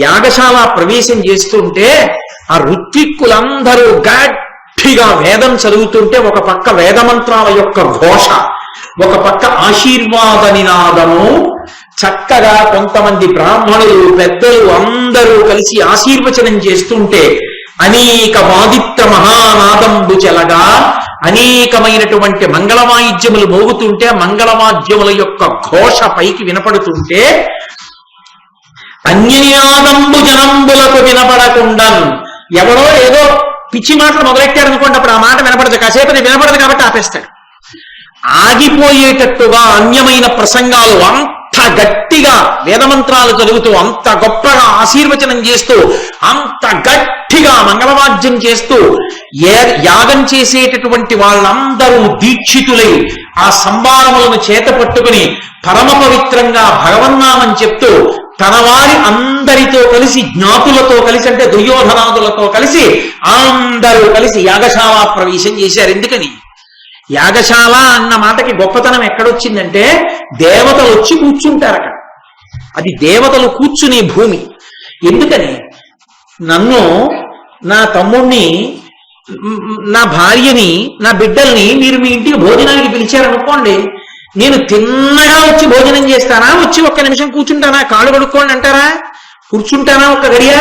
యాగశాల ప్రవేశం చేస్తుంటే ఆ ఋత్విక్కులందరూ గట్టిగా వేదం చదువుతుంటే ఒక పక్క వేదమంత్రాల యొక్క ఘోష, ఒక పక్క ఆశీర్వాద నినాదము, చక్కగా కొంతమంది బ్రాహ్మణులు పెద్దలు అందరూ కలిసి ఆశీర్వచనం చేస్తుంటే అనేక వాదిత్ర మహానాదంబు చెలగా అనేకమైనటువంటి మంగళవాయిద్యములు మోగుతుంటే మంగళవాద్యముల యొక్క ఘోష పైకి వినపడుతుంటే అన్యనినాదంబు జనంబులకు వినపడకుండా ఎవరో ఏదో పిచ్చి మాటలు మొదలెట్టారనుకోండి, అప్పుడు ఆ మాట వినపడదు, కాసేపు వినపడదు కాబట్టి ఆపేస్తాడు. ఆగిపోయేటట్టుగా అన్యమైన ప్రసంగాలు అంత గట్టిగా వేదమంత్రాలు చదువుతూ అంత గొప్పగా ఆశీర్వచనం చేస్తూ అంత గట్టిగా మంగళవాద్యం చేస్తూ యాగం చేసేటటువంటి వాళ్ళందరూ దీక్షితులై ఆ సంభారములను చేత పట్టుకుని పరమ పవిత్రంగా భగవన్నామని చెప్తూ తన వారి అందరితో కలిసి జ్ఞాతులతో కలిసి అంటే దుర్యోధనాదులతో కలిసి అందరూ కలిసి యాగశాల ప్రవేశం చేశారు. ఎందుకని? యాగశాల అన్న మాటకి గొప్పతనం ఎక్కడొచ్చిందంటే దేవతలు వచ్చి కూర్చుంటారు అక్కడ. అది దేవతలు కూర్చునే భూమి. ఎందుకని? నన్ను, నా తమ్ముణ్ణి, నా భార్యని, నా బిడ్డల్ని మీరు మీ ఇంటికి భోజనానికి పిలిచారనుకోండి, నేను తిన్నగా వచ్చి భోజనం చేస్తానా, వచ్చి ఒక్క నిమిషం కూర్చుంటానా, కాళ్ళు కడుక్కోండి అంటారా, కూర్చుంటానా ఒక్క గడియ?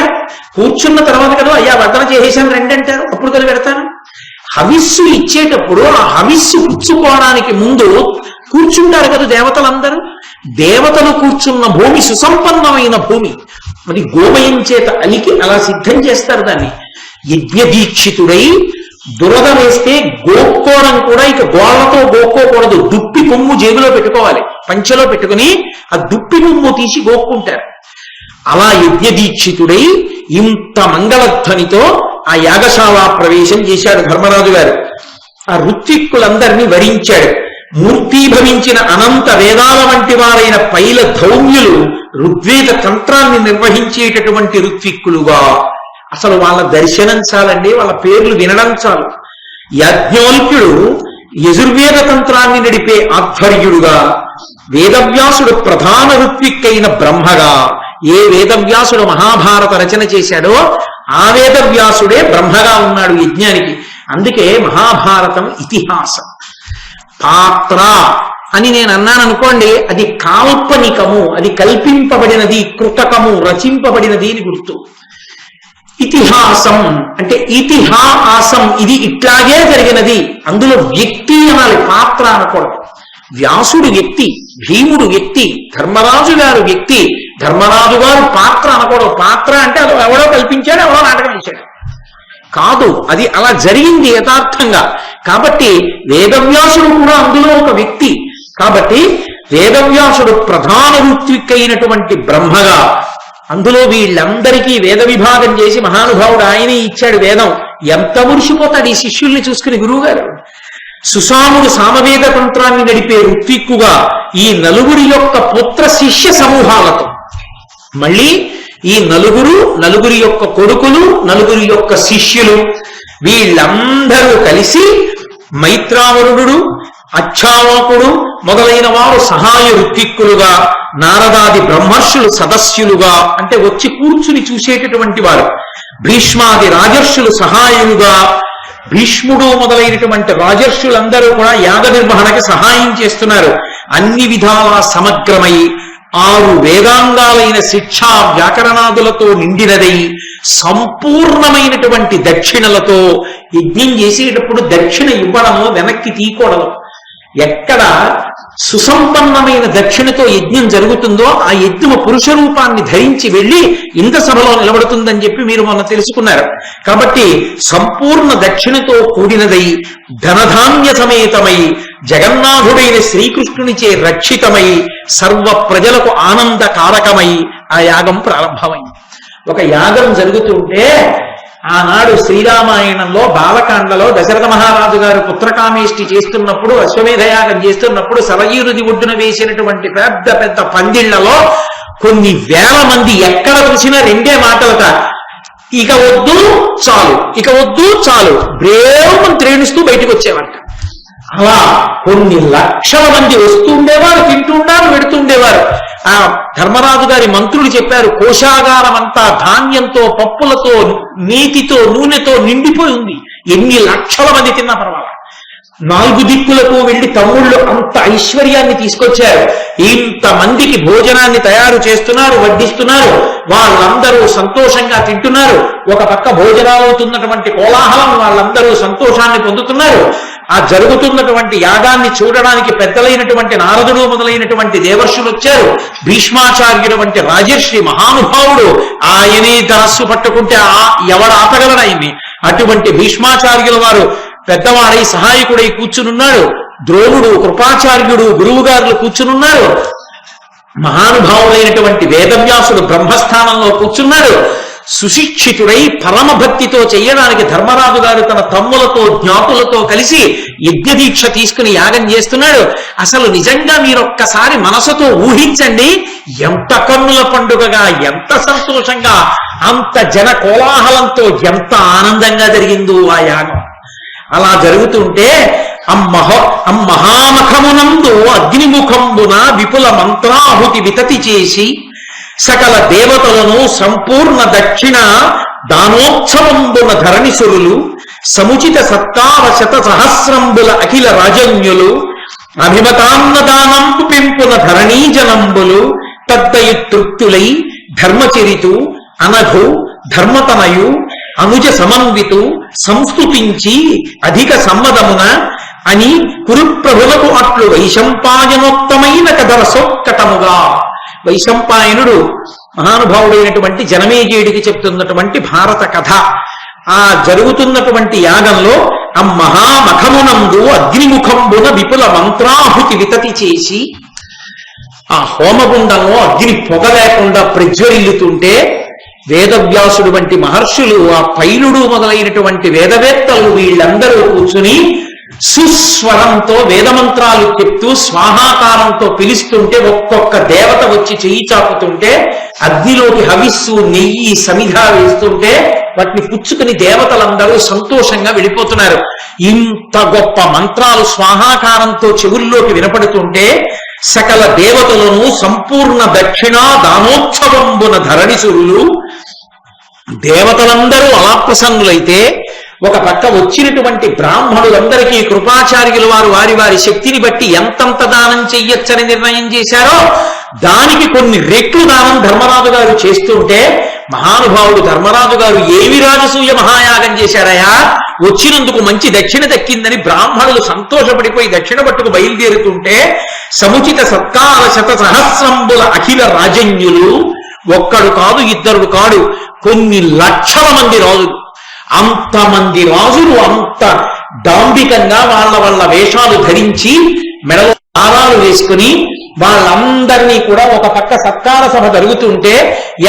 కూర్చున్న తర్వాత కదా అయ్యా వర్ధన చేసేసాను రండి అంటారు, అప్పుడు కదా పెడతాను. హవిస్సు ఇచ్చేటప్పుడు ఆ హవిస్సు పుచ్చుకోవడానికి ముందు కూర్చుంటారు కదా దేవతలందరూ. దేవతలు కూర్చున్న భూమి సుసంపన్నమైన భూమి. మరి గోమయం చేత అలికి అలా సిద్ధం చేస్తారు దాన్ని. యజ్ఞదీక్షితుడై దురద వేస్తే గోక్కోవడం కూడా ఇక గోళ్లతో గోక్కోకూడదు, దుప్పి కొమ్ము జేబులో పెట్టుకోవాలి, పంచెలో పెట్టుకుని ఆ దుప్పి కొమ్ము తీసి గోక్కుంటారు. అలా యజ్ఞదీక్షితుడై ఇంత మంగళధ్వనితో ఆ యాగశాల ప్రవేశం చేశాడు ధర్మరాజు గారు. ఆ ఋత్విక్కులందరినీ వరించాడు. మూర్తీభవించిన అనంత వేదాల వంటి వారైన పైల ధౌమ్యులు ఋగ్వేద తంత్రాన్ని నిర్వహించేటటువంటి ఋత్విక్కులుగా, అసలు వాళ్ళ దర్శనం చాలండి, వాళ్ళ పేర్లు వినడం చాలు. యాజ్ఞవల్క్యుడు యజుర్వేద తంత్రాన్ని నడిపే ఆధ్వర్యుడుగా, వేదవ్యాసుడు ప్రధాన ఋత్విక్కైన బ్రహ్మగా, ఏ వేదవ్యాసుడు మహాభారత రచన చేశాడో ఆ వేదవ్యాసుడే బ్రహ్మగా ఉన్నాడు యజ్ఞానికి. అందుకే మహాభారతం ఇతిహాసం. పాత్ర అని నేను అన్నాను అనుకోండి, అది కాల్పనికము, అది కల్పింపబడినది, కృతకము, రచింపబడినది అని గుర్తు. ఇతిహాసం అంటే ఇతిహాసం, ఇది ఇట్లాగే జరిగినది. అందులో వ్యక్తి అనాలి, పాత్ర అనకూడదు. వ్యాసుడు వ్యక్తి, భీముడు వ్యక్తి, ధర్మరాజు గారు వ్యక్తి, ధర్మరాజు గారు పాత్ర అనకూడదు. పాత్ర అంటే అది ఎవడో కల్పించాడు, ఎవడో నాటకం వేశాడు కాదు, అది అలా జరిగింది యథార్థంగా. కాబట్టి వేదవ్యాసుడు కూడా అందులో ఒక వ్యక్తి. కాబట్టి వేదవ్యాసుడు ప్రధాన ఋత్విక్కైనటువంటి బ్రహ్మగా, అందులో వీళ్ళందరికీ వేద విభాగం చేసి మహానుభావుడు ఆయనే ఇచ్చాడు వేదం. ఎంత మురిసిపోతాడు ఈ శిష్యుల్ని చూసుకుని గురువుగారు. సుసాముడు సామవేద తంత్రాన్ని నడిపే ఋత్విక్కుగా ఈ నలుగురి యొక్క పుత్ర శిష్య సమూహాలతో, మళ్ళీ ఈ నలుగురి యొక్క కొడుకులు, నలుగురి యొక్క శిష్యులు, వీళ్ళందరూ కలిసి మైత్రావరుడు, అచ్చావకుడు మొదలైన వారు సహాయ ఋత్విక్కులుగా, నారదాది బ్రహ్మర్షులు సదస్యులుగా అంటే వచ్చి కూర్చుని చూసేటటువంటి వారు, భీష్మాది రాజర్షులు సహాయులుగా, భీష్ముడు మొదలైనటువంటి రాజర్షులందరూ కూడా యాగ నిర్వహణకి సహాయం చేస్తున్నారు. అన్ని విధాల సమగ్రమై 6 వేదాంగాలైన శిక్ష వ్యాకరణాదులతో నిండినదై సంపూర్ణమైనటువంటి దక్షిణలతో యజ్ఞం చేసేటప్పుడు దక్షిణ ఇవ్వడము వెనక్కి తీయకూడదు. ఎక్కడ సుసంపన్నమైన దక్షిణతో యజ్ఞం జరుగుతుందో ఆ యజ్ఞము పురుష రూపాన్ని ధరించి వెళ్లి ఇంద్ర సభలో నిలబడుతుందని చెప్పి మీరు మొన్న తెలుసుకున్నారు. కాబట్టి సంపూర్ణ దక్షిణతో కూడినదై ధనధాన్య సమేతమై జగన్నాథుడైన శ్రీకృష్ణునిచే రక్షితమై సర్వ ప్రజలకు ఆనంద కారకమై ఆ యాగం ప్రారంభమైంది. ఒక యాగం జరుగుతుంటే ఆనాడు శ్రీరామాయణంలో బాలకాండలో దశరథ మహారాజు గారు పుత్రకామేష్టి చేస్తున్నప్పుడు, అశ్వమేధయాగం చేస్తున్నప్పుడు సరయూ నది ఒడ్డున వేసినటువంటి పెద్ద పెద్ద పందిళ్లలో కొన్ని వేల మంది ఎక్కడ చూసినా 2 మాటలట, ఇక వద్దు చాలు, ఇక వద్దు చాలు, బ్రేవమని త్రేణిస్తూ బయటకు వచ్చేవారట. అలా కొన్ని లక్షల మంది వస్తుండేవారు, తింటుండేవారు, పెడుతుండేవారు. ఆ ధర్మరాజు గారి మంత్రులు చెప్పారు, కోశాగారం అంతా ధాన్యంతో, పప్పులతో, నీతితో, నూనెతో నిండిపోయి ఉంది. ఎన్ని లక్షల మంది తిన్నా పర్వాలేదు. 4 దిక్కులకు వెళ్లి తమ్ముళ్ళు అంత ఐశ్వర్యాన్ని తీసుకొచ్చారు. ఇంతమందికి భోజనాన్ని తయారు చేస్తున్నారు, వడ్డిస్తున్నారు. వాళ్ళందరూ సంతోషంగా తింటున్నారు. ఒక పక్క భోజనాలవుతున్నటువంటి కోలాహలం, వాళ్ళందరూ సంతోషాన్ని పొందుతున్నారు. ఆ జరుగుతున్నటువంటి యాగాన్ని చూడడానికి పెద్దలైనటువంటి నారదుడు మొదలైనటువంటి దేవర్షులు వచ్చారు. భీష్మాచార్యుడు వంటి రాజర్షి మహానుభావుడు, ఆయనే ధనస్సు పట్టుకుంటే ఎవడు ఆపగలడు ఆయన్ని? అటువంటి భీష్మాచార్యుల వారు పెద్దవాడై సహాయకుడై కూర్చునున్నాడు. ద్రోణుడు, కృపాచార్యుడు, గురువుగారులు కూర్చునున్నారు. మహానుభావుడైనటువంటి వేదవ్యాసుడు బ్రహ్మస్థానంలో కూర్చున్నాడు. సుశిక్షితుడై పరమభక్తితో చెయ్యడానికి ధర్మరాజు గారు తన తమ్ములతో, జ్ఞాతులతో కలిసి యజ్ఞదీక్ష తీసుకుని యాగం చేస్తున్నాడు. అసలు నిజంగా మీరొక్కసారి మనసుతో ఊహించండి, ఎంత కన్నుల పండుగగా, ఎంత సంతోషంగా, అంత జన కోలాహలంతో ఎంత ఆనందంగా జరిగిందో ఆ యాగం. అలా జరుగుతుంటే మహామఖమునందు అగ్నిముఖంబున విపుల మంత్రాహుతి వితతి చేసి సకల దేవతలను సంపూర్ణ దక్షిణ దానోత్సవంబున ధరణిసురులు సముచిత సత్కార శత సహస్రంబుల అఖిల రాజన్యులు అభిమతాన్నదానంపు పెంపున ధరణీజనంబులు తద్దయు తృప్తులై ధర్మచరితు అనఘు ధర్మతనయు అనుజ సమన్వితు సంస్తుతించి అధిక సమ్మదమున అని కురుప్రభులకు అట్లు వైశంపాయనోత్తమైన కథరసోత్కటముగా. వైశంపాయనుడు మహానుభావుడైనటువంటి జనమేజయుడికి చెప్తున్నటువంటి భారత కథ. ఆ జరుగుతున్నటువంటి యాగంలో ఆ మహామఖమునందు అగ్నిముఖంబున విపుల మంత్రాహుతి వితతి చేసి ఆ హోమగుండంలో అగ్ని పొగ లేకుండా ప్రజ్వరిల్లుతుంటే వేదవ్యాసుడు వంటి మహర్షులు, ఆ పైలుడు మొదలైనటువంటి వేదవేత్తలు వీళ్ళందరూ కూర్చుని సుస్వరంతో వేదమంత్రాలు చెప్తూ స్వాహాకారంతో పిలుస్తుంటే ఒక్కొక్క దేవత వచ్చి చెయ్యి చాపుతుంటే అగ్నిలోకి హవిస్సు, నెయ్యి, సమిధ వేస్తుంటే వాటిని పుచ్చుకుని దేవతలందరూ సంతోషంగా వెళ్ళిపోతున్నారు. ఇంత గొప్ప మంత్రాలు స్వాహాకారంతో చెవుల్లోకి వినపడుతుంటే సకల దేవతలను సంపూర్ణ దక్షిణ దానోత్సవంబున ధరణిసురులు దేవతలందరూ అలా ప్రసన్నులైతే ఒక పక్క వచ్చినటువంటి బ్రాహ్మణులందరికీ కృపాచార్యుల వారు వారి వారి శక్తిని బట్టి ఎంతంత దానం చెయ్యొచ్చని నిర్ణయం చేశారో దానికి కొన్ని రెట్లు దానం ధర్మరాజు గారు చేస్తుంటే మహానుభావుడు ధర్మరాజు గారు ఏమి రాజసూయ మహాయాగం చేశారయా, వచ్చినందుకు మంచి దక్షిణ దక్కిందని బ్రాహ్మణులు సంతోషపడిపోయి దక్షిణ పట్టుకు బయలుదేరుతుంటే సముచిత సత్కార శత సహస్రంబుల అఖిల రాజన్యులు, ఒక్కడు కాదు, ఇద్దరు కాడు, కొన్ని లక్షల మంది రాజులు, అంతమంది రాజులు అంత డాంబికంగా వాళ్ళ వేషాలు ధరించి మెడలో దారాలు వేసుకుని వాళ్ళందరినీ కూడా ఒక పక్క సత్కార సభ జరుగుతుంటే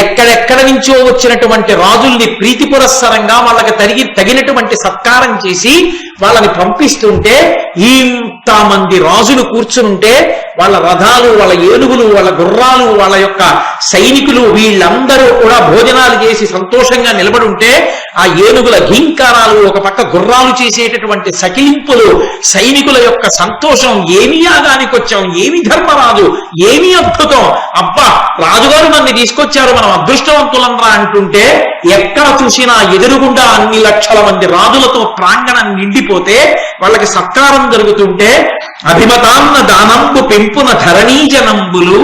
ఎక్కడెక్కడ నుంచో వచ్చినటువంటి రాజుల్ని ప్రీతి పురస్సరంగా వాళ్ళకి తగినటువంటి సత్కారం చేసి వాళ్ళని పంపిస్తుంటే ఇంతమంది రాజులు కూర్చుంటే వాళ్ళ రథాలు, వాళ్ళ ఏనుగులు, వాళ్ళ గుర్రాలు, వాళ్ళ యొక్క సైనికులు వీళ్ళందరూ కూడా భోజనాలు చేసి సంతోషంగా నిలబడుంటే ఆ ఏనుగుల ఘీంకారాలు, ఒక పక్క గుర్రాలు చేసేటటువంటి సకిలింపులు, సైనికుల యొక్క సంతోషం, ఏమి యాగానికి వచ్చాం, ఏమి ధర్మరాజు, ఏమి అద్భుతం, అబ్బా రాజుగారు నన్ను తీసుకొచ్చారు, మనం అదృష్టవంతులంరా అంటుంటే ఎక్కడ చూసినా ఎదురుగుండా అన్ని లక్షల మంది రాజులతో ప్రాంగణం నిండిపోతే వాళ్ళకి సత్కారం జరుగుతుంటే అభిమతాన్న దానంబు పెంపున ధరణీజనంబులు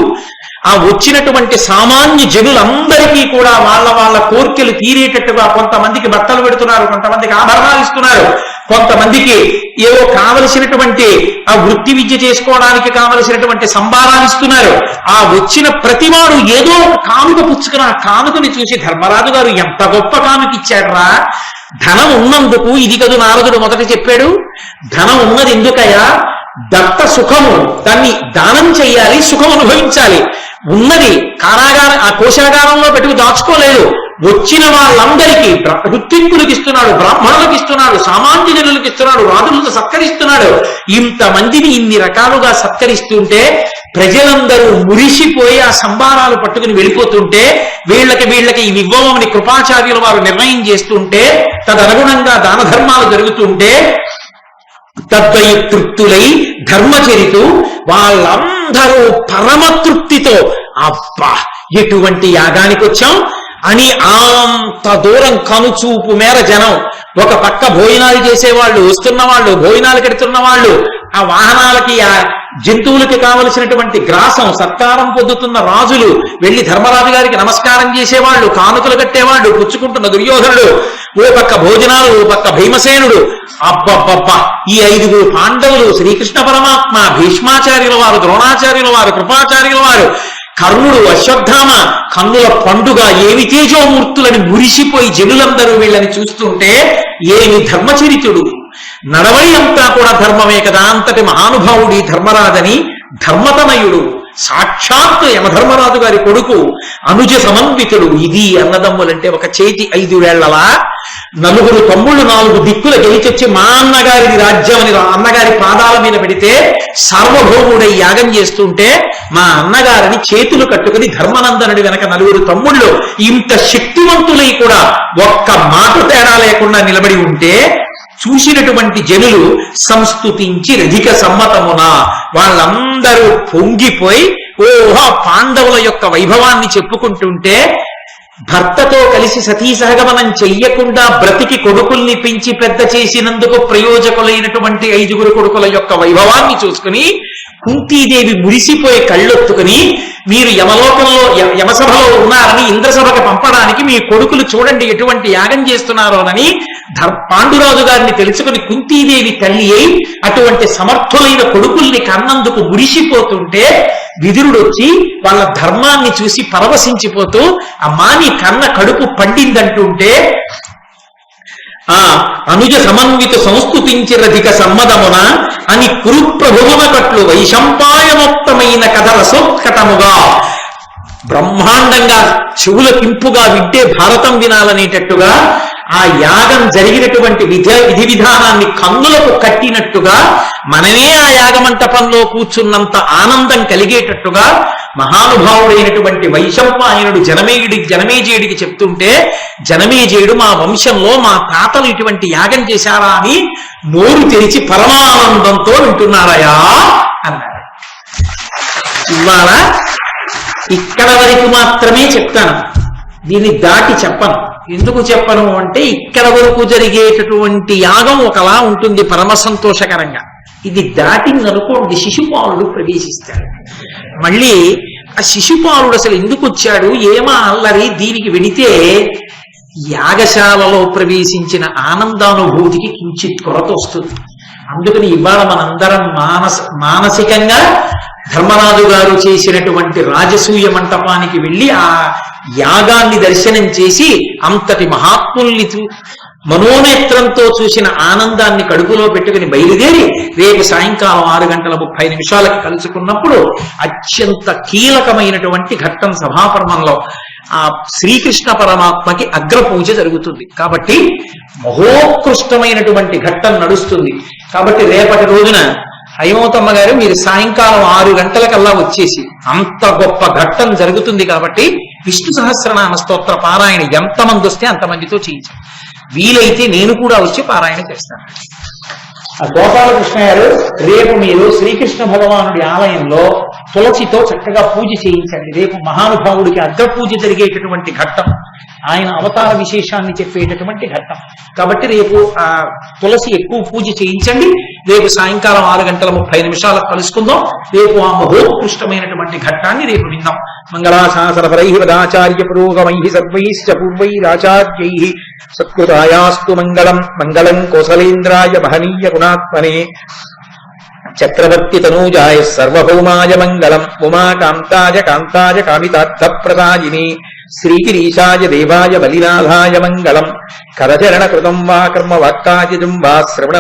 ఆ వచ్చినటువంటి సామాన్య జనులందరికీ కూడా వాళ్ళ వాళ్ళ కోర్కెలు తీరేటట్టుగా కొంతమందికి బట్టలు పెడుతున్నారు, కొంతమందికి ఆభరణాలు ఇస్తున్నారు, కొంతమందికి ఏవో కావలసినటువంటి ఆ వృత్తి విద్య చేసుకోవడానికి కావలసినటువంటి సంభారాలు ఇస్తున్నారు. ఆ వచ్చిన ప్రతివాడు ఏదో ఒక కానుక పుచ్చుకుని ఆ కానుకని చూసి ధర్మరాజు గారు ఎంత గొప్ప కానుక ఇచ్చాడ్రా, ధనం ఉన్నందుకు ఇది కదు నారదుడు మొదట చెప్పాడు. ధనం ఉన్నది ఎందుకయ్యా, దత్త సుఖము, దాన్ని దానం చెయ్యాలి, సుఖం అనుభవించాలి. ఉన్నది ఆ కోశాగారంలో పెట్టుకు దాచుకోలేదు. వచ్చిన వాళ్ళందరికీ ఋత్విక్కులకు ఇస్తున్నాడు, బ్రాహ్మణులకు ఇస్తున్నాడు, సామాన్య జనులకు ఇస్తున్నాడు, రాజులకు సత్కరిస్తున్నాడు. ఇంతమందిని ఇన్ని రకాలుగా సత్కరిస్తుంటే ప్రజలందరూ మురిసిపోయి ఆ సంభారాలు పట్టుకుని వెళ్ళిపోతుంటే వీళ్ళకి ఇవి ఇవ్వమని కృపాచార్యుల వారు నిర్ణయం చేస్తుంటే తదనుగుణంగా దాన ధర్మాలు జరుగుతుంటే తద్వై తృప్తులై ధర్మచరితు వాళ్ళందరూ పరమ తృప్తితో అబ్బా ఎటువంటి యాగానికి వచ్చాం అని అంత దూరం కనుచూపు మేర జనం, ఒక పక్క భోజనాలు చేసేవాళ్ళు, వస్తున్న వాళ్ళు, భోజనాలు కడుతున్న వాళ్ళు, ఆ వాహనాలకి ఆ జంతువులకి కావలసినటువంటి గ్రాసం, సత్కారం పొందుతున్న రాజులు, వెళ్లి ధర్మరాజు గారికి నమస్కారం చేసేవాళ్ళు, కానుకలు కట్టేవాళ్ళు, పుచ్చుకుంటున్న దుర్యోధనుడు, ఓ పక్క భోజనాలు, ఓ పక్క భీమసేనుడు. అబ్బబ్బబ్బా ఈ 5 పాండవులు, శ్రీకృష్ణ పరమాత్మ, భీష్మాచార్యుల వారు, ద్రోణాచార్యుల వారు, కృపాచార్యుల వారు, కర్ణుడు, అశ్వత్థామ, కన్నుల పండుగ, ఏమి తేజోమూర్తులని మురిసిపోయి జనులందరూ వీళ్ళని చూస్తుంటే ఏమి ధర్మచరితుడు, నడవడి అంతా కూడా ధర్మమే కదా, అంతటి మహానుభావుడి ధర్మరాజని, ధర్మతనయుడు, సాక్షాత్ యమధర్మరాజు గారి కొడుకు, అనుజ సమన్వితుడు. ఇది అన్నదమ్ములంటే ఒక చేతి 5 వేళ్లలా 4 తమ్ముళ్ళు 4 దిక్కుల గెలిచొచ్చి మా అన్నగారిది రాజ్యం అని అన్నగారి పాదాల మీద పెడితే సార్వభౌముడై యాగం చేస్తుంటే మా అన్నగారిని చేతులు కట్టుకుని ధర్మనందనుడి వెనక 4 తమ్ముళ్ళు ఇంత శక్తివంతులై కూడా ఒక్క మాట తేడా లేకుండా నిలబడి ఉంటే చూసినటువంటి జనులు సంస్తుతించి రధిక సమ్మతమున వాళ్ళందరూ పొంగిపోయి ఓహో పాండవుల యొక్క వైభవాన్ని చెప్పుకుంటుంటే భర్తతో కలిసి సతీ సహగమనం చెయ్యకుండా బ్రతికి కొడుకుల్ని పెంచి పెద్ద చేసినందుకు ప్రయోజకులైనటువంటి 5 కొడుకుల యొక్క వైభవాన్ని చూసుకుని కుంతీదేవి మురిసిపోయి కళ్ళొత్తుకుని మీరు యమలోకంలో యమసభలో ఉన్నారని ఇంద్రసభకు పంపడానికి మీ కొడుకులు చూడండి ఎటువంటి యాగం చేస్తున్నారోనని పాండురాజు గారిని తెలుసుకుని కుంతీదేవి తల్లి అయి అటువంటి సమర్థులైన కొడుకుల్ని కన్నందుకు మురిసిపోతుంటే విదురుడు వచ్చి వాళ్ళ ధర్మాన్ని చూసి పరవశించిపోతూ అమ్మా నీ కన్న కడుపు పండిందంటుంటే అనుజ సమన్విత సంస్తుతించిరధిక సమ్మదమున అని కురుప్రభువున కట్లు వైశంపాయమోక్తమైన కథ రసోత్కటముగా బ్రహ్మాండంగా చెవుల కింపుగా వింటే భారతం వినాలనేటట్టుగా ఆ యాగం జరిగినటువంటి విధి విధానాన్ని కన్నులకు కట్టినట్టుగా మనమే ఆ యాగమంటపంలో కూర్చున్నంత ఆనందం కలిగేటట్టుగా మహానుభావుడైనటువంటి వైశంపాయనుడు జనమేజయుడికి చెప్తుంటే జనమేజయుడు మా వంశంలో మా తాతలు ఇటువంటి యాగం చేశారా అని నోరు తెరిచి పరమానందంతో వింటున్నారయా అన్నాడు. ఇవాళ ఇక్కడ వరకు మాత్రమే చెప్తాను, దీన్ని దాటి చెప్పను. ఎందుకు చెప్పను అంటే ఇక్కడ వరకు జరిగేటటువంటి యాగం ఒకలా ఉంటుంది పరమ సంతోషకరంగా. ఇది దాటిందనుకోండి శిశుపాలుడు ప్రవేశిస్తాడు. మళ్ళీ ఆ శిశుపాలుడు అసలు ఎందుకు వచ్చాడు, ఏమా అల్లరి, దీనికి వెడితే యాగశాలలో ప్రవేశించిన ఆనందానుభూతికి కించిత్ కొరత వస్తుంది. అందుకని ఇవాళ మనందరం మానసికంగా ధర్మరాజు గారు చేసినటువంటి రాజసూయ మంటపానికి వెళ్ళి ఆ యాగాన్ని దర్శనం చేసి అంతటి మహాత్ముల్ని మనోనేత్రంతో చూసిన ఆనందాన్ని కడుపులో పెట్టుకుని బయలుదేరి రేపు సాయంకాలం 6:30 కలుసుకున్నప్పుడు అత్యంత కీలకమైనటువంటి ఘట్టం సభాపర్వంలో ఆ శ్రీకృష్ణ పరమాత్మకి అగ్రపూజ జరుగుతుంది. కాబట్టి మహోత్కృష్టమైనటువంటి ఘట్టం నడుస్తుంది. కాబట్టి రేపటి రోజున హైమవతమ్మ గారు మీరు సాయంకాలం 6 వచ్చేసి అంత గొప్ప ఘట్టం జరుగుతుంది. కాబట్టి విష్ణు సహస్రనామ స్తోత్ర పారాయణ ఎంతమంది వస్తే అంతమందితో చేయించారు. వీలైతే నేను కూడా వచ్చి పారాయణ చేస్తాను. ఆ గోపాలకృష్ణ గారు రేపు మీరు శ్రీకృష్ణ భగవానుడి ఆలయంలో తులసితో చక్కగా పూజ చేయించండి. రేపు మహానుభావుడికి అగ్రపూజ జరిగేటటువంటి ఘట్టం ఆయన అవతార విశేషాన్ని చెప్పేటటువంటి ఘట్టం. కాబట్టి రేపు ఆ తులసి ఎక్కువ పూజ చేయించండి. రేపు సాయంకాలం 6:30 కలుసుకుందాం. రేపు ఆ మహోత్కృష్టమైనటువంటి ఘట్టాన్ని రేపు విందాం. మంగళాశాసనపరై వదాచార్య పురోగమై సర్వైశ్చ పూర్వైరాచార్యై సత్కృతాయాస్తు మంగళం. మంగళం కోసలేంద్రాయ మహనీయ గుణాత్మనే చక్రవర్తి తనూజాయ సర్వభౌమాయ మంగళం. ఉమాకాంతాయ కాంతాయ కామితార్థప్రదాయిని శ్రీగిరీశాయ దేవాయ బలినాథాయ మంగళం. కరచరణ కృతం వా కర్మ వాక్కాయజం వా శ్రవణ